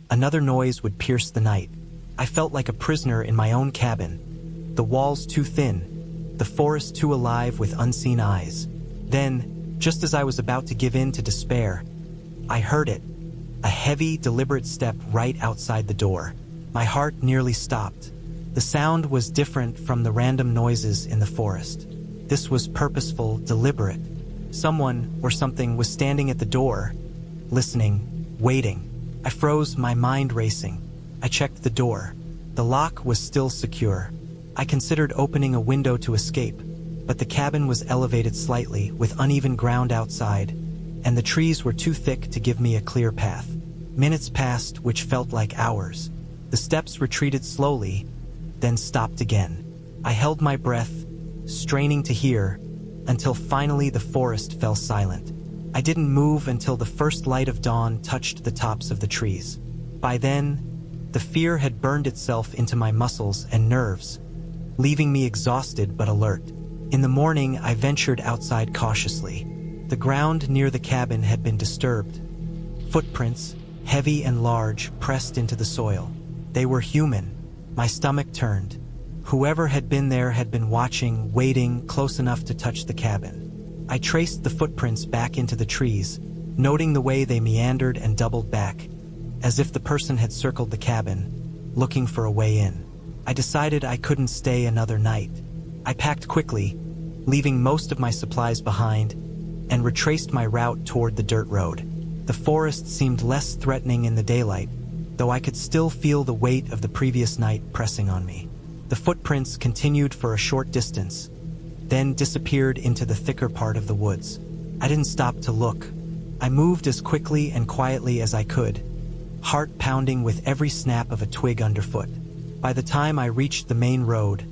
another noise would pierce the night. I felt like a prisoner in my own cabin. The walls too thin, the forest too alive with unseen eyes. Then, just as I was about to give in to despair, I heard it, a heavy, deliberate step right outside the door. My heart nearly stopped. The sound was different from the random noises in the forest. This was purposeful, deliberate. Someone or something was standing at the door, listening, waiting. I froze, my mind racing. I checked the door. The lock was still secure. I considered opening a window to escape, but the cabin was elevated slightly, with uneven ground outside, and the trees were too thick to give me a clear path. Minutes passed, which felt like hours. The steps retreated slowly, then stopped again. I held my breath, straining to hear, until finally the forest fell silent. I didn't move until the first light of dawn touched the tops of the trees. By then, the fear had burned itself into my muscles and nerves, leaving me exhausted but alert. In the morning, I ventured outside cautiously. The ground near the cabin had been disturbed. Footprints, heavy and large, pressed into the soil. They were human. My stomach turned. Whoever had been there had been watching, waiting, close enough to touch the cabin. I traced the footprints back into the trees, noting the way they meandered and doubled back, as if the person had circled the cabin, looking for a way in. I decided I couldn't stay another night. I packed quickly, leaving most of my supplies behind, and retraced my route toward the dirt road. The forest seemed less threatening in the daylight, though I could still feel the weight of the previous night pressing on me. The footprints continued for a short distance, then disappeared into the thicker part of the woods. I didn't stop to look. I moved as quickly and quietly as I could, heart pounding with every snap of a twig underfoot. By the time I reached the main road,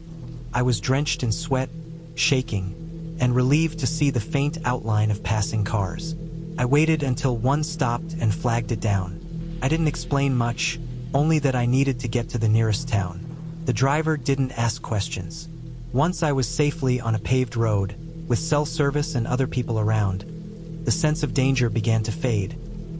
I was drenched in sweat, shaking, and relieved to see the faint outline of passing cars. I waited until one stopped and flagged it down. I didn't explain much, only that I needed to get to the nearest town. The driver didn't ask questions. Once I was safely on a paved road, with cell service and other people around, the sense of danger began to fade,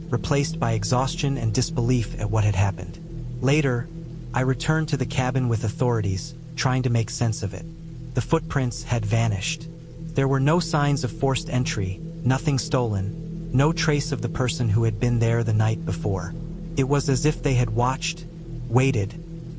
replaced by exhaustion and disbelief at what had happened. Later, I returned to the cabin with authorities, trying to make sense of it. The footprints had vanished. There were no signs of forced entry, nothing stolen, no trace of the person who had been there the night before. It was as if they had watched, waited,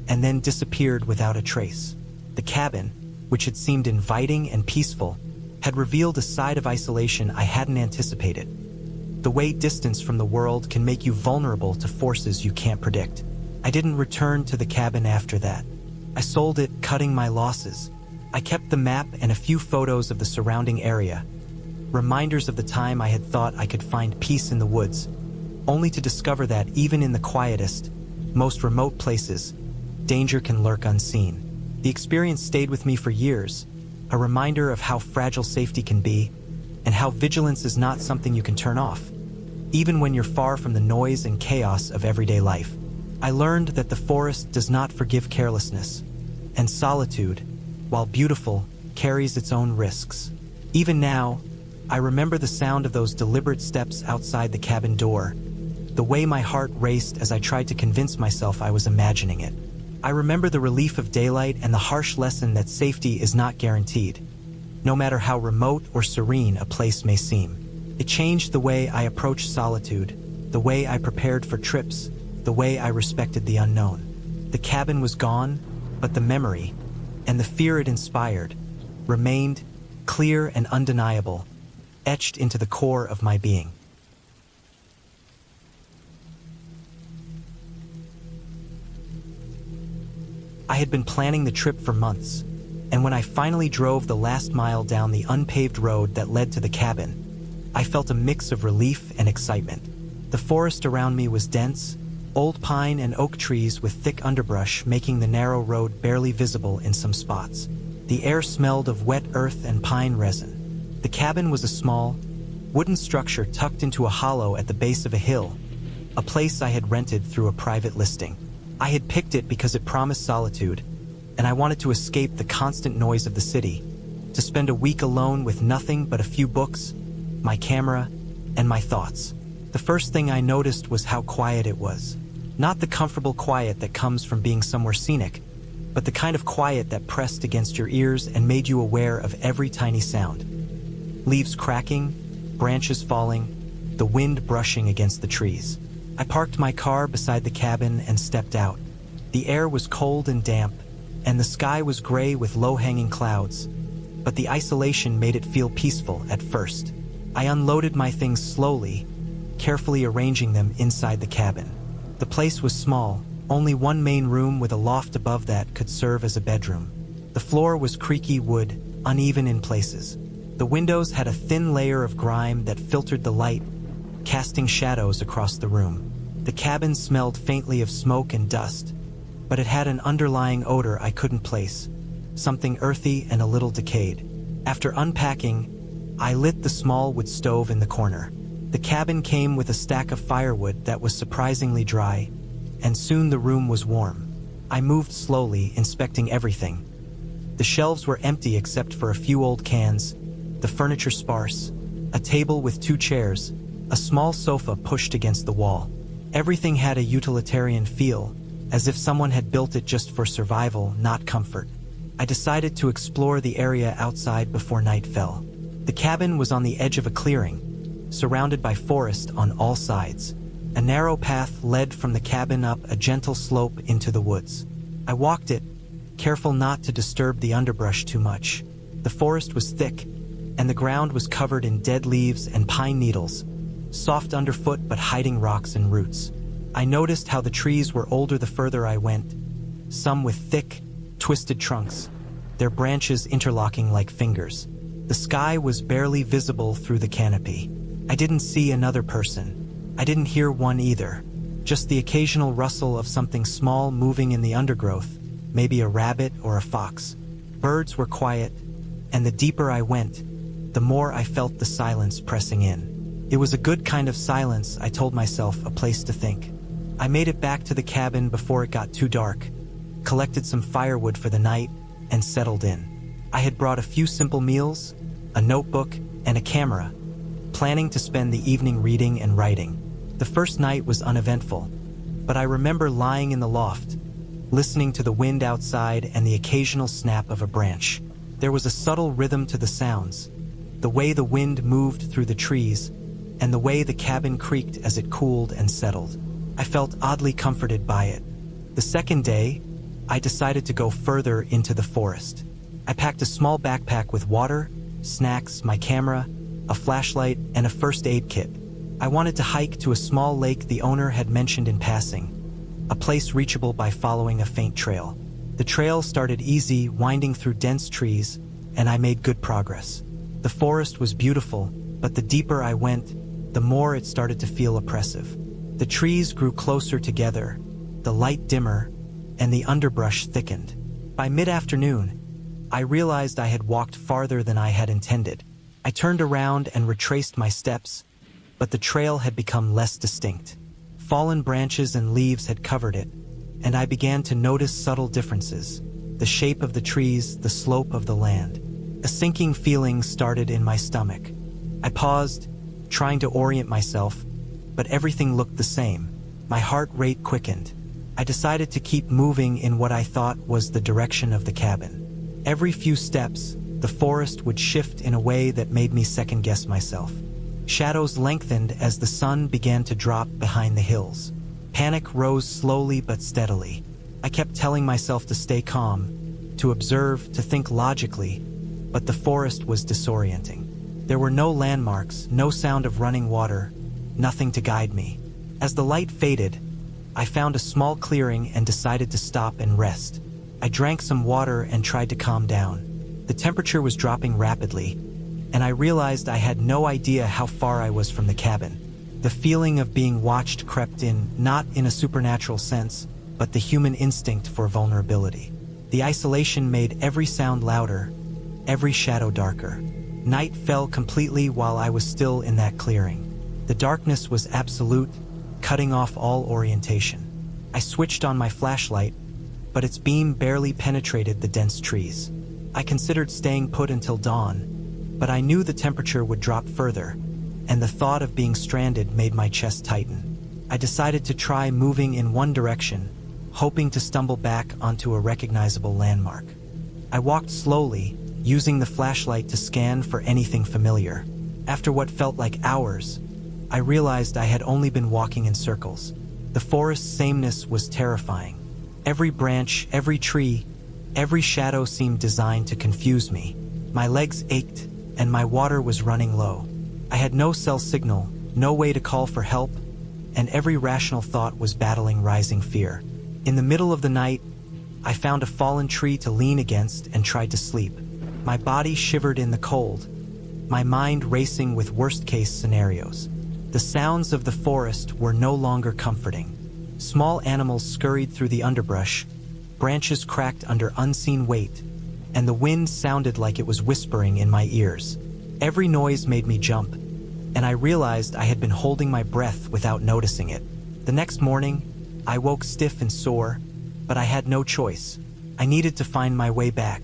and then disappeared without a trace. The cabin, which had seemed inviting and peaceful, had revealed a side of isolation I hadn't anticipated. The way distance from the world can make you vulnerable to forces you can't predict. I didn't return to the cabin after that. I sold it, cutting my losses. I kept the map and a few photos of the surrounding area, reminders of the time I had thought I could find peace in the woods, only to discover that even in the quietest, most remote places, danger can lurk unseen. The experience stayed with me for years, a reminder of how fragile safety can be, and how vigilance is not something you can turn off, even when you're far from the noise and chaos of everyday life. I learned that the forest does not forgive carelessness, and solitude, while beautiful, carries its own risks. Even now, I remember the sound of those deliberate steps outside the cabin door, the way my heart raced as I tried to convince myself I was imagining it. I remember the relief of daylight and the harsh lesson that safety is not guaranteed, no matter how remote or serene a place may seem. It changed the way I approached solitude, the way I prepared for trips, the way I respected the unknown. The cabin was gone, but the memory, and the fear it inspired, remained clear and undeniable, etched into the core of my being. I had been planning the trip for months, and when I finally drove the last mile down the unpaved road that led to the cabin, I felt a mix of relief and excitement. The forest around me was dense, old pine and oak trees with thick underbrush making the narrow road barely visible in some spots. The air smelled of wet earth and pine resin. The cabin was a small, wooden structure tucked into a hollow at the base of a hill, a place I had rented through a private listing. I had picked it because it promised solitude, and I wanted to escape the constant noise of the city, to spend a week alone with nothing but a few books, my camera, and my thoughts. The first thing I noticed was how quiet it was. Not the comfortable quiet that comes from being somewhere scenic, but the kind of quiet that pressed against your ears and made you aware of every tiny sound. Leaves cracking, branches falling, the wind brushing against the trees. I parked my car beside the cabin and stepped out. The air was cold and damp, and the sky was gray with low-hanging clouds, but the isolation made it feel peaceful at first. I unloaded my things slowly, carefully arranging them inside the cabin. The place was small, only one main room with a loft above that could serve as a bedroom. The floor was creaky wood, uneven in places. The windows had a thin layer of grime that filtered the light, casting shadows across the room. The cabin smelled faintly of smoke and dust, but it had an underlying odor I couldn't place, something earthy and a little decayed. After unpacking, I lit the small wood stove in the corner. The cabin came with a stack of firewood that was surprisingly dry, and soon the room was warm. I moved slowly, inspecting everything. The shelves were empty except for a few old cans, the furniture sparse, a table with 2 chairs, a small sofa pushed against the wall. Everything had a utilitarian feel, as if someone had built it just for survival, not comfort. I decided to explore the area outside before night fell. The cabin was on the edge of a clearing, surrounded by forest on all sides. A narrow path led from the cabin up a gentle slope into the woods. I walked it, careful not to disturb the underbrush too much. The forest was thick, and the ground was covered in dead leaves and pine needles, soft underfoot but hiding rocks and roots. I noticed how the trees were older the further I went, some with thick, twisted trunks, their branches interlocking like fingers. The sky was barely visible through the canopy. I didn't see another person. I didn't hear one either, just the occasional rustle of something small moving in the undergrowth, maybe a rabbit or a fox. Birds were quiet, and the deeper I went, the more I felt the silence pressing in. It was a good kind of silence, I told myself, a place to think. I made it back to the cabin before it got too dark, collected some firewood for the night, and settled in. I had brought a few simple meals, a notebook, and a camera, planning to spend the evening reading and writing. The first night was uneventful, but I remember lying in the loft, listening to the wind outside and the occasional snap of a branch. There was a subtle rhythm to the sounds, the way the wind moved through the trees, and the way the cabin creaked as it cooled and settled. I felt oddly comforted by it. The second day, I decided to go further into the forest. I packed a small backpack with water, snacks, my camera, a flashlight, and a first aid kit. I wanted to hike to a small lake the owner had mentioned in passing, a place reachable by following a faint trail. The trail started easy, winding through dense trees, and I made good progress. The forest was beautiful, but the deeper I went, the more it started to feel oppressive. The trees grew closer together, the light dimmer, and the underbrush thickened. By mid-afternoon, I realized I had walked farther than I had intended. I turned around and retraced my steps, but the trail had become less distinct. Fallen branches and leaves had covered it, and I began to notice subtle differences: the shape of the trees, the slope of the land. A sinking feeling started in my stomach. I paused, trying to orient myself, but everything looked the same. My heart rate quickened. I decided to keep moving in what I thought was the direction of the cabin. Every few steps, the forest would shift in a way that made me second-guess myself. Shadows lengthened as the sun began to drop behind the hills. Panic rose slowly but steadily. I kept telling myself to stay calm, to observe, to think logically, but the forest was disorienting. There were no landmarks, no sound of running water, nothing to guide me. As the light faded, I found a small clearing and decided to stop and rest. I drank some water and tried to calm down. The temperature was dropping rapidly, and I realized I had no idea how far I was from the cabin. The feeling of being watched crept in, not in a supernatural sense, but the human instinct for vulnerability. The isolation made every sound louder, every shadow darker. Night fell completely while I was still in that clearing. The darkness was absolute, cutting off all orientation. I switched on my flashlight, but its beam barely penetrated the dense trees. I considered staying put until dawn, but I knew the temperature would drop further, and the thought of being stranded made my chest tighten. I decided to try moving in one direction, hoping to stumble back onto a recognizable landmark. I walked slowly, using the flashlight to scan for anything familiar. After what felt like hours, I realized I had only been walking in circles. The forest's sameness was terrifying. Every branch, every tree, every shadow seemed designed to confuse me. My legs ached, and my water was running low. I had no cell signal, no way to call for help, and every rational thought was battling rising fear. In the middle of the night, I found a fallen tree to lean against and tried to sleep. My body shivered in the cold, my mind racing with worst-case scenarios. The sounds of the forest were no longer comforting. Small animals scurried through the underbrush, branches cracked under unseen weight, and the wind sounded like it was whispering in my ears. Every noise made me jump, and I realized I had been holding my breath without noticing it. The next morning, I woke stiff and sore, but I had no choice. I needed to find my way back.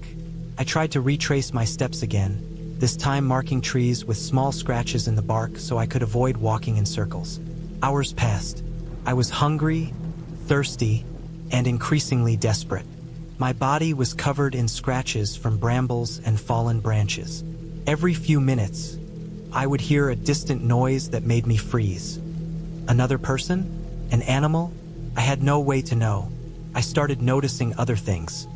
I tried to retrace my steps again, this time marking trees with small scratches in the bark so I could avoid walking in circles. Hours passed. I was hungry, thirsty, and increasingly desperate. My body was covered in scratches from brambles and fallen branches. Every few minutes, I would hear a distant noise that made me freeze. Another person? An animal? I had no way to know. I started noticing other things.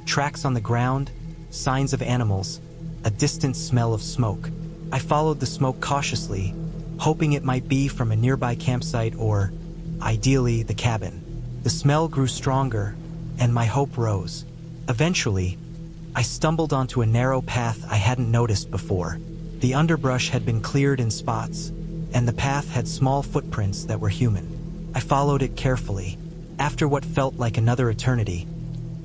Tracks on the ground, signs of animals, a distant smell of smoke. I followed the smoke cautiously, hoping it might be from a nearby campsite or, ideally, the cabin. The smell grew stronger, and my hope rose. Eventually, I stumbled onto a narrow path I hadn't noticed before. The underbrush had been cleared in spots, and the path had small footprints that were human. I followed it carefully. After what felt like another eternity,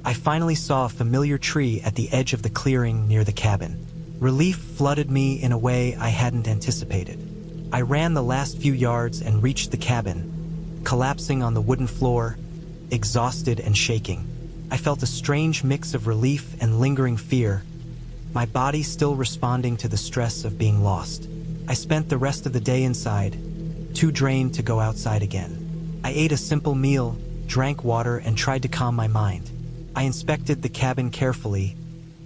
I finally saw a familiar tree at the edge of the clearing near the cabin. Relief flooded me in a way I hadn't anticipated. I ran the last few yards and reached the cabin, collapsing on the wooden floor, exhausted and shaking. I felt a strange mix of relief and lingering fear, my body still responding to the stress of being lost. I spent the rest of the day inside, too drained to go outside again. I ate a simple meal, drank water, and tried to calm my mind. I inspected the cabin carefully,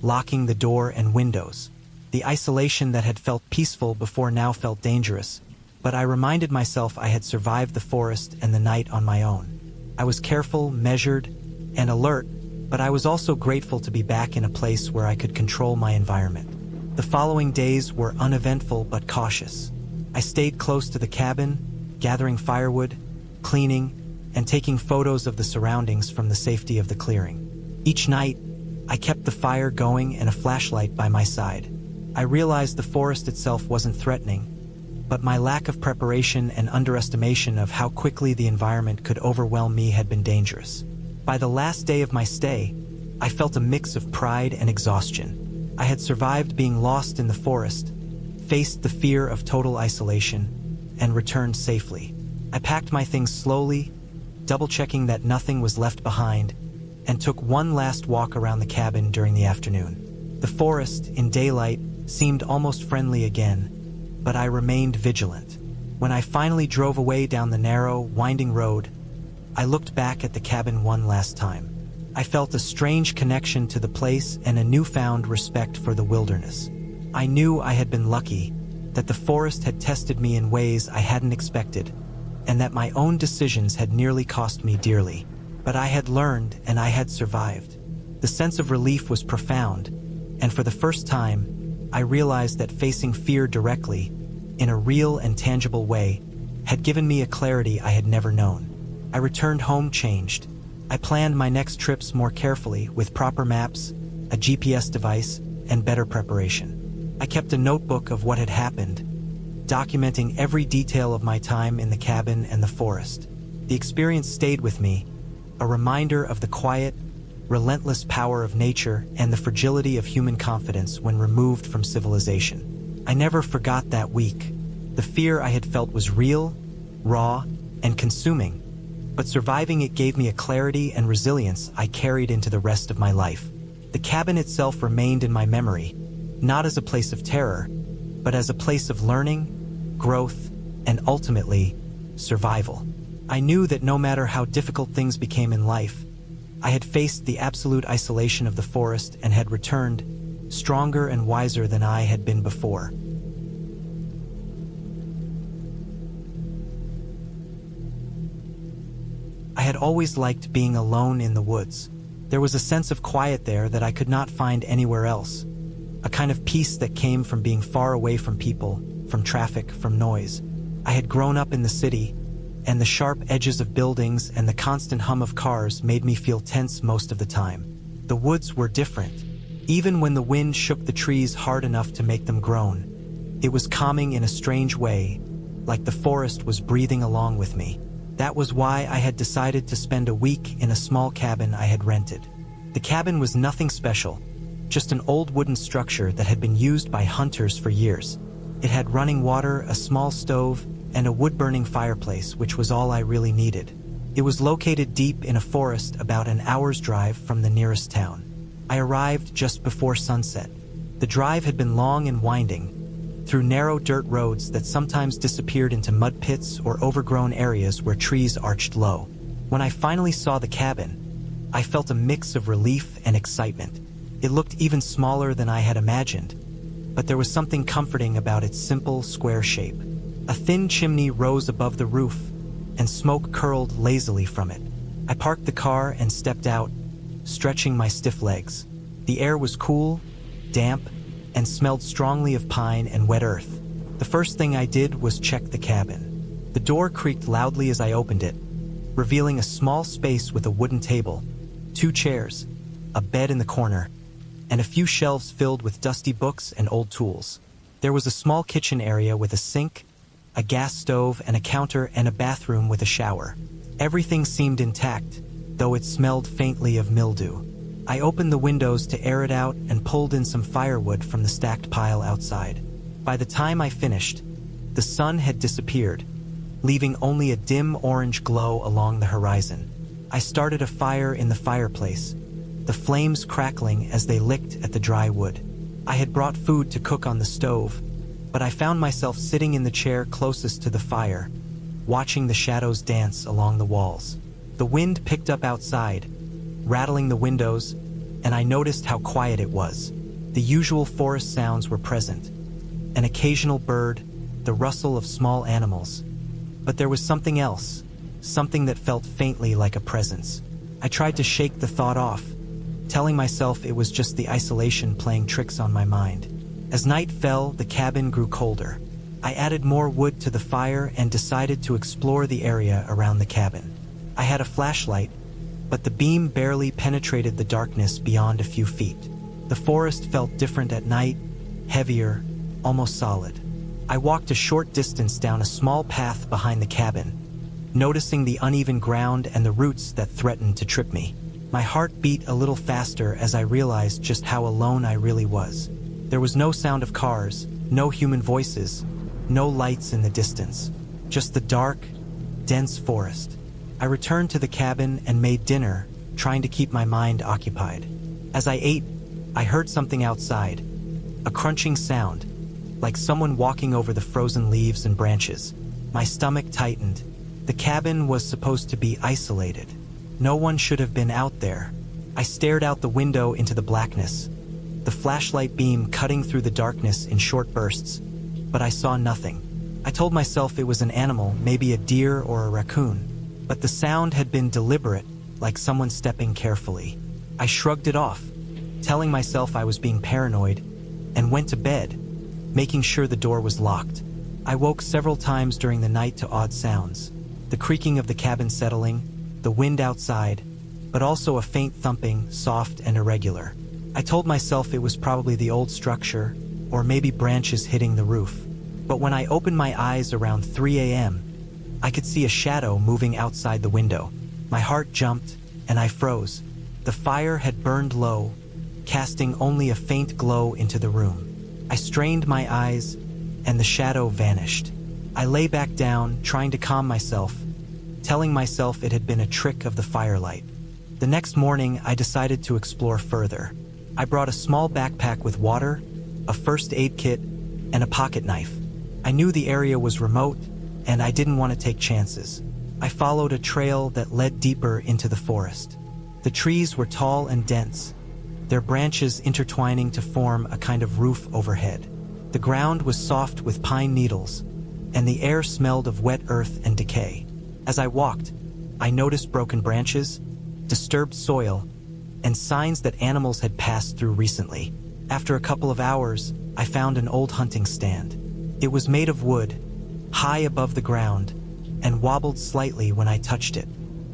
locking the door and windows. The isolation that had felt peaceful before now felt dangerous, but I reminded myself I had survived the forest and the night on my own. I was careful, measured, and alert, but I was also grateful to be back in a place where I could control my environment. The following days were uneventful but cautious. I stayed close to the cabin, gathering firewood, cleaning, and taking photos of the surroundings from the safety of the clearing. Each night, I kept the fire going and a flashlight by my side. I realized the forest itself wasn't threatening, but my lack of preparation and underestimation of how quickly the environment could overwhelm me had been dangerous. By the last day of my stay, I felt a mix of pride and exhaustion. I had survived being lost in the forest, faced the fear of total isolation, and returned safely. I packed my things slowly, double-checking that nothing was left behind, and took one last walk around the cabin during the afternoon. The forest, in daylight, seemed almost friendly again, but I remained vigilant. When I finally drove away down the narrow, winding road, I looked back at the cabin one last time. I felt a strange connection to the place and a newfound respect for the wilderness. I knew I had been lucky, that the forest had tested me in ways I hadn't expected, and that my own decisions had nearly cost me dearly. But I had learned and I had survived. The sense of relief was profound, and for the first time, I realized that facing fear directly, in a real and tangible way, had given me a clarity I had never known. I returned home changed. I planned my next trips more carefully with proper maps, a GPS device, and better preparation. I kept a notebook of what had happened, documenting every detail of my time in the cabin and the forest. The experience stayed with me, a reminder of the quiet, relentless power of nature and the fragility of human confidence when removed from civilization. I never forgot that week. The fear I had felt was real, raw, and consuming, but surviving it gave me a clarity and resilience I carried into the rest of my life. The cabin itself remained in my memory, not as a place of terror, but as a place of learning, growth, and ultimately, survival. I knew that no matter how difficult things became in life, I had faced the absolute isolation of the forest and had returned, stronger and wiser than I had been before. I had always liked being alone in the woods. There was a sense of quiet there that I could not find anywhere else. a kind of peace that came from being far away from people, from traffic, from noise. I had grown up in the city, and the sharp edges of buildings and the constant hum of cars made me feel tense most of the time. The woods were different. Even when the wind shook the trees hard enough to make them groan, it was calming in a strange way, like the forest was breathing along with me. That was why I had decided to spend a week in a small cabin I had rented. The cabin was nothing special, just an old wooden structure that had been used by hunters for years. It had running water, a small stove, and a wood-burning fireplace, which was all I really needed. It was located deep in a forest about an hour's drive from the nearest town. I arrived just before sunset. The drive had been long and winding, through narrow dirt roads that sometimes disappeared into mud pits or overgrown areas where trees arched low. When I finally saw the cabin, I felt a mix of relief and excitement. It looked even smaller than I had imagined, but there was something comforting about its simple, square shape. A thin chimney rose above the roof, and smoke curled lazily from it. I parked the car and stepped out, stretching my stiff legs. The air was cool, damp, and smelled strongly of pine and wet earth. The first thing I did was check the cabin. The door creaked loudly as I opened it, revealing a small space with a wooden table, 2 chairs, a bed in the corner, and a few shelves filled with dusty books and old tools. There was a small kitchen area with a sink, a gas stove, and a counter, and a bathroom with a shower. Everything seemed intact, though it smelled faintly of mildew. I opened the windows to air it out and pulled in some firewood from the stacked pile outside. By the time I finished, the sun had disappeared, leaving only a dim orange glow along the horizon. I started a fire in the fireplace, the flames crackling as they licked at the dry wood. I had brought food to cook on the stove, but I found myself sitting in the chair closest to the fire, watching the shadows dance along the walls. The wind picked up outside, rattling the windows, and I noticed how quiet it was. The usual forest sounds were present, an occasional bird, the rustle of small animals. But there was something else, something that felt faintly like a presence. I tried to shake the thought off, telling myself it was just the isolation playing tricks on my mind. As night fell, the cabin grew colder. I added more wood to the fire and decided to explore the area around the cabin. I had a flashlight, but the beam barely penetrated the darkness beyond a few feet. The forest felt different at night, heavier, almost solid. I walked a short distance down a small path behind the cabin, noticing the uneven ground and the roots that threatened to trip me. My heart beat a little faster as I realized just how alone I really was. There was no sound of cars, no human voices, no lights in the distance, just the dark, dense forest. I returned to the cabin and made dinner, trying to keep my mind occupied. As I ate, I heard something outside, a crunching sound, like someone walking over the frozen leaves and branches. My stomach tightened. The cabin was supposed to be isolated. No one should have been out there. I stared out the window into the blackness, the flashlight beam cutting through the darkness in short bursts, but I saw nothing. I told myself it was an animal, maybe a deer or a raccoon, but the sound had been deliberate, like someone stepping carefully. I shrugged it off, telling myself I was being paranoid, and went to bed, making sure the door was locked. I woke several times during the night to odd sounds, the creaking of the cabin settling, the wind outside, but also a faint thumping, soft and irregular. I told myself it was probably the old structure, or maybe branches hitting the roof. But when I opened my eyes around 3 a.m., I could see a shadow moving outside the window. My heart jumped, and I froze. The fire had burned low, casting only a faint glow into the room. I strained my eyes, and the shadow vanished. I lay back down, trying to calm myself, telling myself it had been a trick of the firelight. The next morning, I decided to explore further. I brought a small backpack with water, a first aid kit, and a pocket knife. I knew the area was remote, and I didn't want to take chances. I followed a trail that led deeper into the forest. The trees were tall and dense, their branches intertwining to form a kind of roof overhead. The ground was soft with pine needles, and the air smelled of wet earth and decay. As I walked, I noticed broken branches, disturbed soil, and signs that animals had passed through recently. After a couple of hours, I found an old hunting stand. It was made of wood, high above the ground, and wobbled slightly when I touched it.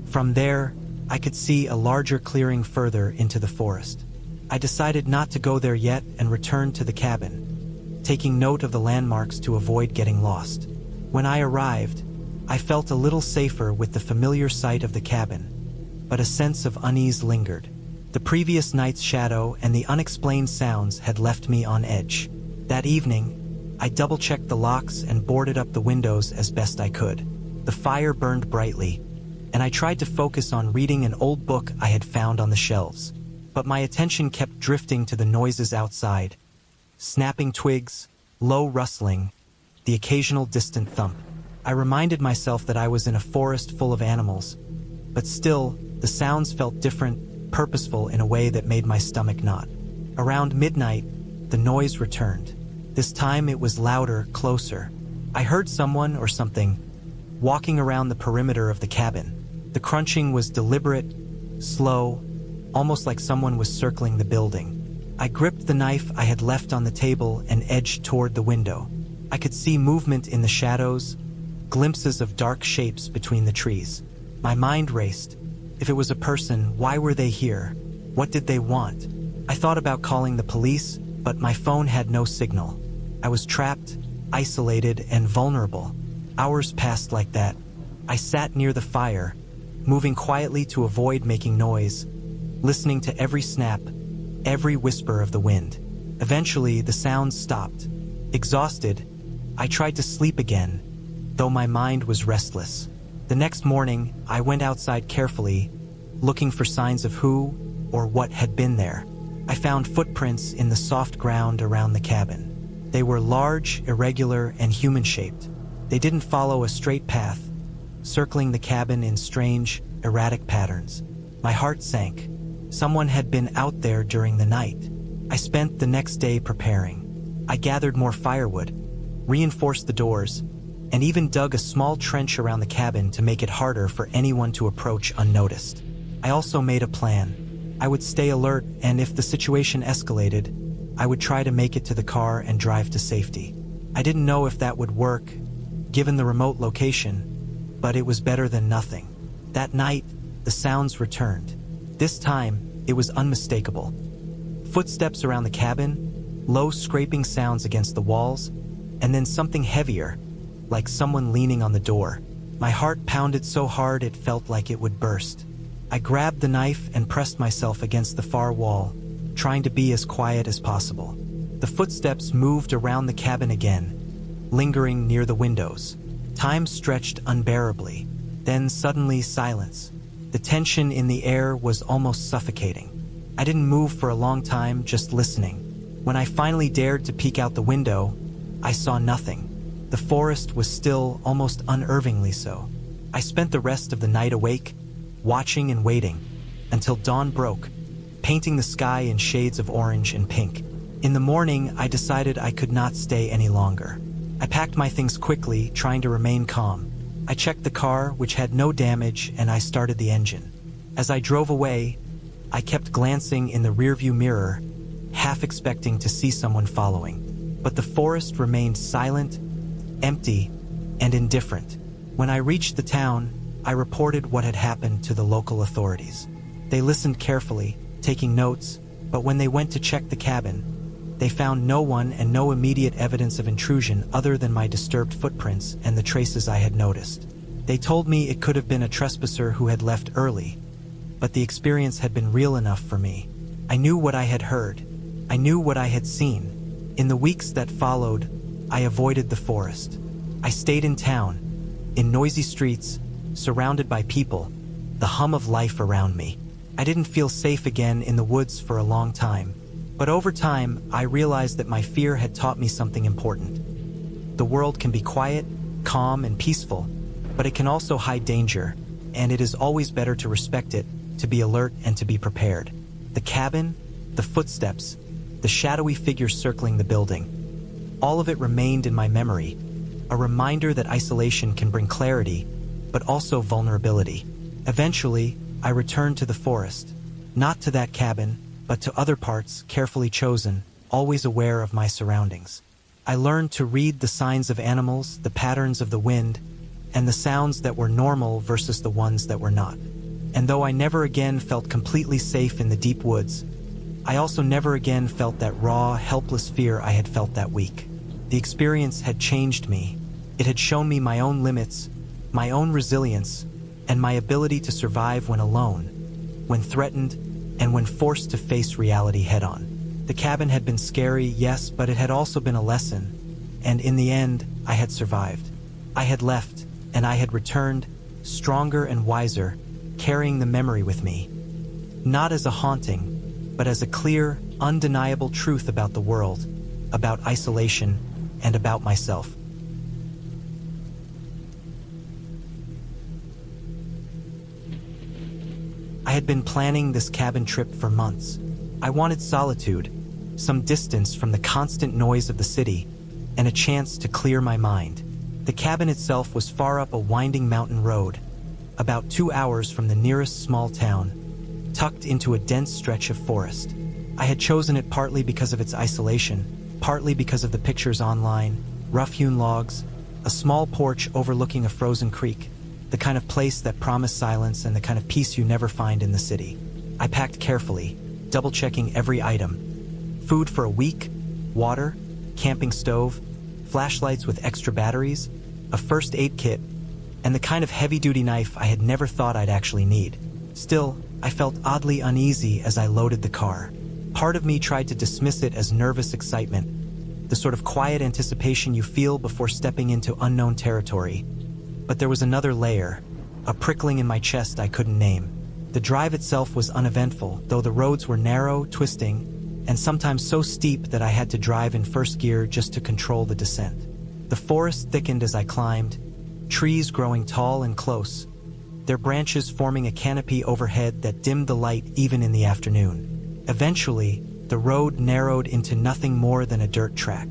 From there, I could see a larger clearing further into the forest. I decided not to go there yet and returned to the cabin, taking note of the landmarks to avoid getting lost. When I arrived, I felt a little safer with the familiar sight of the cabin, but a sense of unease lingered. The previous night's shadow and the unexplained sounds had left me on edge. That evening, I double-checked the locks and boarded up the windows as best I could. The fire burned brightly, and I tried to focus on reading an old book I had found on the shelves. But my attention kept drifting to the noises outside. Snapping twigs, low rustling, the occasional distant thump. I reminded myself that I was in a forest full of animals, but still, the sounds felt different, purposeful in a way that made my stomach knot. Around midnight, the noise returned. This time it was louder, closer. I heard someone or something walking around the perimeter of the cabin. The crunching was deliberate, slow, almost like someone was circling the building. I gripped the knife I had left on the table and edged toward the window. I could see movement in the shadows, glimpses of dark shapes between the trees. My mind raced. If it was a person, why were they here? What did they want? I thought about calling the police, but my phone had no signal. I was trapped, isolated, and vulnerable. Hours passed like that. I sat near the fire, moving quietly to avoid making noise, listening to every snap, every whisper of the wind. Eventually, the sounds stopped. Exhausted, I tried to sleep again, though my mind was restless. The next morning, I went outside carefully, looking for signs of who or what had been there. I found footprints in the soft ground around the cabin. They were large, irregular, and human-shaped. They didn't follow a straight path, circling the cabin in strange, erratic patterns. My heart sank. Someone had been out there during the night. I spent the next day preparing. I gathered more firewood, reinforced the doors, and even dug a small trench around the cabin to make it harder for anyone to approach unnoticed. I also made a plan. I would stay alert, and if the situation escalated, I would try to make it to the car and drive to safety. I didn't know if that would work, given the remote location, but it was better than nothing. That night, the sounds returned. This time, it was unmistakable. Footsteps around the cabin, low scraping sounds against the walls, and then something heavier, like someone leaning on the door. My heart pounded so hard it felt like it would burst. I grabbed the knife and pressed myself against the far wall, trying to be as quiet as possible. The footsteps moved around the cabin again, lingering near the windows. Time stretched unbearably. Then suddenly silence. The tension in the air was almost suffocating. I didn't move for a long time, just listening. When I finally dared to peek out the window, I saw nothing. The forest was still, almost unnervingly so. I spent the rest of the night awake, watching and waiting, until dawn broke, painting the sky in shades of orange and pink. In the morning, I decided I could not stay any longer. I packed my things quickly, trying to remain calm. I checked the car, which had no damage, and I started the engine. As I drove away, I kept glancing in the rearview mirror, half expecting to see someone following. But the forest remained silent, empty, and indifferent. When I reached the town, I reported what had happened to the local authorities. They listened carefully, taking notes, but when they went to check the cabin, they found no one and no immediate evidence of intrusion other than my disturbed footprints and the traces I had noticed. They told me it could have been a trespasser who had left early, but the experience had been real enough for me. I knew what I had heard. I knew what I had seen. In the weeks that followed, I avoided the forest. I stayed in town, in noisy streets, surrounded by people, the hum of life around me. I didn't feel safe again in the woods for a long time. But over time, I realized that my fear had taught me something important. The world can be quiet, calm, and peaceful, but it can also hide danger, and it is always better to respect it, to be alert, and to be prepared. The cabin, the footsteps, the shadowy figures circling the building, all of it remained in my memory, a reminder that isolation can bring clarity, but also vulnerability. Eventually, I returned to the forest, not to that cabin, but to other parts carefully chosen, always aware of my surroundings. I learned to read the signs of animals, the patterns of the wind, and the sounds that were normal versus the ones that were not. And though I never again felt completely safe in the deep woods, I also never again felt that raw, helpless fear I had felt that week. The experience had changed me. It had shown me my own limits, my own resilience, and my ability to survive when alone, when threatened, and when forced to face reality head-on. The cabin had been scary, yes, but it had also been a lesson, and in the end, I had survived. I had left, and I had returned, stronger and wiser, carrying the memory with me. Not as a haunting, but as a clear, undeniable truth about the world, about isolation, and about myself. I had been planning this cabin trip for months. I wanted solitude, some distance from the constant noise of the city, and a chance to clear my mind. The cabin itself was far up a winding mountain road, about 2 hours from the nearest small town, tucked into a dense stretch of forest. I had chosen it partly because of its isolation, partly because of the pictures online, rough-hewn logs, a small porch overlooking a frozen creek, the kind of place that promised silence and the kind of peace you never find in the city. I packed carefully, double-checking every item. Food for a week, water, camping stove, flashlights with extra batteries, a first aid kit, and the kind of heavy-duty knife I had never thought I'd actually need. Still, I felt oddly uneasy as I loaded the car. Part of me tried to dismiss it as nervous excitement, the sort of quiet anticipation you feel before stepping into unknown territory. But there was another layer, a prickling in my chest I couldn't name. The drive itself was uneventful, though the roads were narrow, twisting, and sometimes so steep that I had to drive in first gear just to control the descent. The forest thickened as I climbed, trees growing tall and close, their branches forming a canopy overhead that dimmed the light even in the afternoon. Eventually, the road narrowed into nothing more than a dirt track.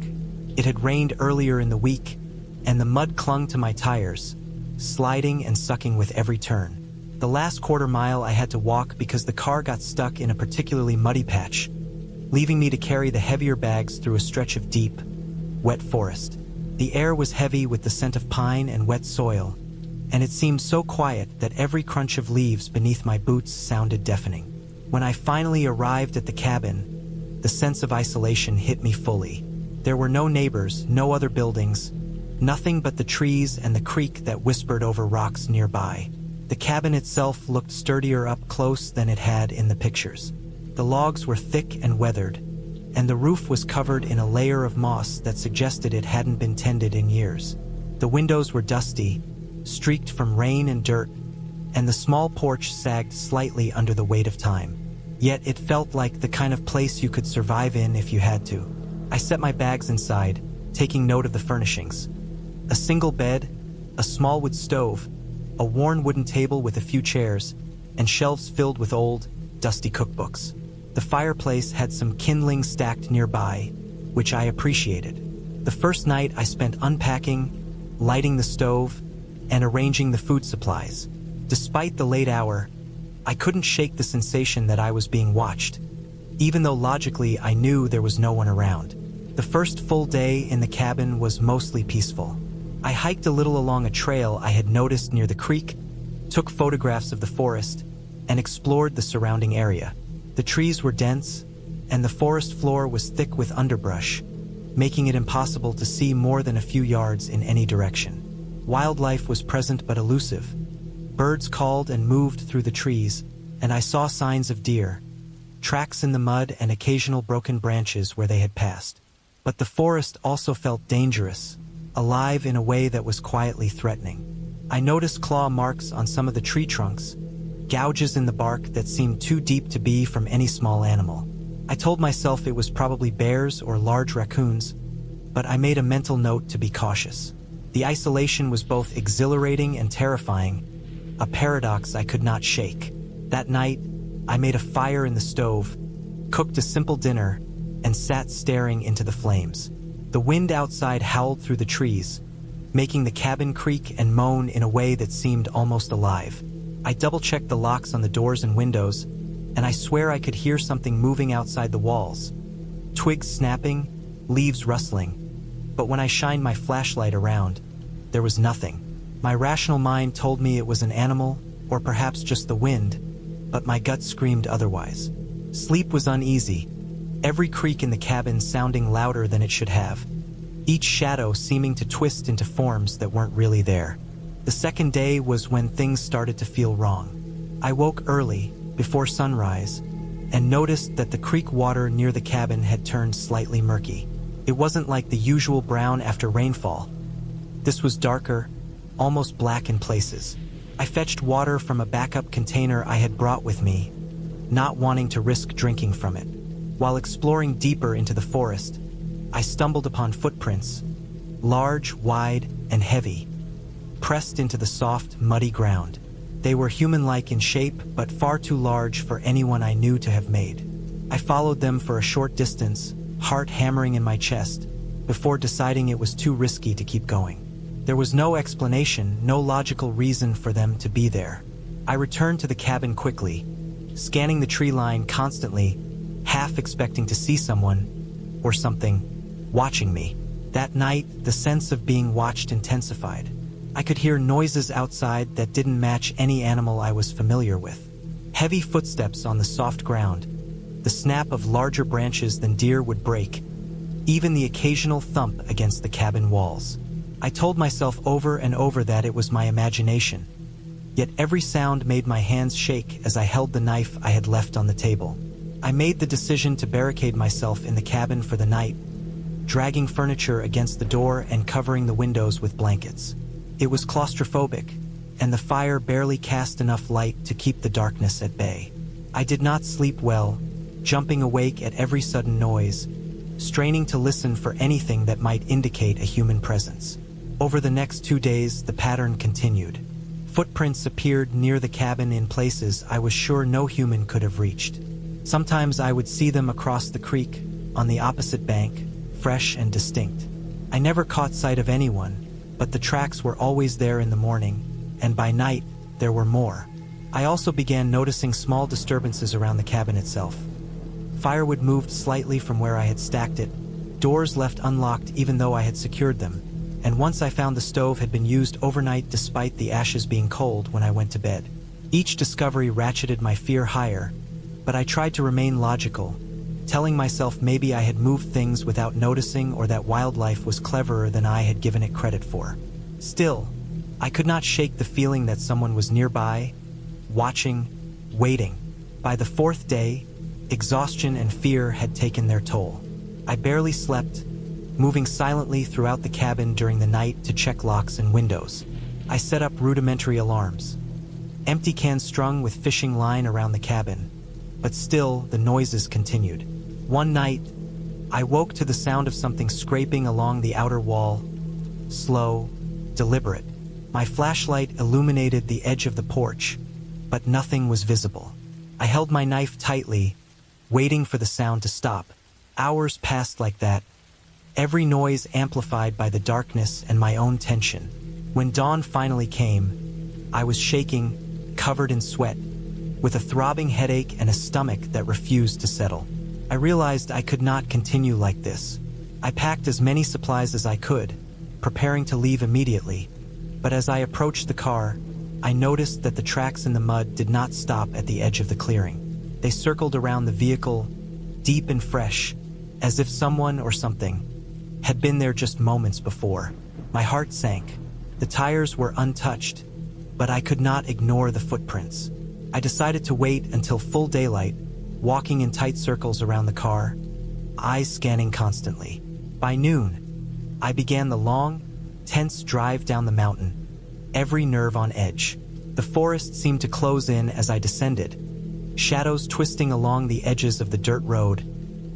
It had rained earlier in the week, and the mud clung to my tires, sliding and sucking with every turn. The last quarter mile I had to walk because the car got stuck in a particularly muddy patch, leaving me to carry the heavier bags through a stretch of deep, wet forest. The air was heavy with the scent of pine and wet soil, and it seemed so quiet that every crunch of leaves beneath my boots sounded deafening. When I finally arrived at the cabin, the sense of isolation hit me fully. There were no neighbors, no other buildings, nothing but the trees and the creek that whispered over rocks nearby. The cabin itself looked sturdier up close than it had in the pictures. The logs were thick and weathered, and the roof was covered in a layer of moss that suggested it hadn't been tended in years. The windows were dusty, streaked from rain and dirt, and the small porch sagged slightly under the weight of time. Yet it felt like the kind of place you could survive in if you had to. I set my bags inside, taking note of the furnishings. A single bed, a small wood stove, a worn wooden table with a few chairs, and shelves filled with old, dusty cookbooks. The fireplace had some kindling stacked nearby, which I appreciated. The first night I spent unpacking, lighting the stove, and arranging the food supplies. Despite the late hour, I couldn't shake the sensation that I was being watched, even though logically I knew there was no one around. The first full day in the cabin was mostly peaceful. I hiked a little along a trail I had noticed near the creek, took photographs of the forest, and explored the surrounding area. The trees were dense, and the forest floor was thick with underbrush, making it impossible to see more than a few yards in any direction. Wildlife was present but elusive. Birds called and moved through the trees, and I saw signs of deer, tracks in the mud and occasional broken branches where they had passed. But the forest also felt dangerous, alive in a way that was quietly threatening. I noticed claw marks on some of the tree trunks, gouges in the bark that seemed too deep to be from any small animal. I told myself it was probably bears or large raccoons, but I made a mental note to be cautious. The isolation was both exhilarating and terrifying, a paradox I could not shake. That night, I made a fire in the stove, cooked a simple dinner, and sat staring into the flames. The wind outside howled through the trees, making the cabin creak and moan in a way that seemed almost alive. I double-checked the locks on the doors and windows, and I swear I could hear something moving outside the walls. Twigs snapping, leaves rustling. But when I shined my flashlight around, there was nothing. My rational mind told me it was an animal, or perhaps just the wind, but my gut screamed otherwise. Sleep was uneasy, every creak in the cabin sounding louder than it should have, each shadow seeming to twist into forms that weren't really there. The second day was when things started to feel wrong. I woke early, before sunrise, and noticed that the creek water near the cabin had turned slightly murky. It wasn't like the usual brown after rainfall. This was darker, almost black in places. I fetched water from a backup container I had brought with me, not wanting to risk drinking from it. While exploring deeper into the forest, I stumbled upon footprints, large, wide, and heavy, pressed into the soft, muddy ground. They were human-like in shape, but far too large for anyone I knew to have made. I followed them for a short distance, heart hammering in my chest, before deciding it was too risky to keep going. There was no explanation, no logical reason for them to be there. I returned to the cabin quickly, scanning the tree line constantly, half expecting to see someone, or something, watching me. That night, the sense of being watched intensified. I could hear noises outside that didn't match any animal I was familiar with. Heavy footsteps on the soft ground, the snap of larger branches than deer would break, even the occasional thump against the cabin walls. I told myself over and over that it was my imagination, yet every sound made my hands shake as I held the knife I had left on the table. I made the decision to barricade myself in the cabin for the night, dragging furniture against the door and covering the windows with blankets. It was claustrophobic, and the fire barely cast enough light to keep the darkness at bay. I did not sleep well, jumping awake at every sudden noise, straining to listen for anything that might indicate a human presence. Over the next 2 days, the pattern continued. Footprints appeared near the cabin in places I was sure no human could have reached. Sometimes I would see them across the creek, on the opposite bank, fresh and distinct. I never caught sight of anyone, but the tracks were always there in the morning, and by night, there were more. I also began noticing small disturbances around the cabin itself. Firewood moved slightly from where I had stacked it, doors left unlocked even though I had secured them, and once I found the stove had been used overnight despite the ashes being cold when I went to bed. Each discovery ratcheted my fear higher, but I tried to remain logical, telling myself maybe I had moved things without noticing or that wildlife was cleverer than I had given it credit for. Still, I could not shake the feeling that someone was nearby, watching, waiting. By the 4th day, exhaustion and fear had taken their toll. I barely slept, moving silently throughout the cabin during the night to check locks and windows. I set up rudimentary alarms, empty cans strung with fishing line around the cabin, but still the noises continued. One night, I woke to the sound of something scraping along the outer wall, slow, deliberate. My flashlight illuminated the edge of the porch, but nothing was visible. I held my knife tightly, waiting for the sound to stop. Hours passed like that, every noise amplified by the darkness and my own tension. When dawn finally came, I was shaking, covered in sweat, with a throbbing headache and a stomach that refused to settle. I realized I could not continue like this. I packed as many supplies as I could, preparing to leave immediately, but as I approached the car, I noticed that the tracks in the mud did not stop at the edge of the clearing. They circled around the vehicle, deep and fresh, as if someone or something had been there just moments before. My heart sank. The tires were untouched, but I could not ignore the footprints. I decided to wait until full daylight, walking in tight circles around the car, eyes scanning constantly. By noon, I began the long, tense drive down the mountain, every nerve on edge. The forest seemed to close in as I descended, shadows twisting along the edges of the dirt road,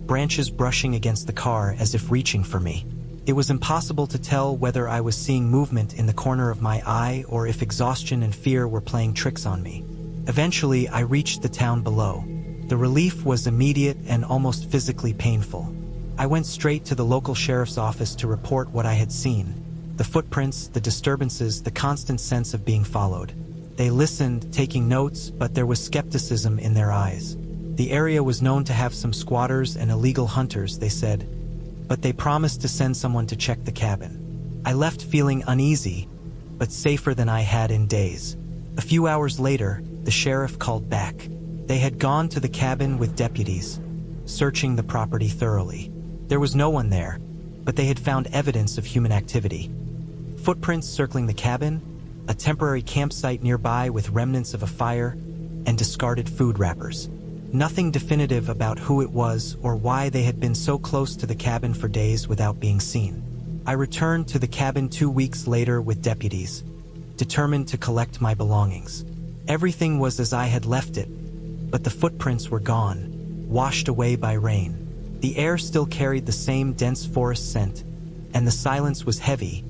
branches brushing against the car as if reaching for me. It was impossible to tell whether I was seeing movement in the corner of my eye or if exhaustion and fear were playing tricks on me. Eventually, I reached the town below. The relief was immediate and almost physically painful. I went straight to the local sheriff's office to report what I had seen. The footprints, the disturbances, the constant sense of being followed. They listened, taking notes, but there was skepticism in their eyes. The area was known to have some squatters and illegal hunters, they said, but they promised to send someone to check the cabin. I left feeling uneasy, but safer than I had in days. A few hours later, the sheriff called back. They had gone to the cabin with deputies, searching the property thoroughly. There was no one there, but they had found evidence of human activity. Footprints circling the cabin, a temporary campsite nearby with remnants of a fire, and discarded food wrappers. Nothing definitive about who it was or why they had been so close to the cabin for days without being seen. I returned to the cabin 2 weeks later with deputies, determined to collect my belongings. Everything was as I had left it, but the footprints were gone, washed away by rain. The air still carried the same dense forest scent, and the silence was heavy,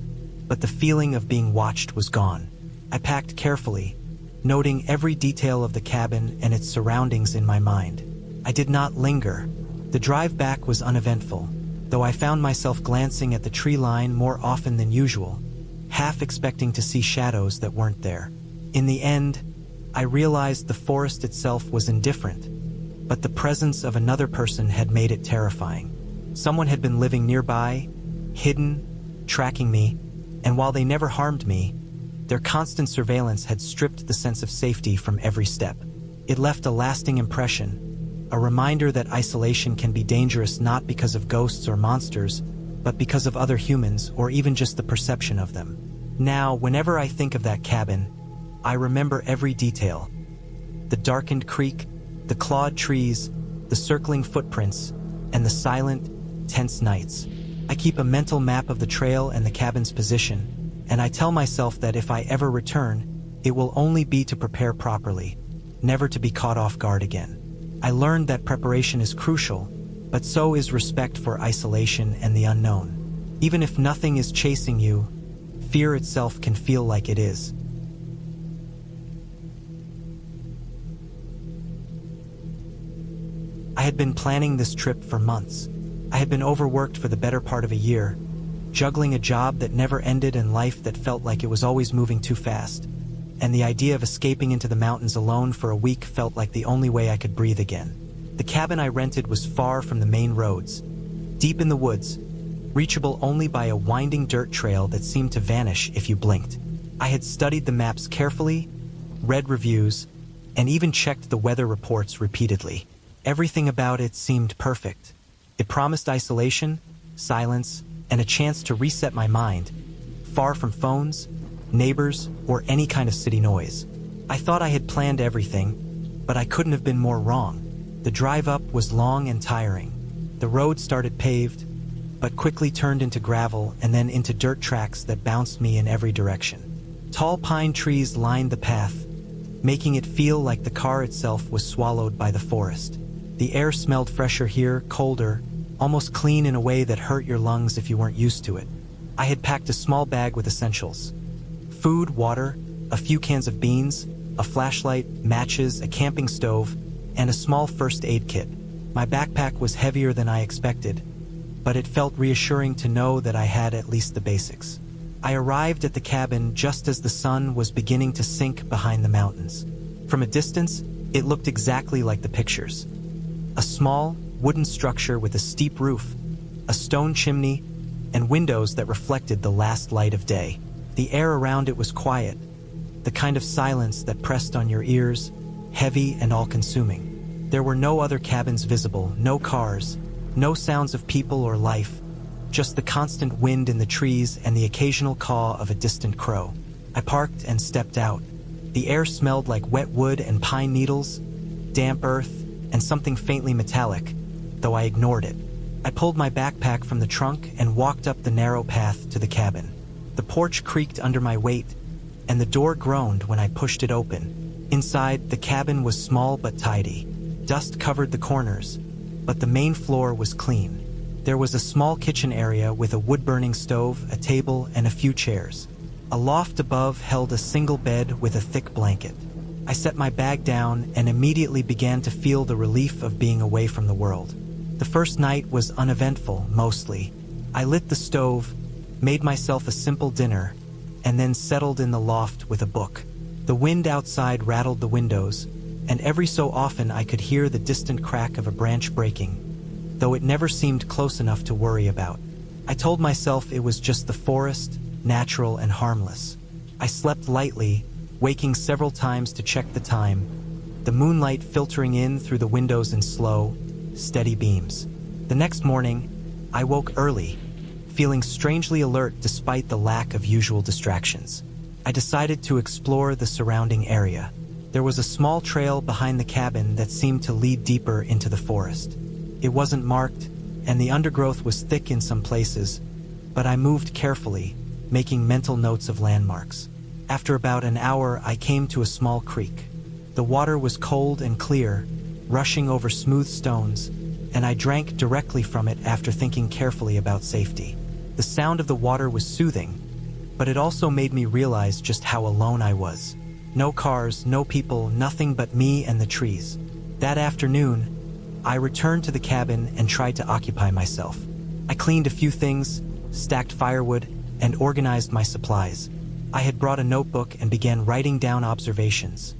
but the feeling of being watched was gone. I packed carefully, noting every detail of the cabin and its surroundings in my mind. I did not linger. The drive back was uneventful, though I found myself glancing at the tree line more often than usual, half expecting to see shadows that weren't there. In the end, I realized the forest itself was indifferent, but the presence of another person had made it terrifying. Someone had been living nearby, hidden, tracking me, and while they never harmed me, their constant surveillance had stripped the sense of safety from every step. It left a lasting impression, a reminder that isolation can be dangerous not because of ghosts or monsters, but because of other humans or even just the perception of them. Now, whenever I think of that cabin, I remember every detail. The darkened creek, the clawed trees, the circling footprints, and the silent, tense nights. I keep a mental map of the trail and the cabin's position, and I tell myself that if I ever return, it will only be to prepare properly, never to be caught off guard again. I learned that preparation is crucial, but so is respect for isolation and the unknown. Even if nothing is chasing you, fear itself can feel like it is. I had been planning this trip for months. I had been overworked for the better part of a year, juggling a job that never ended and life that felt like it was always moving too fast. And the idea of escaping into the mountains alone for a week felt like the only way I could breathe again. The cabin I rented was far from the main roads, deep in the woods, reachable only by a winding dirt trail that seemed to vanish if you blinked. I had studied the maps carefully, read reviews, and even checked the weather reports repeatedly. Everything about it seemed perfect. It promised isolation, silence, and a chance to reset my mind, far from phones, neighbors, or any kind of city noise. I thought I had planned everything, but I couldn't have been more wrong. The drive up was long and tiring. The road started paved, but quickly turned into gravel and then into dirt tracks that bounced me in every direction. Tall pine trees lined the path, making it feel like the car itself was swallowed by the forest. The air smelled fresher here, colder, almost clean in a way that hurt your lungs if you weren't used to it. I had packed a small bag with essentials: food, water, a few cans of beans, a flashlight, matches, a camping stove, and a small first aid kit. My backpack was heavier than I expected, but it felt reassuring to know that I had at least the basics. I arrived at the cabin just as the sun was beginning to sink behind the mountains. From a distance, it looked exactly like the pictures. A small, wooden structure with a steep roof, a stone chimney, and windows that reflected the last light of day. The air around it was quiet, the kind of silence that pressed on your ears, heavy and all-consuming. There were no other cabins visible, no cars, no sounds of people or life, just the constant wind in the trees and the occasional caw of a distant crow. I parked and stepped out. The air smelled like wet wood and pine needles, damp earth, and something faintly metallic, though I ignored it. I pulled my backpack from the trunk and walked up the narrow path to the cabin. The porch creaked under my weight, and the door groaned when I pushed it open. Inside, the cabin was small but tidy. Dust covered the corners, but the main floor was clean. There was a small kitchen area with a wood-burning stove, a table, and a few chairs. A loft above held a single bed with a thick blanket. I set my bag down and immediately began to feel the relief of being away from the world. The first night was uneventful, mostly. I lit the stove, made myself a simple dinner, and then settled in the loft with a book. The wind outside rattled the windows, and every so often I could hear the distant crack of a branch breaking, though it never seemed close enough to worry about. I told myself it was just the forest, natural and harmless. I slept lightly, waking several times to check the time, the moonlight filtering in through the windows in slow, steady beams. The next morning, I woke early, feeling strangely alert despite the lack of usual distractions. I decided to explore the surrounding area. There was a small trail behind the cabin that seemed to lead deeper into the forest. It wasn't marked, and the undergrowth was thick in some places, but I moved carefully, making mental notes of landmarks. After about an hour, I came to a small creek. The water was cold and clear, rushing over smooth stones, and I drank directly from it after thinking carefully about safety. The sound of the water was soothing, but it also made me realize just how alone I was. No cars, no people, nothing but me and the trees. That afternoon, I returned to the cabin and tried to occupy myself. I cleaned a few things, stacked firewood, and organized my supplies. I had brought a notebook and began writing down observations.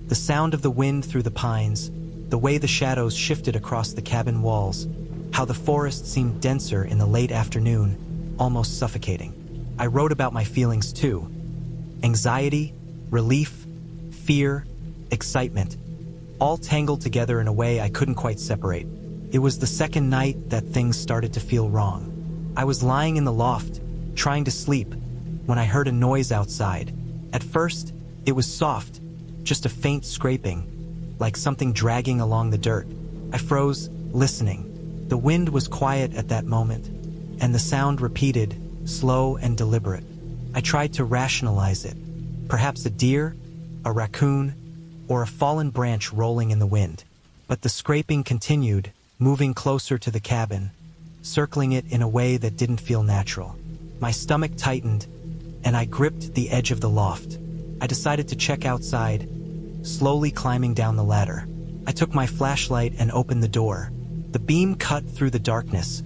The sound of the wind through the pines, the way the shadows shifted across the cabin walls, how the forest seemed denser in the late afternoon, almost suffocating. I wrote about my feelings too. Anxiety, relief, fear, excitement, all tangled together in a way I couldn't quite separate. It was the second night that things started to feel wrong. I was lying in the loft, trying to sleep, when I heard a noise outside. At first, it was soft, just a faint scraping, like something dragging along the dirt. I froze, listening. The wind was quiet at that moment, and the sound repeated, slow and deliberate. I tried to rationalize it. Perhaps a deer, a raccoon, or a fallen branch rolling in the wind. But the scraping continued, moving closer to the cabin, circling it in a way that didn't feel natural. My stomach tightened, and I gripped the edge of the loft. I decided to check outside, slowly climbing down the ladder. I took my flashlight and opened the door. The beam cut through the darkness,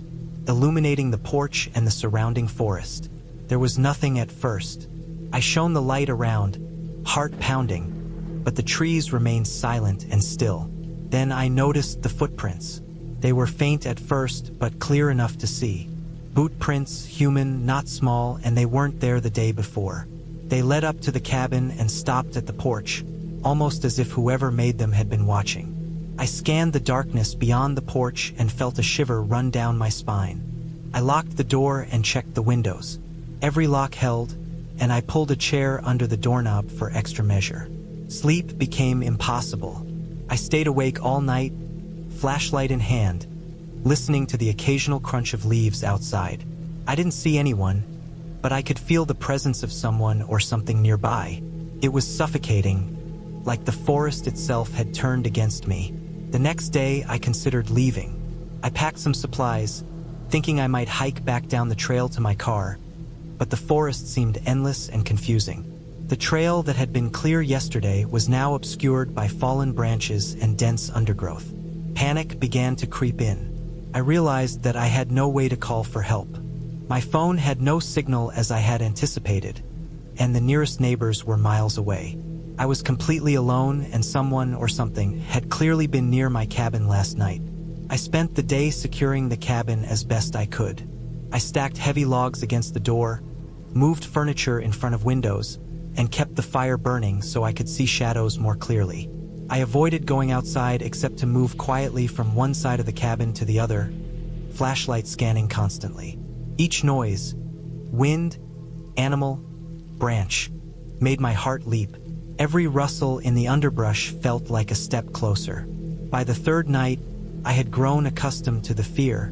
illuminating the porch and the surrounding forest. There was nothing at first. I shone the light around, heart pounding, but the trees remained silent and still. Then I noticed the footprints. They were faint at first, but clear enough to see. Boot prints, human, not small, and they weren't there the day before. They led up to the cabin and stopped at the porch, almost as if whoever made them had been watching. I scanned the darkness beyond the porch and felt a shiver run down my spine. I locked the door and checked the windows. Every lock held, and I pulled a chair under the doorknob for extra measure. Sleep became impossible. I stayed awake all night, flashlight in hand, listening to the occasional crunch of leaves outside. I didn't see anyone, but I could feel the presence of someone or something nearby. It was suffocating, like the forest itself had turned against me. The next day, I considered leaving. I packed some supplies, thinking I might hike back down the trail to my car, but the forest seemed endless and confusing. The trail that had been clear yesterday was now obscured by fallen branches and dense undergrowth. Panic began to creep in. I realized that I had no way to call for help. My phone had no signal as I had anticipated, and the nearest neighbors were miles away. I was completely alone, and someone or something had clearly been near my cabin last night. I spent the day securing the cabin as best I could. I stacked heavy logs against the door, moved furniture in front of windows, and kept the fire burning so I could see shadows more clearly. I avoided going outside except to move quietly from one side of the cabin to the other, flashlight scanning constantly. Each noise, wind, animal, branch, made my heart leap. Every rustle in the underbrush felt like a step closer. By the third night, I had grown accustomed to the fear,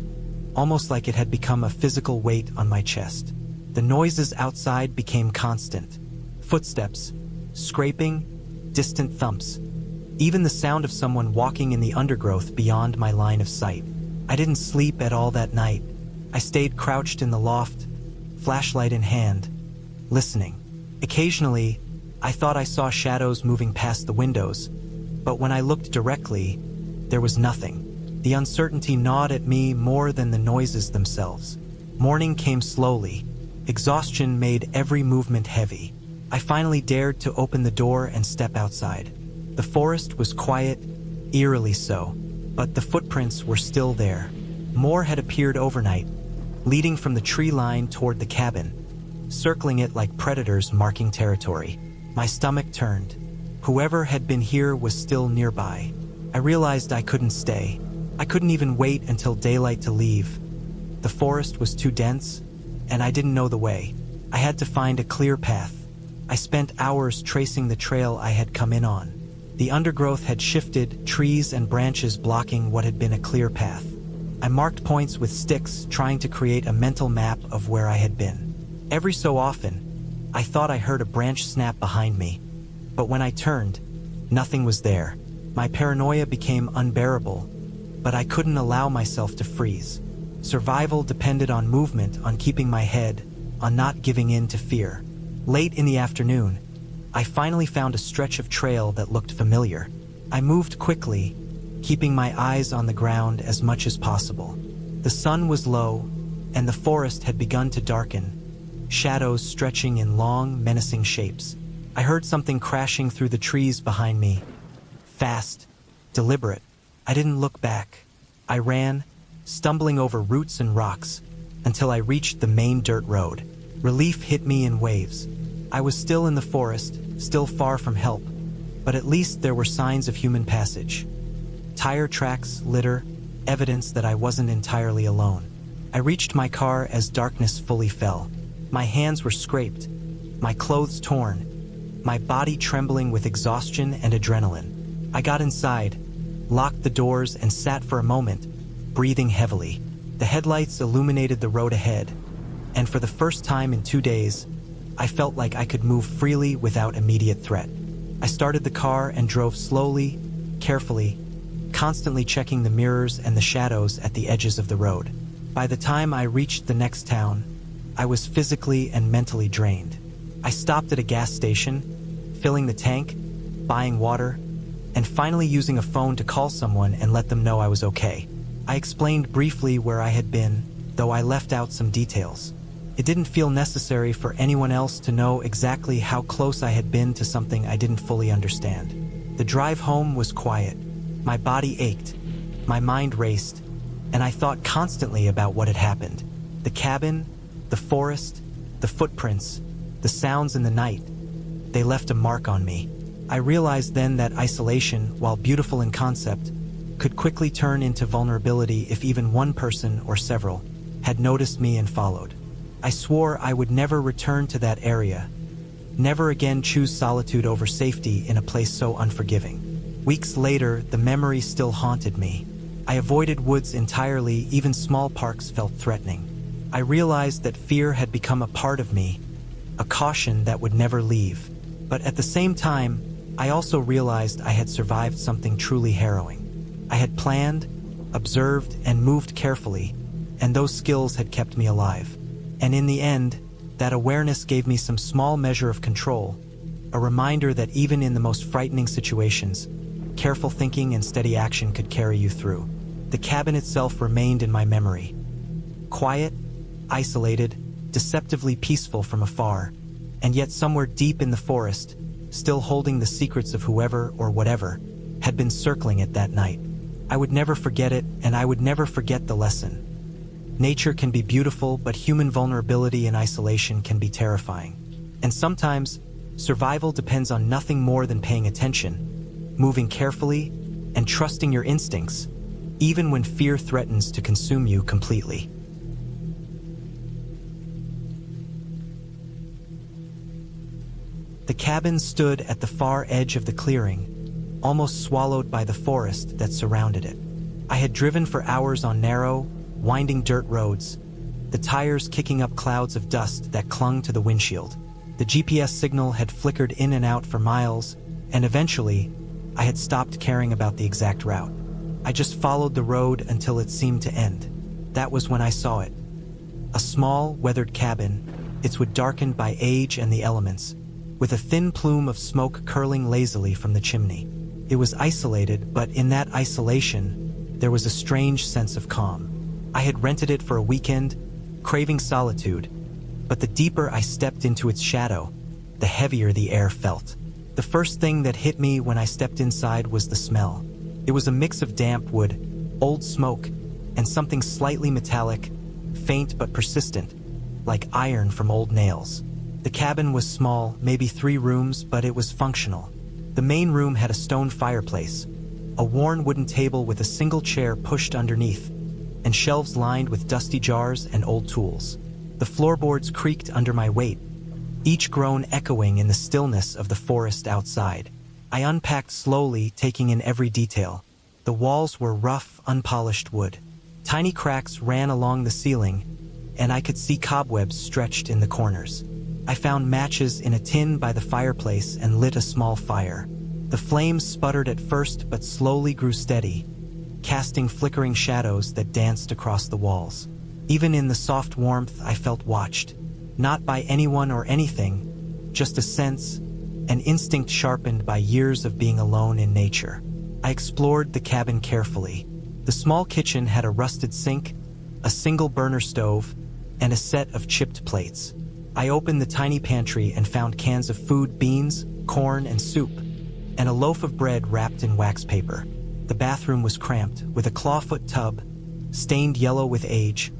almost like it had become a physical weight on my chest. The noises outside became constant. Footsteps, scraping, distant thumps, even the sound of someone walking in the undergrowth beyond my line of sight. I didn't sleep at all that night. I stayed crouched in the loft, flashlight in hand, listening. Occasionally, I thought I saw shadows moving past the windows, but when I looked directly, there was nothing. The uncertainty gnawed at me more than the noises themselves. Morning came slowly. Exhaustion made every movement heavy. I finally dared to open the door and step outside. The forest was quiet, eerily so, but the footprints were still there. More had appeared overnight, leading from the tree line toward the cabin, circling it like predators marking territory. My stomach turned. Whoever had been here was still nearby. I realized I couldn't stay. I couldn't even wait until daylight to leave. The forest was too dense, and I didn't know the way. I had to find a clear path. I spent hours tracing the trail I had come in on. The undergrowth had shifted, trees and branches blocking what had been a clear path. I marked points with sticks, trying to create a mental map of where I had been. Every so often, I thought I heard a branch snap behind me, but when I turned, nothing was there. My paranoia became unbearable, but I couldn't allow myself to freeze. Survival depended on movement, on keeping my head, on not giving in to fear. Late in the afternoon, I finally found a stretch of trail that looked familiar. I moved quickly, keeping my eyes on the ground as much as possible. The sun was low, and the forest had begun to darken, shadows stretching in long, menacing shapes. I heard something crashing through the trees behind me. Fast, deliberate. I didn't look back. I ran, stumbling over roots and rocks, until I reached the main dirt road. Relief hit me in waves. I was still in the forest, still far from help, but at least there were signs of human passage. Tire tracks, litter, evidence that I wasn't entirely alone. I reached my car as darkness fully fell. My hands were scraped, my clothes torn, my body trembling with exhaustion and adrenaline. I got inside, locked the doors, and sat for a moment, breathing heavily. The headlights illuminated the road ahead, and for the first time in 2 days, I felt like I could move freely without immediate threat. I started the car and drove slowly, carefully, constantly checking the mirrors and the shadows at the edges of the road. By the time I reached the next town, I was physically and mentally drained. I stopped at a gas station, filling the tank, buying water, and finally using a phone to call someone and let them know I was okay. I explained briefly where I had been, though I left out some details. It didn't feel necessary for anyone else to know exactly how close I had been to something I didn't fully understand. The drive home was quiet. My body ached, my mind raced, and I thought constantly about what had happened. The cabin, the forest, the footprints, the sounds in the night. They left a mark on me. I realized then that isolation, while beautiful in concept, could quickly turn into vulnerability if even one person or several had noticed me and followed. I swore I would never return to that area, never again choose solitude over safety in a place so unforgiving. Weeks later, the memory still haunted me. I avoided woods entirely, even small parks felt threatening. I realized that fear had become a part of me, a caution that would never leave. But at the same time, I also realized I had survived something truly harrowing. I had planned, observed, and moved carefully, and those skills had kept me alive. And in the end, that awareness gave me some small measure of control, a reminder that even in the most frightening situations, careful thinking and steady action could carry you through. The cabin itself remained in my memory. Quiet, isolated, deceptively peaceful from afar, and yet somewhere deep in the forest, still holding the secrets of whoever or whatever had been circling it that night. I would never forget it, and I would never forget the lesson. Nature can be beautiful, but human vulnerability and isolation can be terrifying. And sometimes, survival depends on nothing more than paying attention, moving carefully, and trusting your instincts, even when fear threatens to consume you completely. The cabin stood at the far edge of the clearing, almost swallowed by the forest that surrounded it. I had driven for hours on narrow, winding dirt roads, the tires kicking up clouds of dust that clung to the windshield. The GPS signal had flickered in and out for miles, and eventually, I had stopped caring about the exact route. I just followed the road until it seemed to end. That was when I saw it. A small, weathered cabin, its wood darkened by age and the elements, with a thin plume of smoke curling lazily from the chimney. It was isolated, but in that isolation, there was a strange sense of calm. I had rented it for a weekend, craving solitude, but the deeper I stepped into its shadow, the heavier the air felt. The first thing that hit me when I stepped inside was the smell. It was a mix of damp wood, old smoke, and something slightly metallic, faint but persistent, like iron from old nails. The cabin was small, maybe 3 rooms, but it was functional. The main room had a stone fireplace, a worn wooden table with a single chair pushed underneath, and shelves lined with dusty jars and old tools. The floorboards creaked under my weight, each groan echoing in the stillness of the forest outside. I unpacked slowly, taking in every detail. The walls were rough, unpolished wood. Tiny cracks ran along the ceiling, and I could see cobwebs stretched in the corners. I found matches in a tin by the fireplace and lit a small fire. The flames sputtered at first but slowly grew steady, casting flickering shadows that danced across the walls. Even in the soft warmth, I felt watched. Not by anyone or anything, just a sense, an instinct sharpened by years of being alone in nature. I explored the cabin carefully. The small kitchen had a rusted sink, a single burner stove, and a set of chipped plates. I opened the tiny pantry and found cans of food, beans, corn, and soup, and a loaf of bread wrapped in wax paper. The bathroom was cramped, with a clawfoot tub, stained yellow with age,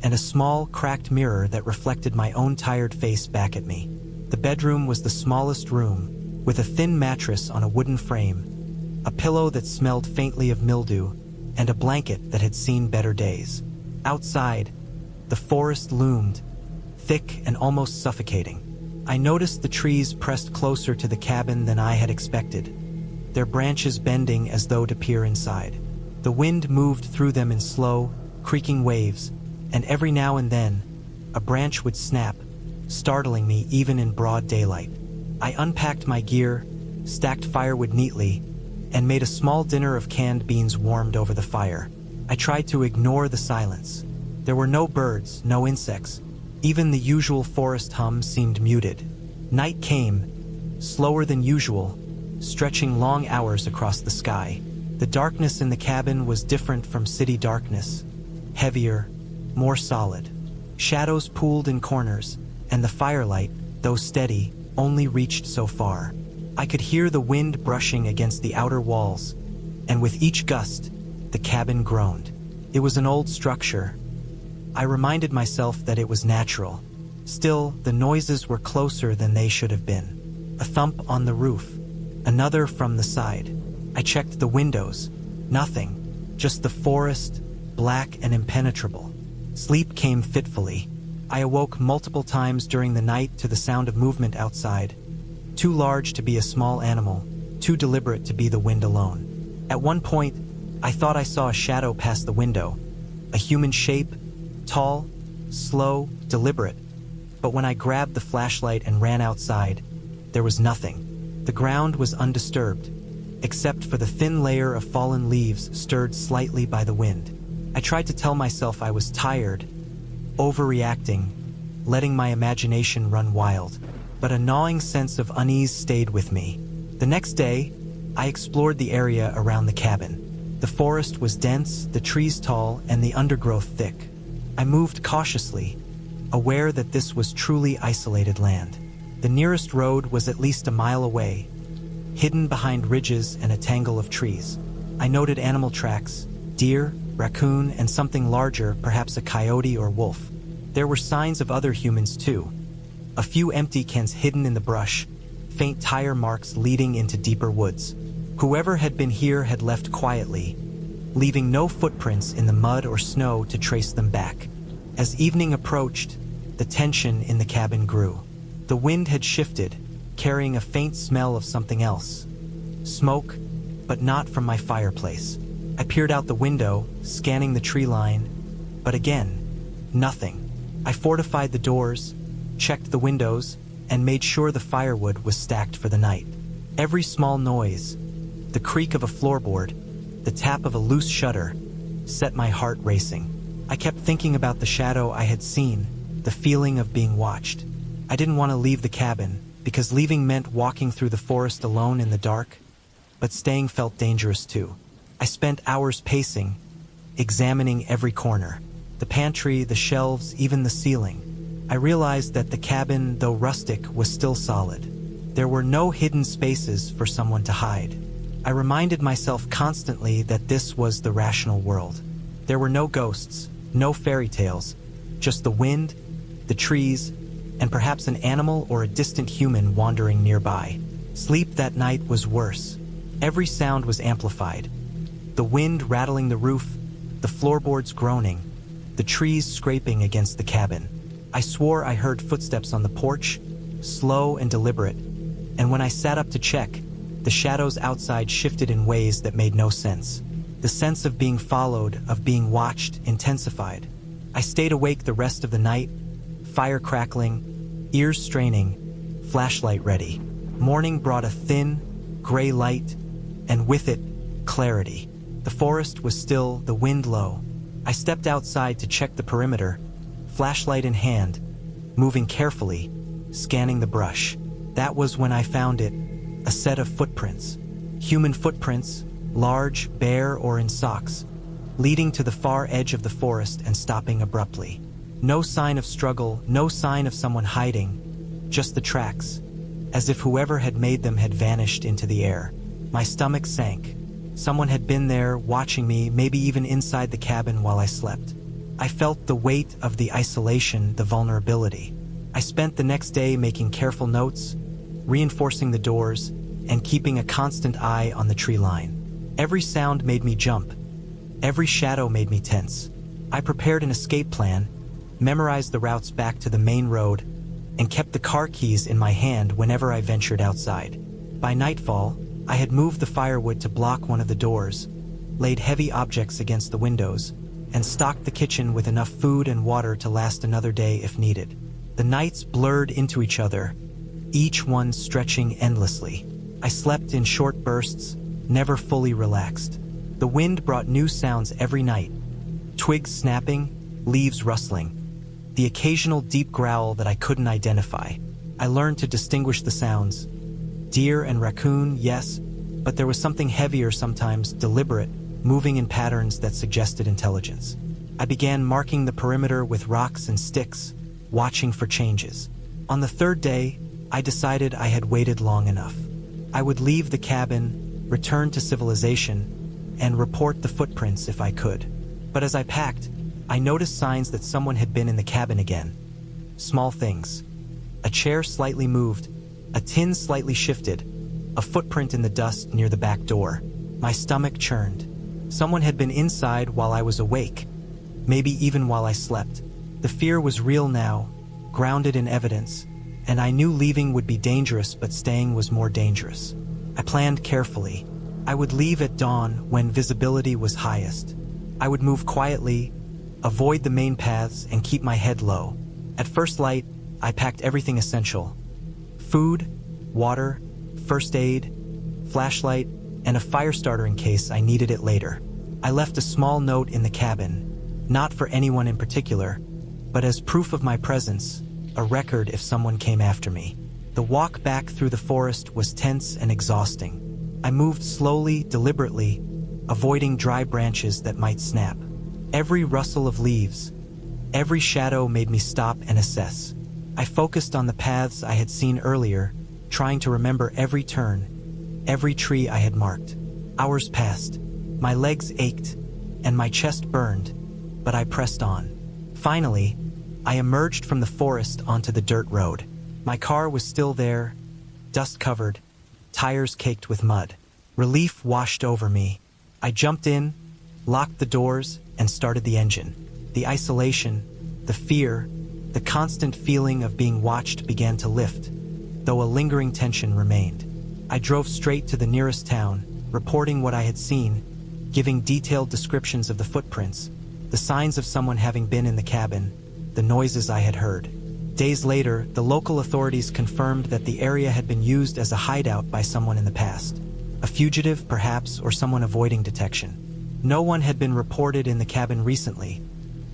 and a small, cracked mirror that reflected my own tired face back at me. The bedroom was the smallest room, with a thin mattress on a wooden frame, a pillow that smelled faintly of mildew, and a blanket that had seen better days. Outside, the forest loomed, thick and almost suffocating. I noticed the trees pressed closer to the cabin than I had expected, their branches bending as though to peer inside. The wind moved through them in slow, creaking waves, and every now and then, a branch would snap, startling me even in broad daylight. I unpacked my gear, stacked firewood neatly, and made a small dinner of canned beans warmed over the fire. I tried to ignore the silence. There were no birds, no insects. Even the usual forest hum seemed muted. Night came, slower than usual, stretching long hours across the sky. The darkness in the cabin was different from city darkness, heavier, more solid. Shadows pooled in corners, and the firelight, though steady, only reached so far. I could hear the wind brushing against the outer walls, and with each gust, the cabin groaned. It was an old structure. I reminded myself that it was natural. Still, the noises were closer than they should have been. A thump on the roof, another from the side. I checked the windows. Nothing, just the forest, black and impenetrable. Sleep came fitfully. I awoke multiple times during the night to the sound of movement outside, too large to be a small animal, too deliberate to be the wind alone. At one point, I thought I saw a shadow past the window, a human shape, tall, slow, deliberate. But when I grabbed the flashlight and ran outside, there was nothing. The ground was undisturbed, except for the thin layer of fallen leaves stirred slightly by the wind. I tried to tell myself I was tired, overreacting, letting my imagination run wild, but a gnawing sense of unease stayed with me. The next day, I explored the area around the cabin. The forest was dense, the trees tall, and the undergrowth thick. I moved cautiously, aware that this was truly isolated land. The nearest road was at least a mile away, hidden behind ridges and a tangle of trees. I noted animal tracks, deer, raccoon, and something larger, perhaps a coyote or wolf. There were signs of other humans too. A few empty cans hidden in the brush, faint tire marks leading into deeper woods. Whoever had been here had left quietly, leaving no footprints in the mud or snow to trace them back. As evening approached, the tension in the cabin grew. The wind had shifted, carrying a faint smell of something else. Smoke, but not from my fireplace. I peered out the window, scanning the tree line, but again, nothing. I fortified the doors, checked the windows, and made sure the firewood was stacked for the night. Every small noise, the creak of a floorboard, the tap of a loose shutter, set my heart racing. I kept thinking about the shadow I had seen, the feeling of being watched. I didn't want to leave the cabin, because leaving meant walking through the forest alone in the dark, but staying felt dangerous too. I spent hours pacing, examining every corner, the pantry, the shelves, even the ceiling. I realized that the cabin, though rustic, was still solid. There were no hidden spaces for someone to hide. I reminded myself constantly that this was the rational world. There were no ghosts, no fairy tales, just the wind, the trees, and perhaps an animal or a distant human wandering nearby. Sleep that night was worse. Every sound was amplified. The wind rattling the roof, the floorboards groaning, the trees scraping against the cabin. I swore I heard footsteps on the porch, slow and deliberate, and when I sat up to check, the shadows outside shifted in ways that made no sense. The sense of being followed, of being watched, intensified. I stayed awake the rest of the night, fire crackling, ears straining, flashlight ready. Morning brought a thin, gray light, and with it, clarity. The forest was still, the wind low. I stepped outside to check the perimeter, flashlight in hand, moving carefully, scanning the brush. That was when I found it, a set of footprints. Human footprints, large, bare, or in socks, leading to the far edge of the forest and stopping abruptly. No sign of struggle, no sign of someone hiding, just the tracks, as if whoever had made them had vanished into the air. My stomach sank. Someone had been there, watching me, maybe even inside the cabin while I slept. I felt the weight of the isolation, the vulnerability. I spent the next day making careful notes, reinforcing the doors, and keeping a constant eye on the tree line. Every sound made me jump. Every shadow made me tense. I prepared an escape plan, memorized the routes back to the main road, and kept the car keys in my hand whenever I ventured outside. By nightfall, I had moved the firewood to block one of the doors, laid heavy objects against the windows, and stocked the kitchen with enough food and water to last another day if needed. The nights blurred into each other, each one stretching endlessly. I slept in short bursts, never fully relaxed. The wind brought new sounds every night, twigs snapping, leaves rustling, the occasional deep growl that I couldn't identify. I learned to distinguish the sounds. Deer and raccoon, yes, but there was something heavier sometimes, deliberate, moving in patterns that suggested intelligence. I began marking the perimeter with rocks and sticks, watching for changes. On the third day, I decided I had waited long enough. I would leave the cabin, return to civilization, and report the footprints if I could. But as I packed, I noticed signs that someone had been in the cabin again. Small things. A chair slightly moved, a tin slightly shifted, a footprint in the dust near the back door. My stomach churned. Someone had been inside while I was awake, maybe even while I slept. The fear was real now, grounded in evidence, and I knew leaving would be dangerous, but staying was more dangerous. I planned carefully. I would leave at dawn when visibility was highest. I would move quietly, avoid the main paths, and keep my head low. At first light, I packed everything essential: food, water, first aid, flashlight, and a fire starter in case I needed it later. I left a small note in the cabin, not for anyone in particular, but as proof of my presence, a record if someone came after me. The walk back through the forest was tense and exhausting. I moved slowly, deliberately, avoiding dry branches that might snap. Every rustle of leaves, every shadow made me stop and assess. I focused on the paths I had seen earlier, trying to remember every turn, every tree I had marked. Hours passed. My legs ached, and my chest burned, but I pressed on. Finally, I emerged from the forest onto the dirt road. My car was still there, dust-covered, tires caked with mud. Relief washed over me. I jumped in, locked the doors, and started the engine. The isolation, the fear, the constant feeling of being watched began to lift, though a lingering tension remained. I drove straight to the nearest town, reporting what I had seen, giving detailed descriptions of the footprints, the signs of someone having been in the cabin, the noises I had heard. Days later, the local authorities confirmed that the area had been used as a hideout by someone in the past. A fugitive, perhaps, or someone avoiding detection. No one had been reported in the cabin recently,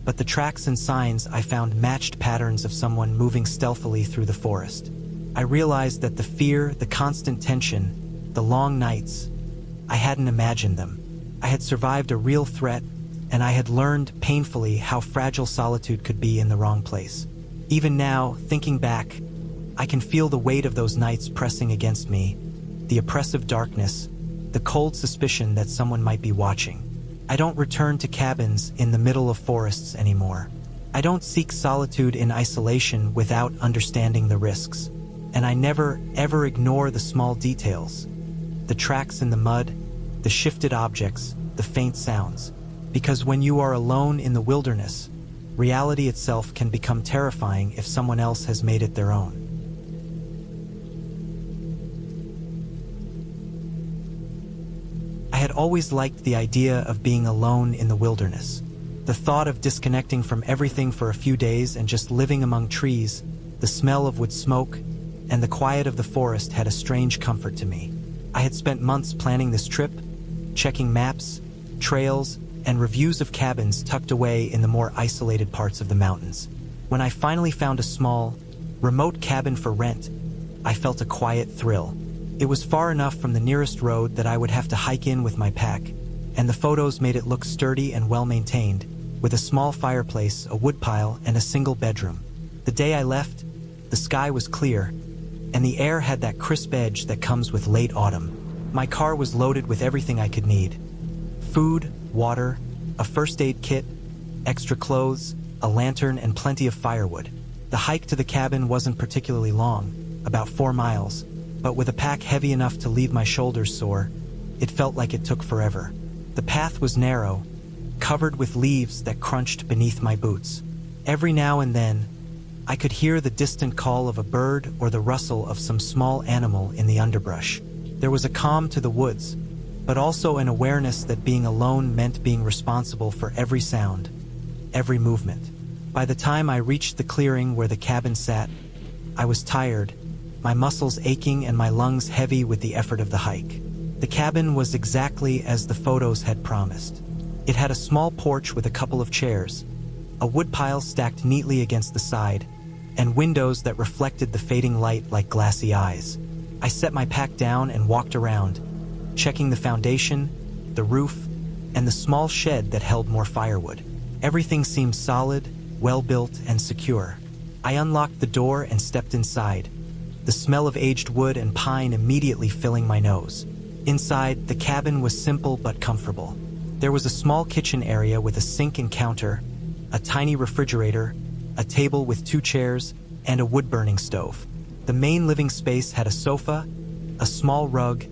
but the tracks and signs I found matched patterns of someone moving stealthily through the forest. I realized that the fear, the constant tension, the long nights, I hadn't imagined them. I had survived a real threat, and I had learned painfully how fragile solitude could be in the wrong place. Even now, thinking back, I can feel the weight of those nights pressing against me, the oppressive darkness, the cold suspicion that someone might be watching. I don't return to cabins in the middle of forests anymore. I don't seek solitude in isolation without understanding the risks. And I never, ever ignore the small details. The tracks in the mud, the shifted objects, the faint sounds. Because when you are alone in the wilderness, reality itself can become terrifying if someone else has made it their own. I had always liked the idea of being alone in the wilderness. The thought of disconnecting from everything for a few days and just living among trees, the smell of wood smoke, and the quiet of the forest had a strange comfort to me. I had spent months planning this trip, checking maps, trails, and reviews of cabins tucked away in the more isolated parts of the mountains. When I finally found a small, remote cabin for rent, I felt a quiet thrill. It was far enough from the nearest road that I would have to hike in with my pack, and the photos made it look sturdy and well-maintained, with a small fireplace, a woodpile, and a single bedroom. The day I left, the sky was clear, and the air had that crisp edge that comes with late autumn. My car was loaded with everything I could need. Food, water, a first aid kit, extra clothes, a lantern, and plenty of firewood. The hike to the cabin wasn't particularly long, about 4 miles, but with a pack heavy enough to leave my shoulders sore, it felt like it took forever. The path was narrow, covered with leaves that crunched beneath my boots. Every now and then, I could hear the distant call of a bird or the rustle of some small animal in the underbrush. There was a calm to the woods, but also an awareness that being alone meant being responsible for every sound, every movement. By the time I reached the clearing where the cabin sat, I was tired, my muscles aching and my lungs heavy with the effort of the hike. The cabin was exactly as the photos had promised. It had a small porch with a couple of chairs, a woodpile stacked neatly against the side, and windows that reflected the fading light like glassy eyes. I set my pack down and walked around, checking the foundation, the roof, and the small shed that held more firewood. Everything seemed solid, well-built, and secure. I unlocked the door and stepped inside, the smell of aged wood and pine immediately filling my nose. Inside, the cabin was simple but comfortable. There was a small kitchen area with a sink and counter, a tiny refrigerator, a table with 2 chairs, and a wood-burning stove. The main living space had a sofa, a small rug,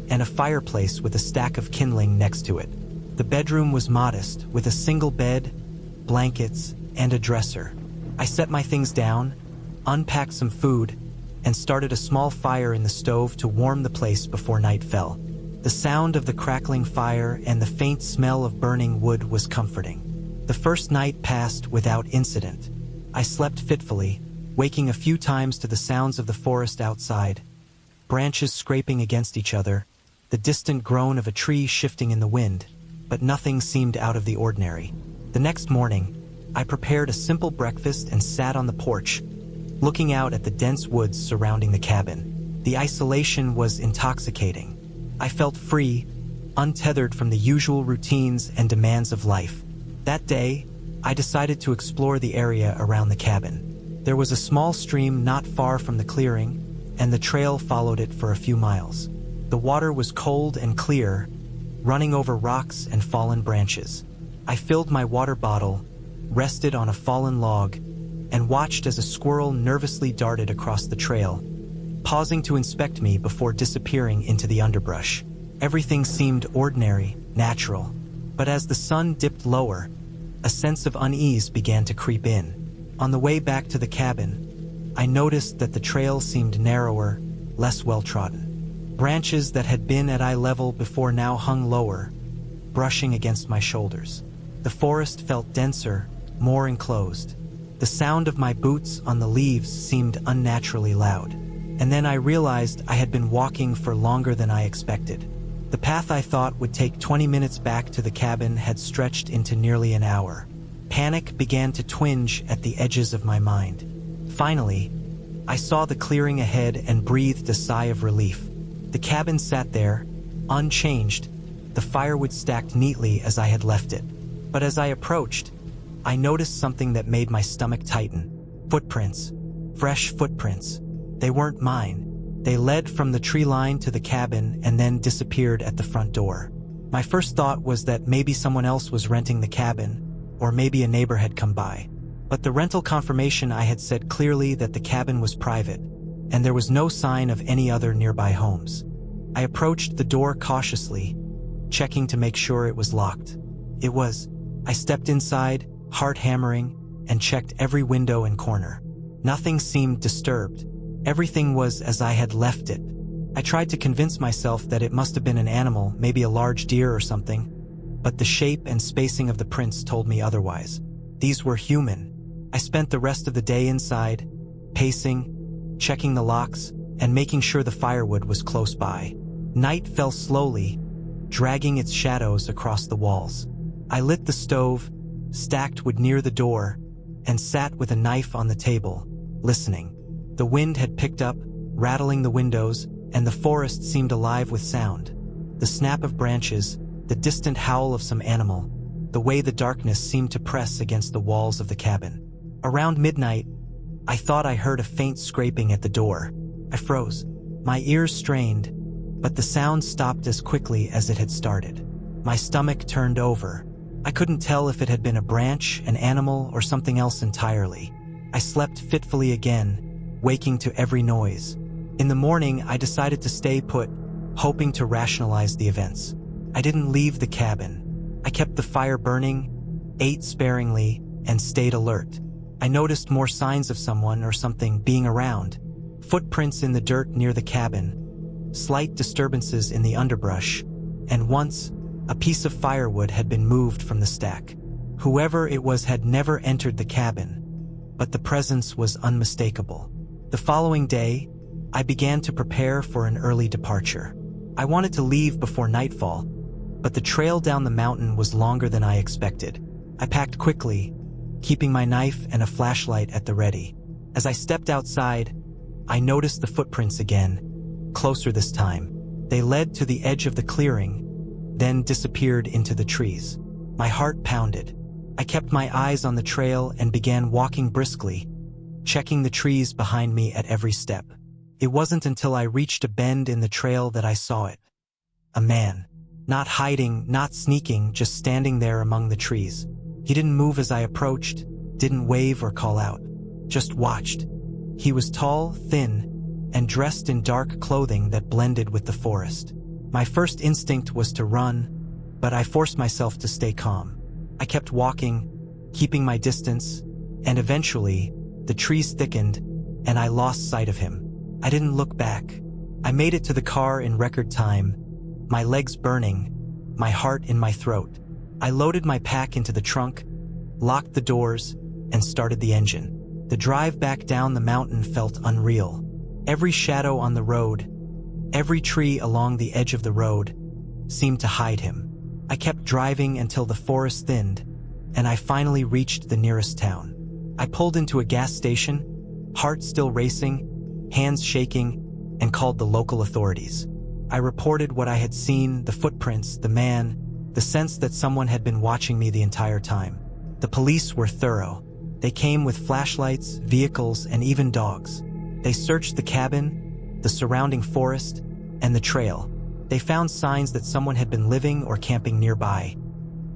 and a fireplace with a stack of kindling next to it. The bedroom was modest, with a single bed, blankets, and a dresser. I set my things down, unpacked some food, and started a small fire in the stove to warm the place before night fell. The sound of the crackling fire and the faint smell of burning wood was comforting. The first night passed without incident. I slept fitfully, waking a few times to the sounds of the forest outside, branches scraping against each other, the distant groan of a tree shifting in the wind, but nothing seemed out of the ordinary. The next morning, I prepared a simple breakfast and sat on the porch, looking out at the dense woods surrounding the cabin. The isolation was intoxicating. I felt free, untethered from the usual routines and demands of life. That day, I decided to explore the area around the cabin. There was a small stream not far from the clearing, and the trail followed it for a few miles. The water was cold and clear, running over rocks and fallen branches. I filled my water bottle, rested on a fallen log, and watched as a squirrel nervously darted across the trail, pausing to inspect me before disappearing into the underbrush. Everything seemed ordinary, natural, but as the sun dipped lower, a sense of unease began to creep in. On the way back to the cabin, I noticed that the trail seemed narrower, less well-trodden. Branches that had been at eye level before now hung lower, brushing against my shoulders. The forest felt denser, more enclosed. The sound of my boots on the leaves seemed unnaturally loud. And then I realized I had been walking for longer than I expected. The path I thought would take 20 minutes back to the cabin had stretched into nearly an hour. Panic began to twinge at the edges of my mind. Finally, I saw the clearing ahead and breathed a sigh of relief. The cabin sat there, unchanged, the firewood stacked neatly as I had left it. But as I approached, I noticed something that made my stomach tighten. Footprints. Fresh footprints. They weren't mine. They led from the tree line to the cabin and then disappeared at the front door. My first thought was that maybe someone else was renting the cabin, or maybe a neighbor had come by. But the rental confirmation I had said clearly that the cabin was private, and there was no sign of any other nearby homes. I approached the door cautiously, checking to make sure it was locked. It was. I stepped inside, heart hammering, and checked every window and corner. Nothing seemed disturbed. Everything was as I had left it. I tried to convince myself that it must have been an animal, maybe a large deer or something, but the shape and spacing of the prints told me otherwise. These were human. I spent the rest of the day inside, pacing, checking the locks, and making sure the firewood was close by. Night fell slowly, dragging its shadows across the walls. I lit the stove, stacked wood near the door, and sat with a knife on the table, listening. The wind had picked up, rattling the windows, and the forest seemed alive with sound. The snap of branches, the distant howl of some animal, the way the darkness seemed to press against the walls of the cabin. Around midnight, I thought I heard a faint scraping at the door. I froze. My ears strained, but the sound stopped as quickly as it had started. My stomach turned over. I couldn't tell if it had been a branch, an animal, or something else entirely. I slept fitfully again, waking to every noise. In the morning, I decided to stay put, hoping to rationalize the events. I didn't leave the cabin. I kept the fire burning, ate sparingly, and stayed alert. I noticed more signs of someone or something being around. Footprints in the dirt near the cabin, slight disturbances in the underbrush, and once, a piece of firewood had been moved from the stack. Whoever it was had never entered the cabin, but the presence was unmistakable. The following day, I began to prepare for an early departure. I wanted to leave before nightfall, but the trail down the mountain was longer than I expected. I packed quickly, keeping my knife and a flashlight at the ready. As I stepped outside, I noticed the footprints again, closer this time. They led to the edge of the clearing, then disappeared into the trees. My heart pounded. I kept my eyes on the trail and began walking briskly, checking the trees behind me at every step. It wasn't until I reached a bend in the trail that I saw it. A man. Not hiding, not sneaking, just standing there among the trees. He didn't move as I approached, didn't wave or call out. Just watched. He was tall, thin, and dressed in dark clothing that blended with the forest. My first instinct was to run, but I forced myself to stay calm. I kept walking, keeping my distance, and eventually, the trees thickened, and I lost sight of him. I didn't look back. I made it to the car in record time, my legs burning, my heart in my throat. I loaded my pack into the trunk, locked the doors, and started the engine. The drive back down the mountain felt unreal. Every shadow on the road, every tree along the edge of the road, seemed to hide him. I kept driving until the forest thinned, and I finally reached the nearest town. I pulled into a gas station, heart still racing, hands shaking, and called the local authorities. I reported what I had seen, the footprints, the man, the sense that someone had been watching me the entire time. The police were thorough. They came with flashlights, vehicles, and even dogs. They searched the cabin, the surrounding forest, and the trail. They found signs that someone had been living or camping nearby.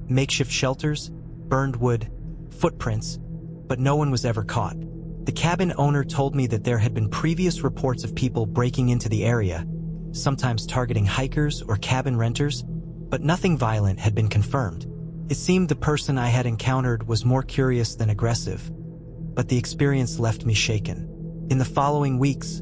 Makeshift shelters, burned wood, footprints, but no one was ever caught. The cabin owner told me that there had been previous reports of people breaking into the area, sometimes targeting hikers or cabin renters, but nothing violent had been confirmed. It seemed the person I had encountered was more curious than aggressive, but the experience left me shaken. In the following weeks,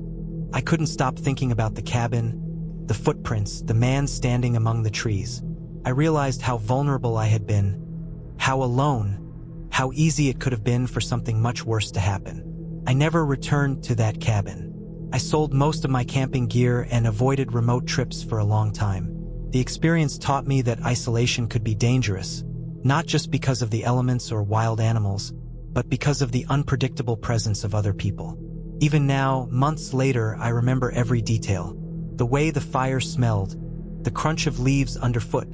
I couldn't stop thinking about the cabin, the footprints, the man standing among the trees. I realized how vulnerable I had been, how alone, how easy it could have been for something much worse to happen. I never returned to that cabin. I sold most of my camping gear and avoided remote trips for a long time. The experience taught me that isolation could be dangerous, not just because of the elements or wild animals, but because of the unpredictable presence of other people. Even now, months later, I remember every detail. The way the fire smelled, the crunch of leaves underfoot,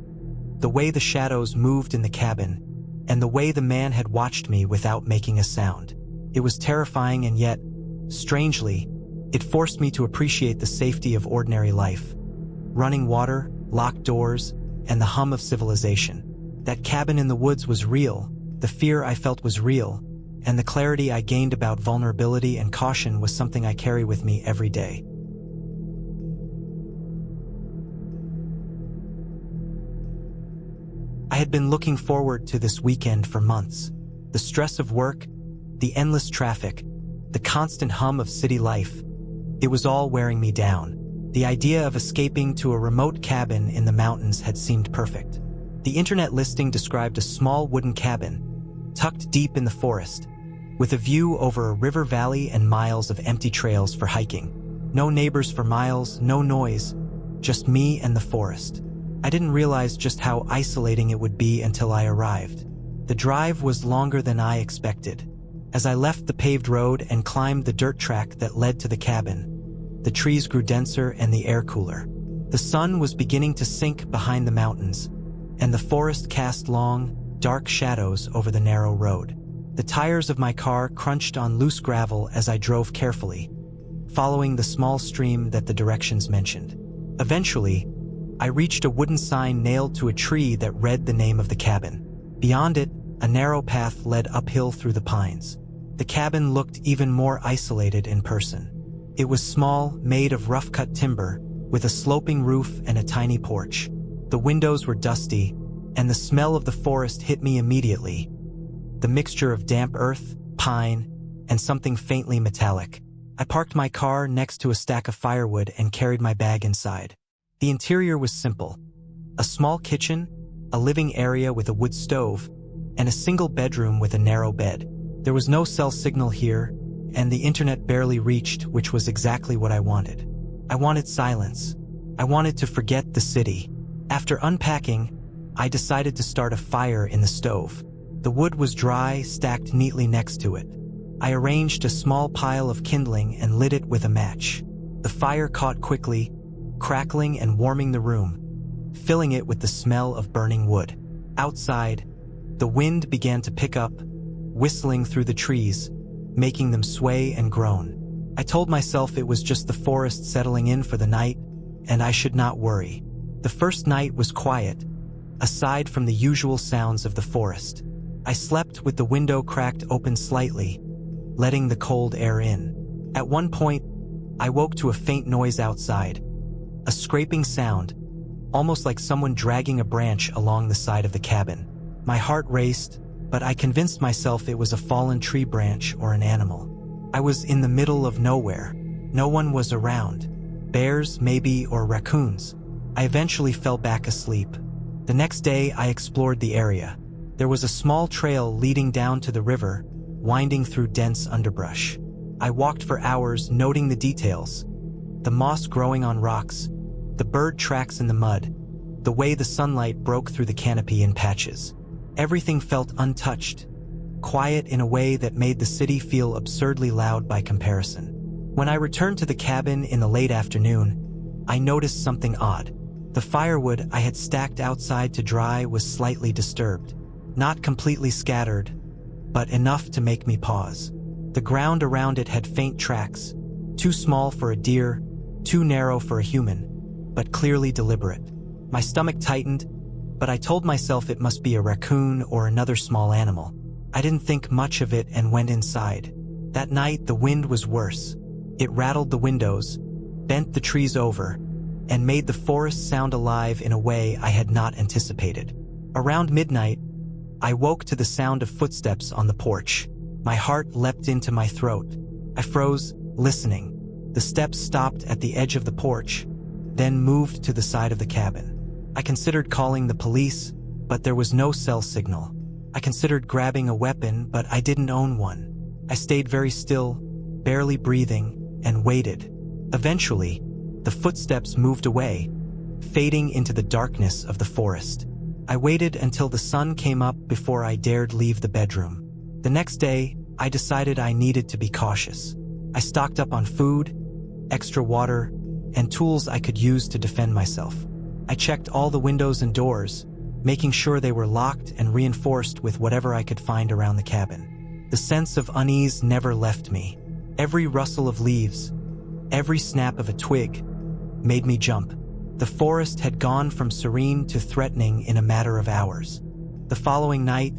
the way the shadows moved in the cabin, and the way the man had watched me without making a sound. It was terrifying and yet, strangely, It forced me to appreciate the safety of ordinary life. Running water, locked doors, and the hum of civilization. That cabin in the woods was real, the fear I felt was real, and the clarity I gained about vulnerability and caution was something I carry with me every day. I had been looking forward to this weekend for months. The stress of work, the endless traffic, the constant hum of city life. It was all wearing me down. The idea of escaping to a remote cabin in the mountains had seemed perfect. The internet listing described a small wooden cabin, tucked deep in the forest, with a view over a river valley and miles of empty trails for hiking. No neighbors for miles, no noise, just me and the forest. I didn't realize just how isolating it would be until I arrived. The drive was longer than I expected. As I left the paved road and climbed the dirt track that led to the cabin, the trees grew denser and the air cooler. The sun was beginning to sink behind the mountains, and the forest cast long, dark shadows over the narrow road. The tires of my car crunched on loose gravel as I drove carefully, following the small stream that the directions mentioned. Eventually, I reached a wooden sign nailed to a tree that read the name of the cabin. Beyond it, a narrow path led uphill through the pines. The cabin looked even more isolated in person. It was small, made of rough-cut timber, with a sloping roof and a tiny porch. The windows were dusty, and the smell of the forest hit me immediately. The mixture of damp earth, pine, and something faintly metallic. I parked my car next to a stack of firewood and carried my bag inside. The interior was simple. A small kitchen, a living area with a wood stove, and a single bedroom with a narrow bed. There was no cell signal here, and the internet barely reached, which was exactly what I wanted. I wanted silence. I wanted to forget the city. After unpacking, I decided to start a fire in the stove. The wood was dry, stacked neatly next to it. I arranged a small pile of kindling and lit it with a match. The fire caught quickly, crackling and warming the room, filling it with the smell of burning wood. Outside, the wind began to pick up, whistling through the trees, making them sway and groan. I told myself it was just the forest settling in for the night, and I should not worry. The first night was quiet, aside from the usual sounds of the forest. I slept with the window cracked open slightly, letting the cold air in. At one point, I woke to a faint noise outside, a scraping sound, almost like someone dragging a branch along the side of the cabin. My heart raced, but I convinced myself it was a fallen tree branch or an animal. I was in the middle of nowhere. No one was around. Bears, maybe, or raccoons. I eventually fell back asleep. The next day, I explored the area. There was a small trail leading down to the river, winding through dense underbrush. I walked for hours, noting the details. The moss growing on rocks, the bird tracks in the mud, the way the sunlight broke through the canopy in patches. Everything felt untouched, quiet in a way that made the city feel absurdly loud by comparison. When I returned to the cabin in the late afternoon, I noticed something odd. The firewood I had stacked outside to dry was slightly disturbed. Not completely scattered, but enough to make me pause. The ground around it had faint tracks, too small for a deer, too narrow for a human, but clearly deliberate. My stomach tightened, but I told myself it must be a raccoon or another small animal. I didn't think much of it and went inside. That night, the wind was worse. It rattled the windows, bent the trees over, and made the forest sound alive in a way I had not anticipated. Around midnight, I woke to the sound of footsteps on the porch. My heart leapt into my throat. I froze, listening. The steps stopped at the edge of the porch, then moved to the side of the cabin. I considered calling the police, but there was no cell signal. I considered grabbing a weapon, but I didn't own one. I stayed very still, barely breathing, and waited. Eventually, the footsteps moved away, fading into the darkness of the forest. I waited until the sun came up before I dared leave the bedroom. The next day, I decided I needed to be cautious. I stocked up on food, extra water, and tools I could use to defend myself. I checked all the windows and doors, making sure they were locked and reinforced with whatever I could find around the cabin. The sense of unease never left me. Every rustle of leaves, Every snap of a twig made me jump. The forest had gone from serene to threatening in a matter of hours. The following night,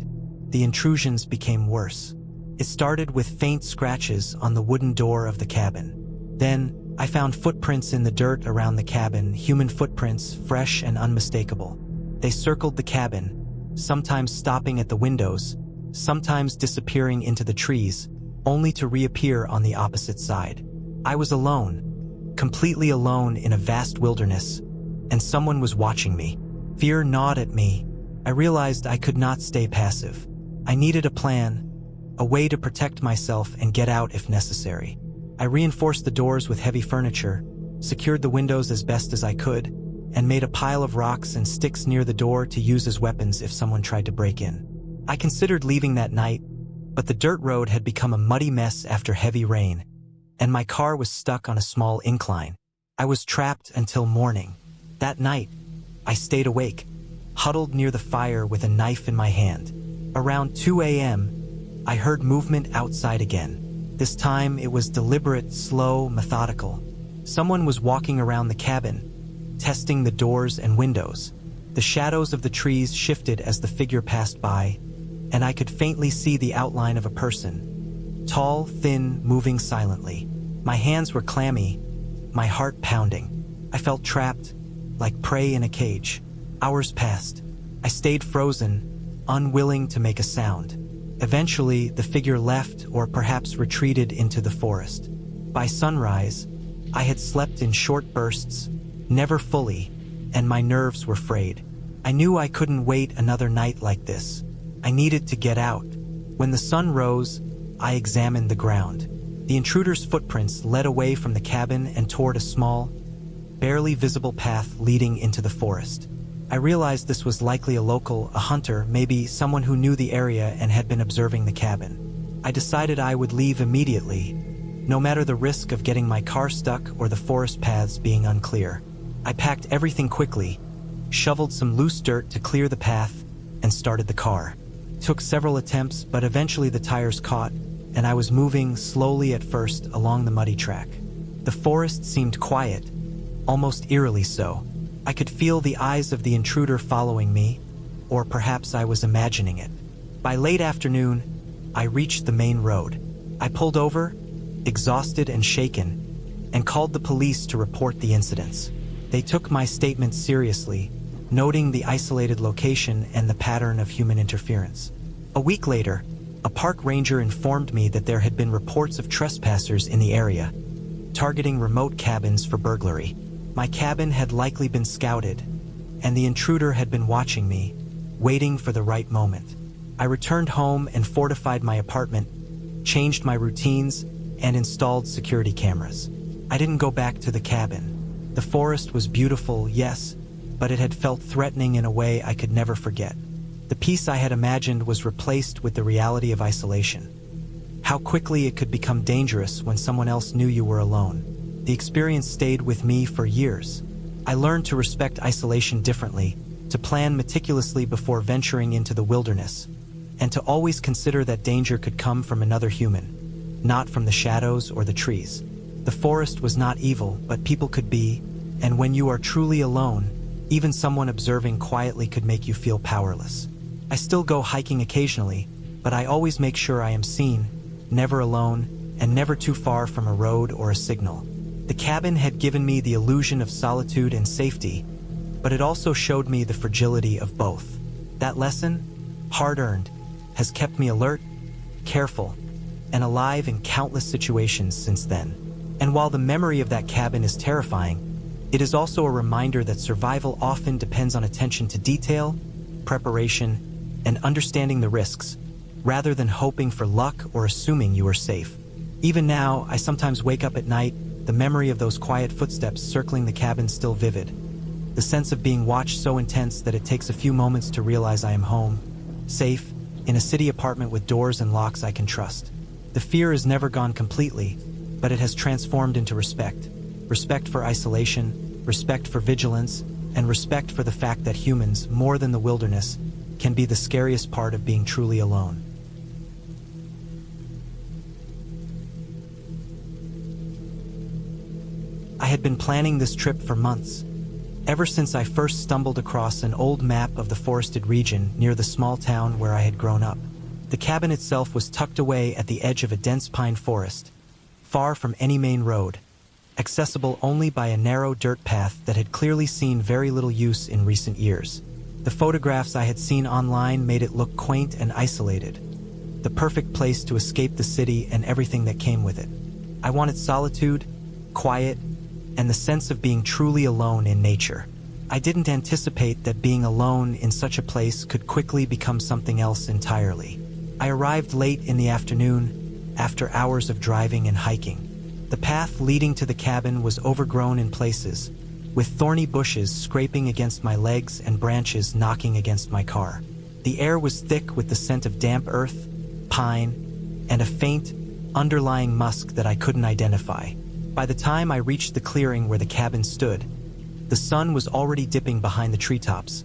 the intrusions became worse. It started with faint scratches on the wooden door of the cabin. Then, I found footprints in the dirt around the cabin, human footprints, fresh and unmistakable. They circled the cabin, sometimes stopping at the windows, sometimes disappearing into the trees, only to reappear on the opposite side. I was alone, completely alone in a vast wilderness, and someone was watching me. Fear gnawed at me. I realized I could not stay passive. I needed a plan, a way to protect myself and get out if necessary. I reinforced the doors with heavy furniture, secured the windows as best as I could, and made a pile of rocks and sticks near the door to use as weapons if someone tried to break in. I considered leaving that night, but the dirt road had become a muddy mess after heavy rain, and my car was stuck on a small incline. I was trapped until morning. That night, I stayed awake, huddled near the fire with a knife in my hand. Around 2 a.m., I heard movement outside again. This time, it was deliberate, slow, methodical. Someone was walking around the cabin, testing the doors and windows. The shadows of the trees shifted as the figure passed by, and I could faintly see the outline of a person. Tall, thin, moving silently. My hands were clammy, my heart pounding. I felt trapped, like prey in a cage. Hours passed. I stayed frozen, unwilling to make a sound. Eventually, the figure left or perhaps retreated into the forest. By sunrise, I had slept in short bursts, never fully, and my nerves were frayed. I knew I couldn't wait another night like this. I needed to get out. When the sun rose, I examined the ground. The intruder's footprints led away from the cabin and toward a small, barely visible path leading into the forest. I realized this was likely a local, a hunter, maybe someone who knew the area and had been observing the cabin. I decided I would leave immediately, no matter the risk of getting my car stuck or the forest paths being unclear. I packed everything quickly, shoveled some loose dirt to clear the path, and started the car. It took several attempts, but eventually the tires caught, and I was moving slowly at first along the muddy track. The forest seemed quiet, almost eerily so. I could feel the eyes of the intruder following me, or perhaps I was imagining it. By late afternoon, I reached the main road. I pulled over, exhausted and shaken, and called the police to report the incidents. They took my statement seriously, noting the isolated location and the pattern of human interference. A week later, a park ranger informed me that there had been reports of trespassers in the area, targeting remote cabins for burglary. My cabin had likely been scouted, and the intruder had been watching me, waiting for the right moment. I returned home and fortified my apartment, changed my routines, and installed security cameras. I didn't go back to the cabin. The forest was beautiful, yes, but it had felt threatening in a way I could never forget. The peace I had imagined was replaced with the reality of isolation. How quickly it could become dangerous when someone else knew you were alone. The experience stayed with me for years. I learned to respect isolation differently, to plan meticulously before venturing into the wilderness, and to always consider that danger could come from another human, not from the shadows or the trees. The forest was not evil, but people could be, and when you are truly alone, even someone observing quietly could make you feel powerless. I still go hiking occasionally, but I always make sure I am seen, never alone, and never too far from a road or a signal. The cabin had given me the illusion of solitude and safety, but it also showed me the fragility of both. That lesson, hard-earned, has kept me alert, careful, and alive in countless situations since then. And while the memory of that cabin is terrifying, it is also a reminder that survival often depends on attention to detail, preparation, and understanding the risks, rather than hoping for luck or assuming you are safe. Even now, I sometimes wake up at night, the memory of those quiet footsteps circling the cabin still vivid. The sense of being watched so intense that it takes a few moments to realize I am home, safe, in a city apartment with doors and locks I can trust. The fear has never gone completely, but it has transformed into respect. Respect for isolation, respect for vigilance, and respect for the fact that humans, more than the wilderness, can be the scariest part of being truly alone. I had been planning this trip for months, ever since I first stumbled across an old map of the forested region near the small town where I had grown up. The cabin itself was tucked away at the edge of a dense pine forest, far from any main road, accessible only by a narrow dirt path that had clearly seen very little use in recent years. The photographs I had seen online made it look quaint and isolated, the perfect place to escape the city and everything that came with it. I wanted solitude, quiet, and the sense of being truly alone in nature. I didn't anticipate that being alone in such a place could quickly become something else entirely. I arrived late in the afternoon, after hours of driving and hiking. The path leading to the cabin was overgrown in places, with thorny bushes scraping against my legs and branches knocking against my car. The air was thick with the scent of damp earth, pine, and a faint, underlying musk that I couldn't identify. By the time I reached the clearing where the cabin stood, the sun was already dipping behind the treetops,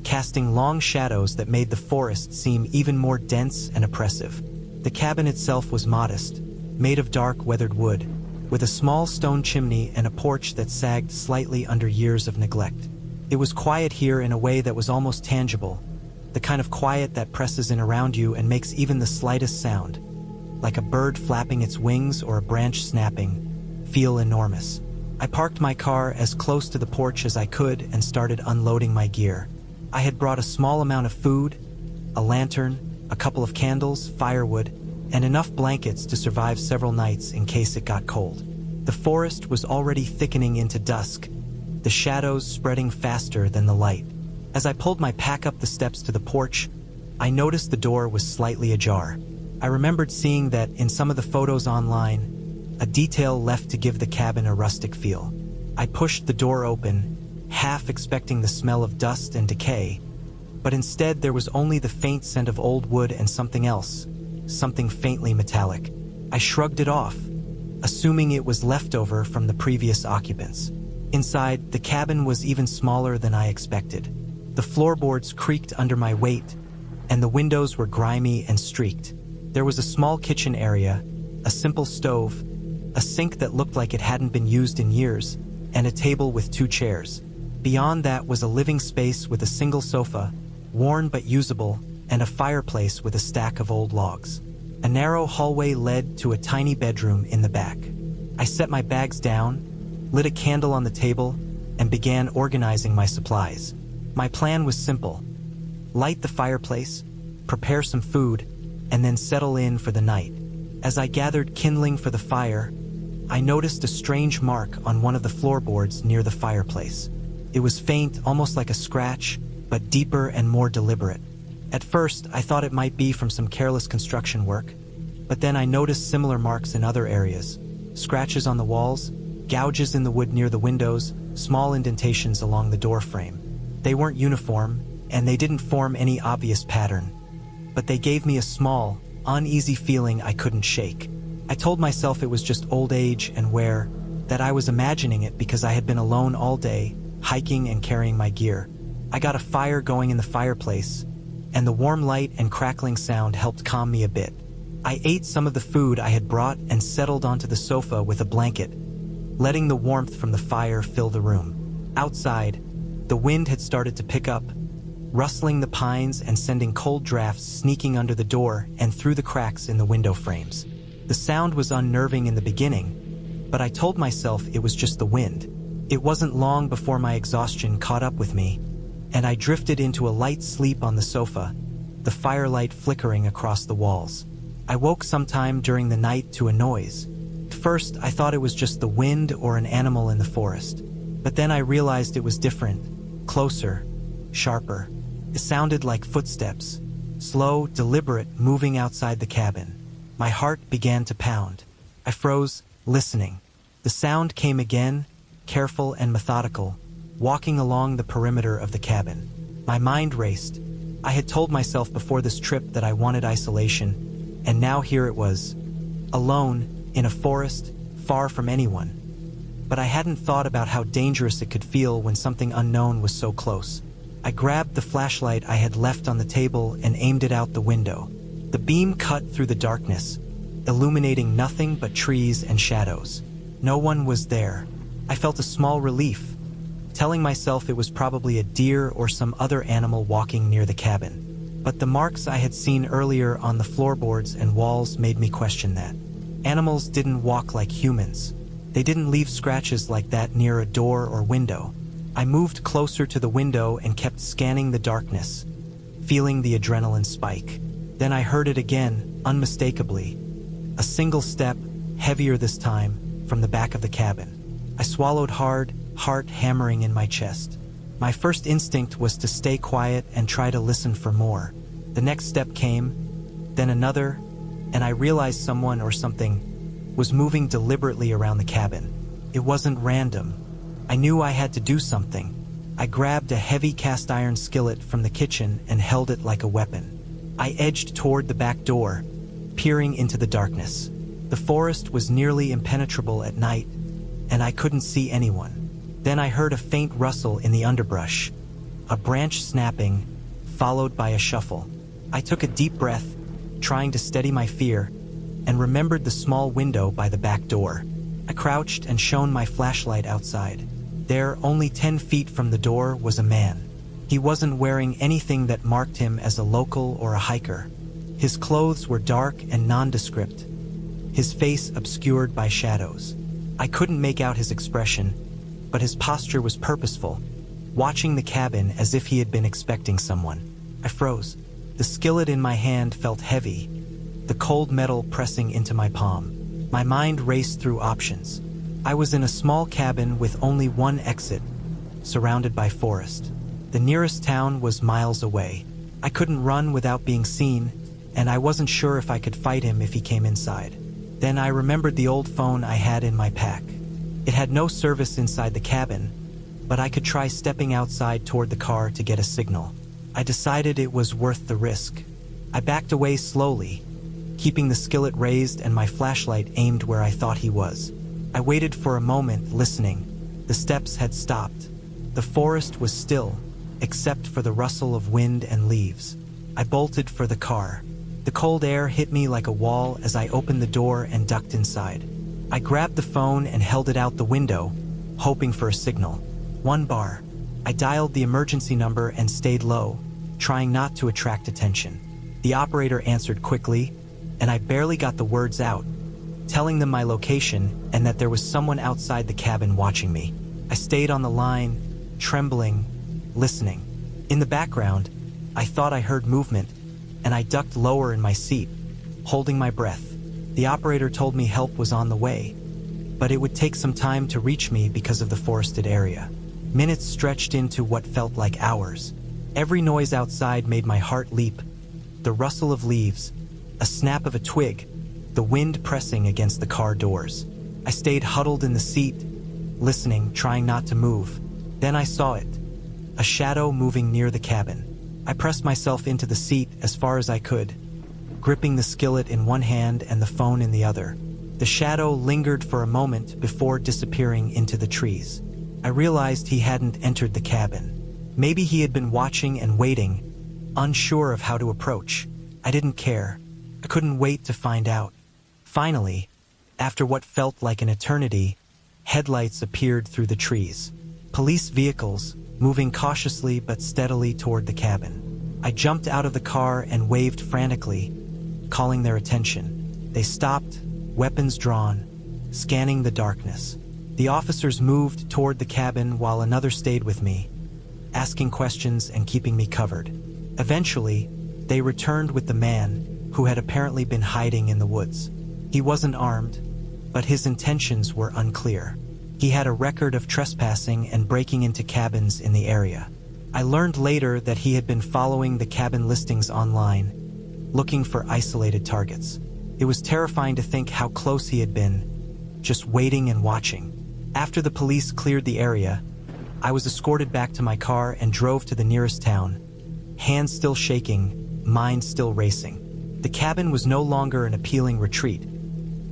casting long shadows that made the forest seem even more dense and oppressive. The cabin itself was modest, made of dark, weathered wood, with a small stone chimney and a porch that sagged slightly under years of neglect. It was quiet here in a way that was almost tangible, the kind of quiet that presses in around you and makes even the slightest sound, like a bird flapping its wings or a branch snapping, feel enormous. I parked my car as close to the porch as I could and started unloading my gear. I had brought a small amount of food, a lantern, a couple of candles, firewood, and enough blankets to survive several nights in case it got cold. The forest was already thickening into dusk, the shadows spreading faster than the light. As I pulled my pack up the steps to the porch, I noticed the door was slightly ajar. I remembered seeing that in some of the photos online, a detail left to give the cabin a rustic feel. I pushed the door open, half expecting the smell of dust and decay, but instead there was only the faint scent of old wood and something else, something faintly metallic. I shrugged it off, assuming it was leftover from the previous occupants. Inside, the cabin was even smaller than I expected. The floorboards creaked under my weight, and the windows were grimy and streaked. There was a small kitchen area, a simple stove, a sink that looked like it hadn't been used in years, and a table with 2 chairs. Beyond that was a living space with a single sofa, worn but usable, and a fireplace with a stack of old logs. A narrow hallway led to a tiny bedroom in the back. I set my bags down, lit a candle on the table, and began organizing my supplies. My plan was simple: light the fireplace, prepare some food, and then settle in for the night. As I gathered kindling for the fire, I noticed a strange mark on one of the floorboards near the fireplace. It was faint, almost like a scratch, but deeper and more deliberate. At first, I thought it might be from some careless construction work, but then I noticed similar marks in other areas: scratches on the walls, gouges in the wood near the windows, small indentations along the door frame. They weren't uniform, and they didn't form any obvious pattern, but they gave me a small, uneasy feeling I couldn't shake. I told myself it was just old age and wear, that I was imagining it because I had been alone all day, hiking and carrying my gear. I got a fire going in the fireplace, and the warm light and crackling sound helped calm me a bit. I ate some of the food I had brought and settled onto the sofa with a blanket, letting the warmth from the fire fill the room. Outside, the wind had started to pick up, rustling the pines and sending cold drafts sneaking under the door and through the cracks in the window frames. The sound was unnerving in the beginning, but I told myself it was just the wind. It wasn't long before my exhaustion caught up with me, and I drifted into a light sleep on the sofa, the firelight flickering across the walls. I woke sometime during the night to a noise. At first, I thought it was just the wind or an animal in the forest, but then I realized it was different, closer, sharper. It sounded like footsteps, slow, deliberate, moving outside the cabin. My heart began to pound. I froze, listening. The sound came again, careful and methodical, walking along the perimeter of the cabin. My mind raced. I had told myself before this trip that I wanted isolation, and now here it was, alone, in a forest, far from anyone. But I hadn't thought about how dangerous it could feel when something unknown was so close. I grabbed the flashlight I had left on the table and aimed it out the window. The beam cut through the darkness, illuminating nothing but trees and shadows. No one was there, I felt a small relief, telling myself it was probably a deer or some other animal walking near the cabin. But the marks I had seen earlier on the floorboards and walls made me question that. Animals didn't walk like humans. They didn't leave scratches like that near a door or window. I moved closer to the window and kept scanning the darkness, feeling the adrenaline spike. Then I heard it again, unmistakably. A single step, heavier this time, from the back of the cabin. I swallowed hard, heart hammering in my chest. My first instinct was to stay quiet and try to listen for more. The next step came, then another, and I realized someone or something was moving deliberately around the cabin. It wasn't random. I knew I had to do something. I grabbed a heavy cast iron skillet from the kitchen and held it like a weapon. I edged toward the back door, peering into the darkness. The forest was nearly impenetrable at night, and I couldn't see anyone. Then I heard a faint rustle in the underbrush, a branch snapping, followed by a shuffle. I took a deep breath, trying to steady my fear, and remembered the small window by the back door. I crouched and shone my flashlight outside. There, only 10 feet from the door, was a man. He wasn't wearing anything that marked him as a local or a hiker. His clothes were dark and nondescript, his face obscured by shadows. I couldn't make out his expression, but his posture was purposeful, watching the cabin as if he had been expecting someone. I froze. The skillet in my hand felt heavy, the cold metal pressing into my palm. My mind raced through options. I was in a small cabin with only one exit, surrounded by forest. The nearest town was miles away. I couldn't run without being seen, and I wasn't sure if I could fight him if he came inside. Then I remembered the old phone I had in my pack. It had no service inside the cabin, but I could try stepping outside toward the car to get a signal. I decided it was worth the risk. I backed away slowly, keeping the skillet raised and my flashlight aimed where I thought he was. I waited for a moment, listening. The steps had stopped. The forest was still, except for the rustle of wind and leaves. I bolted for the car. The cold air hit me like a wall as I opened the door and ducked inside. I grabbed the phone and held it out the window, hoping for a signal. 1 bar. I dialed the emergency number and stayed low, trying not to attract attention. The operator answered quickly, and I barely got the words out, telling them my location and that there was someone outside the cabin watching me. I stayed on the line, trembling, listening. In the background, I thought I heard movement, and I ducked lower in my seat, holding my breath. The operator told me help was on the way, but it would take some time to reach me because of the forested area. Minutes stretched into what felt like hours. Every noise outside made my heart leap. The rustle of leaves, a snap of a twig, the wind pressing against the car doors. I stayed huddled in the seat, listening, trying not to move. Then I saw it, a shadow moving near the cabin. I pressed myself into the seat as far as I could, gripping the skillet in one hand and the phone in the other. The shadow lingered for a moment before disappearing into the trees. I realized he hadn't entered the cabin. Maybe he had been watching and waiting, unsure of how to approach. I didn't care. I couldn't wait to find out. Finally, after what felt like an eternity, headlights appeared through the trees. Police vehicles, moving cautiously but steadily toward the cabin. I jumped out of the car and waved frantically, calling their attention. They stopped, weapons drawn, scanning the darkness. The officers moved toward the cabin while another stayed with me, asking questions and keeping me covered. Eventually, they returned with the man who had apparently been hiding in the woods. He wasn't armed, but his intentions were unclear. He had a record of trespassing and breaking into cabins in the area. I learned later that he had been following the cabin listings online, looking for isolated targets. It was terrifying to think how close he had been, just waiting and watching. After the police cleared the area, I was escorted back to my car and drove to the nearest town, hands still shaking, mind still racing. The cabin was no longer an appealing retreat.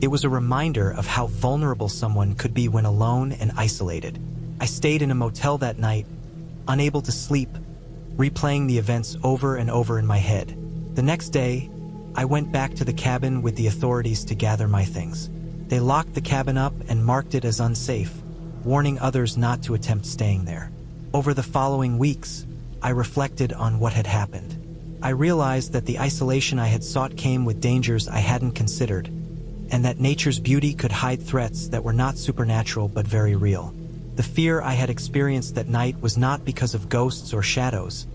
It was a reminder of how vulnerable someone could be when alone and isolated. I stayed in a motel that night, unable to sleep, replaying the events over and over in my head. The next day, I went back to the cabin with the authorities to gather my things. They locked the cabin up and marked it as unsafe, warning others not to attempt staying there. Over the following weeks, I reflected on what had happened. I realized that the isolation I had sought came with dangers I hadn't considered, and that nature's beauty could hide threats that were not supernatural but very real. The fear I had experienced that night was not because of ghosts or shadows,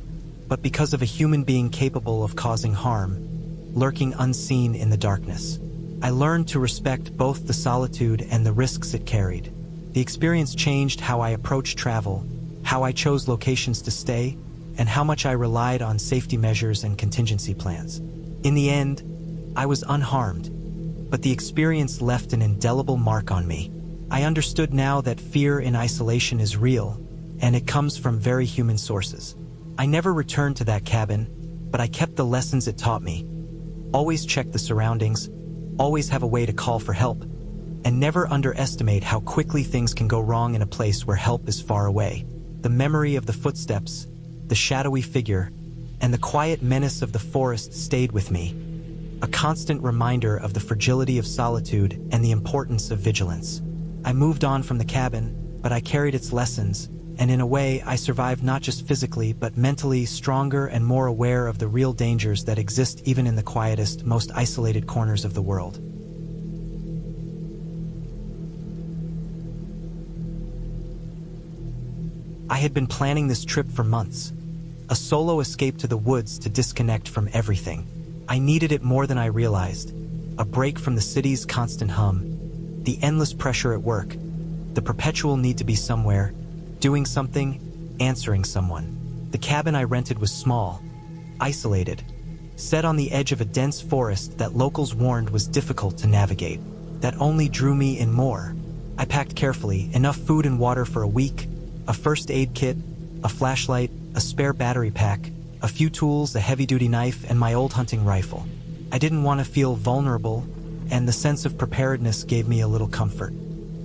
but because of a human being capable of causing harm, lurking unseen in the darkness. I learned to respect both the solitude and the risks it carried. The experience changed how I approached travel, how I chose locations to stay, and how much I relied on safety measures and contingency plans. In the end, I was unharmed, but the experience left an indelible mark on me. I understood now that fear in isolation is real, and it comes from very human sources. I never returned to that cabin, but I kept the lessons it taught me. Always check the surroundings, always have a way to call for help, and never underestimate how quickly things can go wrong in a place where help is far away. The memory of the footsteps, the shadowy figure, and the quiet menace of the forest stayed with me, a constant reminder of the fragility of solitude and the importance of vigilance. I moved on from the cabin, but I carried its lessons, and in a way I survived not just physically but mentally, stronger and more aware of the real dangers that exist even in the quietest, most isolated corners of the world. I had been planning this trip for months, a solo escape to the woods to disconnect from everything. I needed it more than I realized, a break from the city's constant hum, the endless pressure at work, the perpetual need to be somewhere, doing something, answering someone. The cabin I rented was small, isolated, set on the edge of a dense forest that locals warned was difficult to navigate. That only drew me in more. I packed carefully, enough food and water for a week, a first aid kit, a flashlight, a spare battery pack, a few tools, a heavy-duty knife, and my old hunting rifle. I didn't want to feel vulnerable, and the sense of preparedness gave me a little comfort.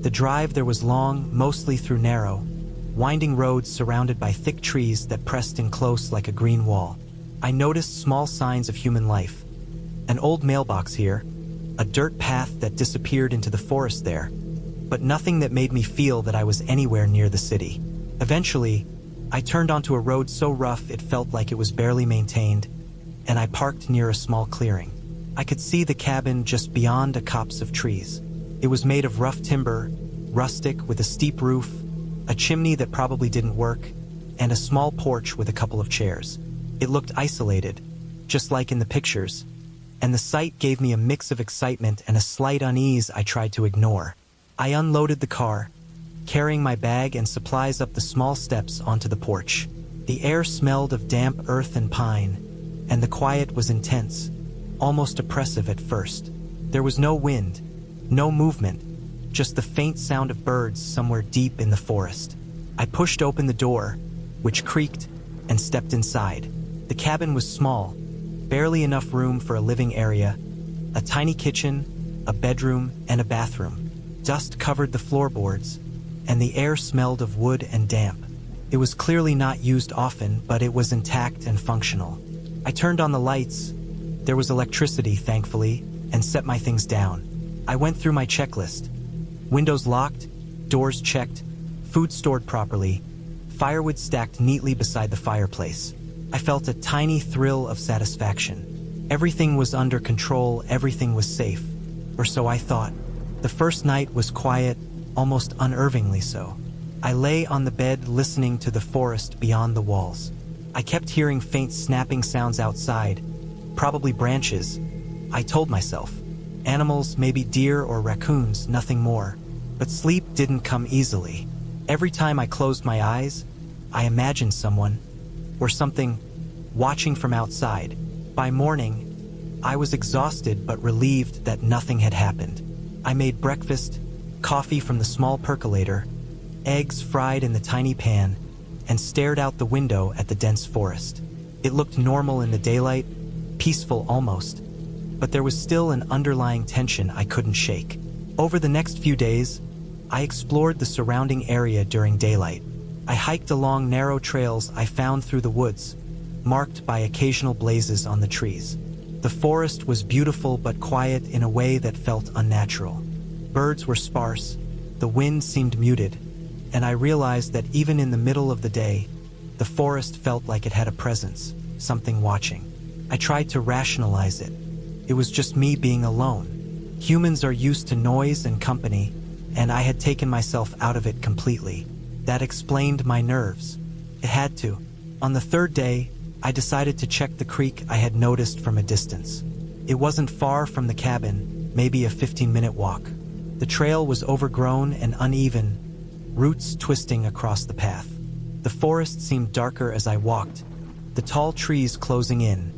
The drive there was long, mostly through narrow, winding roads surrounded by thick trees that pressed in close like a green wall. I noticed small signs of human life. An old mailbox here, a dirt path that disappeared into the forest there, but nothing that made me feel that I was anywhere near the city. Eventually, I turned onto a road so rough it felt like it was barely maintained, and I parked near a small clearing. I could see the cabin just beyond a copse of trees. It was made of rough timber, rustic with a steep roof, a chimney that probably didn't work, and a small porch with a couple of chairs. It looked isolated, just like in the pictures, and the sight gave me a mix of excitement and a slight unease I tried to ignore. I unloaded the car, carrying my bag and supplies up the small steps onto the porch. The air smelled of damp earth and pine, and the quiet was intense, almost oppressive at first. There was no wind, no movement, just the faint sound of birds somewhere deep in the forest. I pushed open the door, which creaked, and stepped inside. The cabin was small, barely enough room for a living area, a tiny kitchen, a bedroom, and a bathroom. Dust covered the floorboards, and the air smelled of wood and damp. It was clearly not used often, but it was intact and functional. I turned on the lights. There was electricity, thankfully, and set my things down. I went through my checklist. Windows locked, doors checked, food stored properly, firewood stacked neatly beside the fireplace. I felt a tiny thrill of satisfaction. Everything was under control, everything was safe. Or so I thought. The first night was quiet, almost unnervingly so. I lay on the bed listening to the forest beyond the walls. I kept hearing faint snapping sounds outside, probably branches. I told myself, animals, maybe deer or raccoons, nothing more. But sleep didn't come easily. Every time I closed my eyes, I imagined someone, or something, watching from outside. By morning, I was exhausted but relieved that nothing had happened. I made breakfast, coffee from the small percolator, eggs fried in the tiny pan, and stared out the window at the dense forest. It looked normal in the daylight, peaceful almost, but there was still an underlying tension I couldn't shake. Over the next few days, I explored the surrounding area during daylight. I hiked along narrow trails I found through the woods, marked by occasional blazes on the trees. The forest was beautiful but quiet in a way that felt unnatural. Birds were sparse, the wind seemed muted, and I realized that even in the middle of the day, the forest felt like it had a presence, something watching. I tried to rationalize it. It was just me being alone. Humans are used to noise and company, and I had taken myself out of it completely. That explained my nerves. It had to. On the third day, I decided to check the creek I had noticed from a distance. It wasn't far from the cabin, maybe a 15-minute walk. The trail was overgrown and uneven, roots twisting across the path. The forest seemed darker as I walked, the tall trees closing in,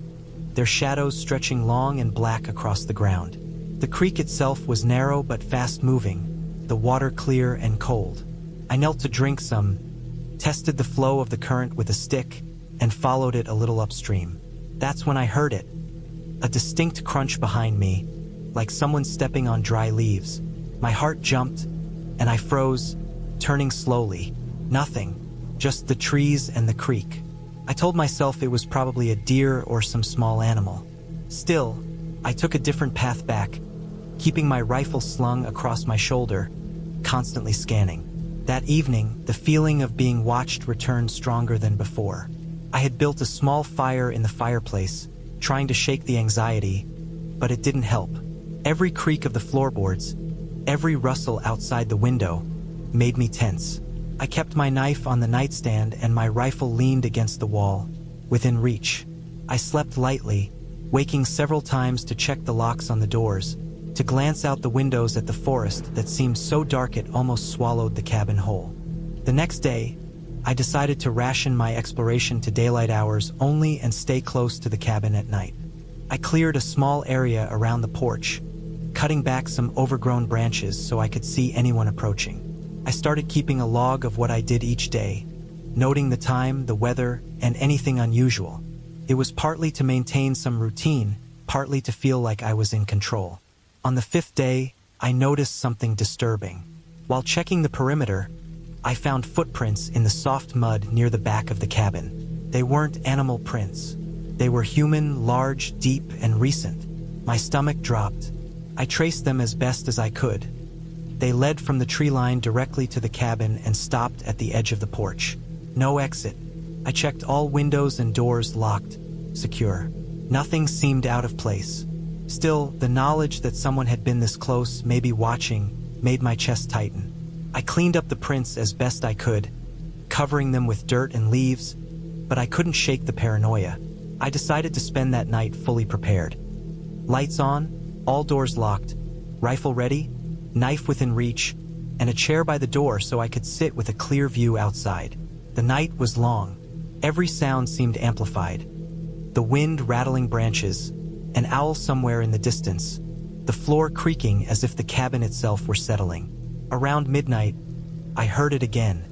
their shadows stretching long and black across the ground. The creek itself was narrow but fast-moving, the water clear and cold. I knelt to drink some, tested the flow of the current with a stick, and followed it a little upstream. That's when I heard it. A distinct crunch behind me, like someone stepping on dry leaves. My heart jumped, and I froze, turning slowly. Nothing, just the trees and the creek. I told myself it was probably a deer or some small animal. Still, I took a different path back, keeping my rifle slung across my shoulder, constantly scanning. That evening, the feeling of being watched returned stronger than before. I had built a small fire in the fireplace, trying to shake the anxiety, but it didn't help. Every creak of the floorboards, every rustle outside the window, made me tense. I kept my knife on the nightstand and my rifle leaned against the wall, within reach. I slept lightly, waking several times to check the locks on the doors, to glance out the windows at the forest that seemed so dark it almost swallowed the cabin whole. The next day, I decided to ration my exploration to daylight hours only and stay close to the cabin at night. I cleared a small area around the porch, cutting back some overgrown branches so I could see anyone approaching. I started keeping a log of what I did each day, noting the time, the weather, and anything unusual. It was partly to maintain some routine, partly to feel like I was in control. On the fifth day, I noticed something disturbing. While checking the perimeter, I found footprints in the soft mud near the back of the cabin. They weren't animal prints. They were human, large, deep, and recent. My stomach dropped. I traced them as best as I could. They led from the tree line directly to the cabin and stopped at the edge of the porch. No exit. I checked all windows and doors locked, secure. Nothing seemed out of place. Still, the knowledge that someone had been this close, maybe watching, made my chest tighten. I cleaned up the prints as best I could, covering them with dirt and leaves, but I couldn't shake the paranoia. I decided to spend that night fully prepared. Lights on, all doors locked, rifle ready, knife within reach, and a chair by the door so I could sit with a clear view outside. The night was long. Every sound seemed amplified. The wind rattling branches, an owl somewhere in the distance, the floor creaking as if the cabin itself were settling. Around midnight, I heard it again.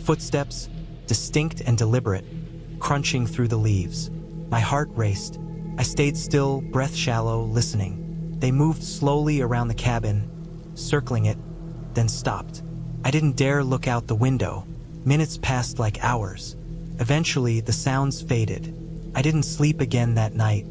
Footsteps, distinct and deliberate, crunching through the leaves. My heart raced. I stayed still, breath shallow, listening. They moved slowly around the cabin, circling it, then stopped. I didn't dare look out the window. Minutes passed like hours. Eventually, the sounds faded. I didn't sleep again that night.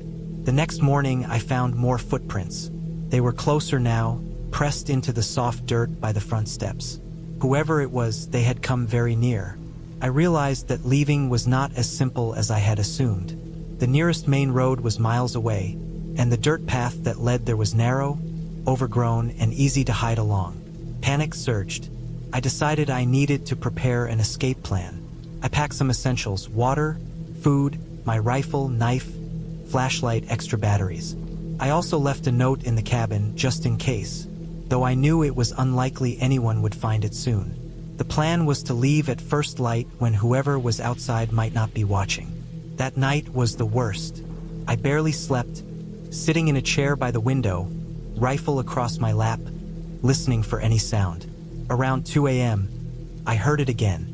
The next morning, I found more footprints. They were closer now, pressed into the soft dirt by the front steps. Whoever it was, they had come very near. I realized that leaving was not as simple as I had assumed. The nearest main road was miles away, and the dirt path that led there was narrow, overgrown, and easy to hide along. Panic surged. I decided I needed to prepare an escape plan. I packed some essentials: water, food, my rifle, knife, flashlight, extra batteries. I also left a note in the cabin just in case, though I knew it was unlikely anyone would find it soon. The plan was to leave at first light when whoever was outside might not be watching. That night was the worst. I barely slept, sitting in a chair by the window, rifle across my lap, listening for any sound. Around 2 a.m., I heard it again.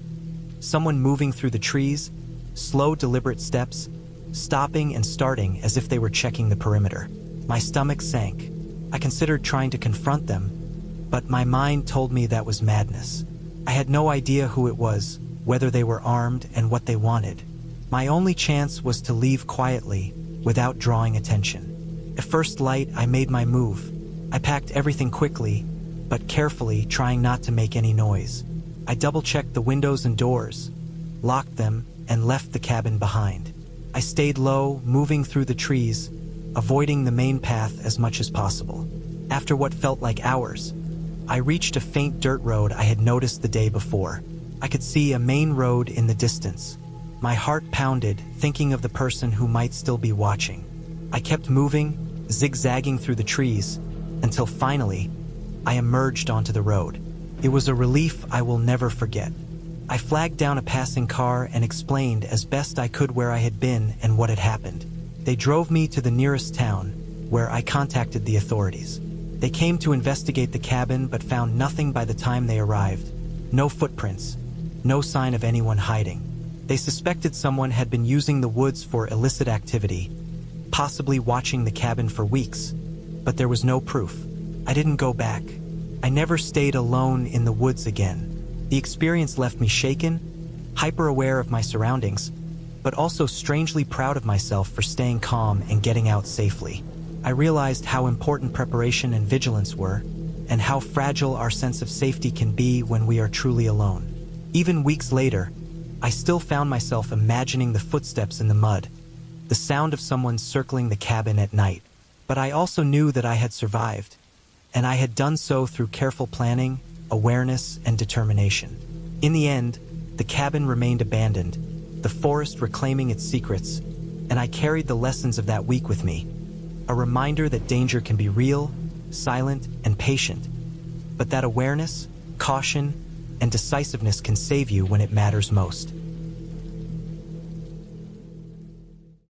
Someone moving through the trees, slow, deliberate steps, stopping and starting as if they were checking the perimeter. My stomach sank. I considered trying to confront them, but my mind told me that was madness. I had no idea who it was, whether they were armed, and what they wanted. My only chance was to leave quietly, without drawing attention. At first light, I made my move. I packed everything quickly, but carefully, trying not to make any noise. I double-checked the windows and doors, locked them, and left the cabin behind. I stayed low, moving through the trees, avoiding the main path as much as possible. After what felt like hours, I reached a faint dirt road I had noticed the day before. I could see a main road in the distance. My heart pounded, thinking of the person who might still be watching. I kept moving, zigzagging through the trees, until finally, I emerged onto the road. It was a relief I will never forget. I flagged down a passing car and explained as best I could where I had been and what had happened. They drove me to the nearest town, where I contacted the authorities. They came to investigate the cabin but found nothing by the time they arrived. No footprints, no sign of anyone hiding. They suspected someone had been using the woods for illicit activity, possibly watching the cabin for weeks, but there was no proof. I didn't go back. I never stayed alone in the woods again. The experience left me shaken, hyper-aware of my surroundings, but also strangely proud of myself for staying calm and getting out safely. I realized how important preparation and vigilance were, and how fragile our sense of safety can be when we are truly alone. Even weeks later, I still found myself imagining the footsteps in the mud, the sound of someone circling the cabin at night. But I also knew that I had survived, and I had done so through careful planning, awareness, and determination. In the end, the cabin remained abandoned, the forest reclaiming its secrets, and I carried the lessons of that week with me. A reminder that danger can be real, silent, and patient, but that awareness, caution, and decisiveness can save you when it matters most.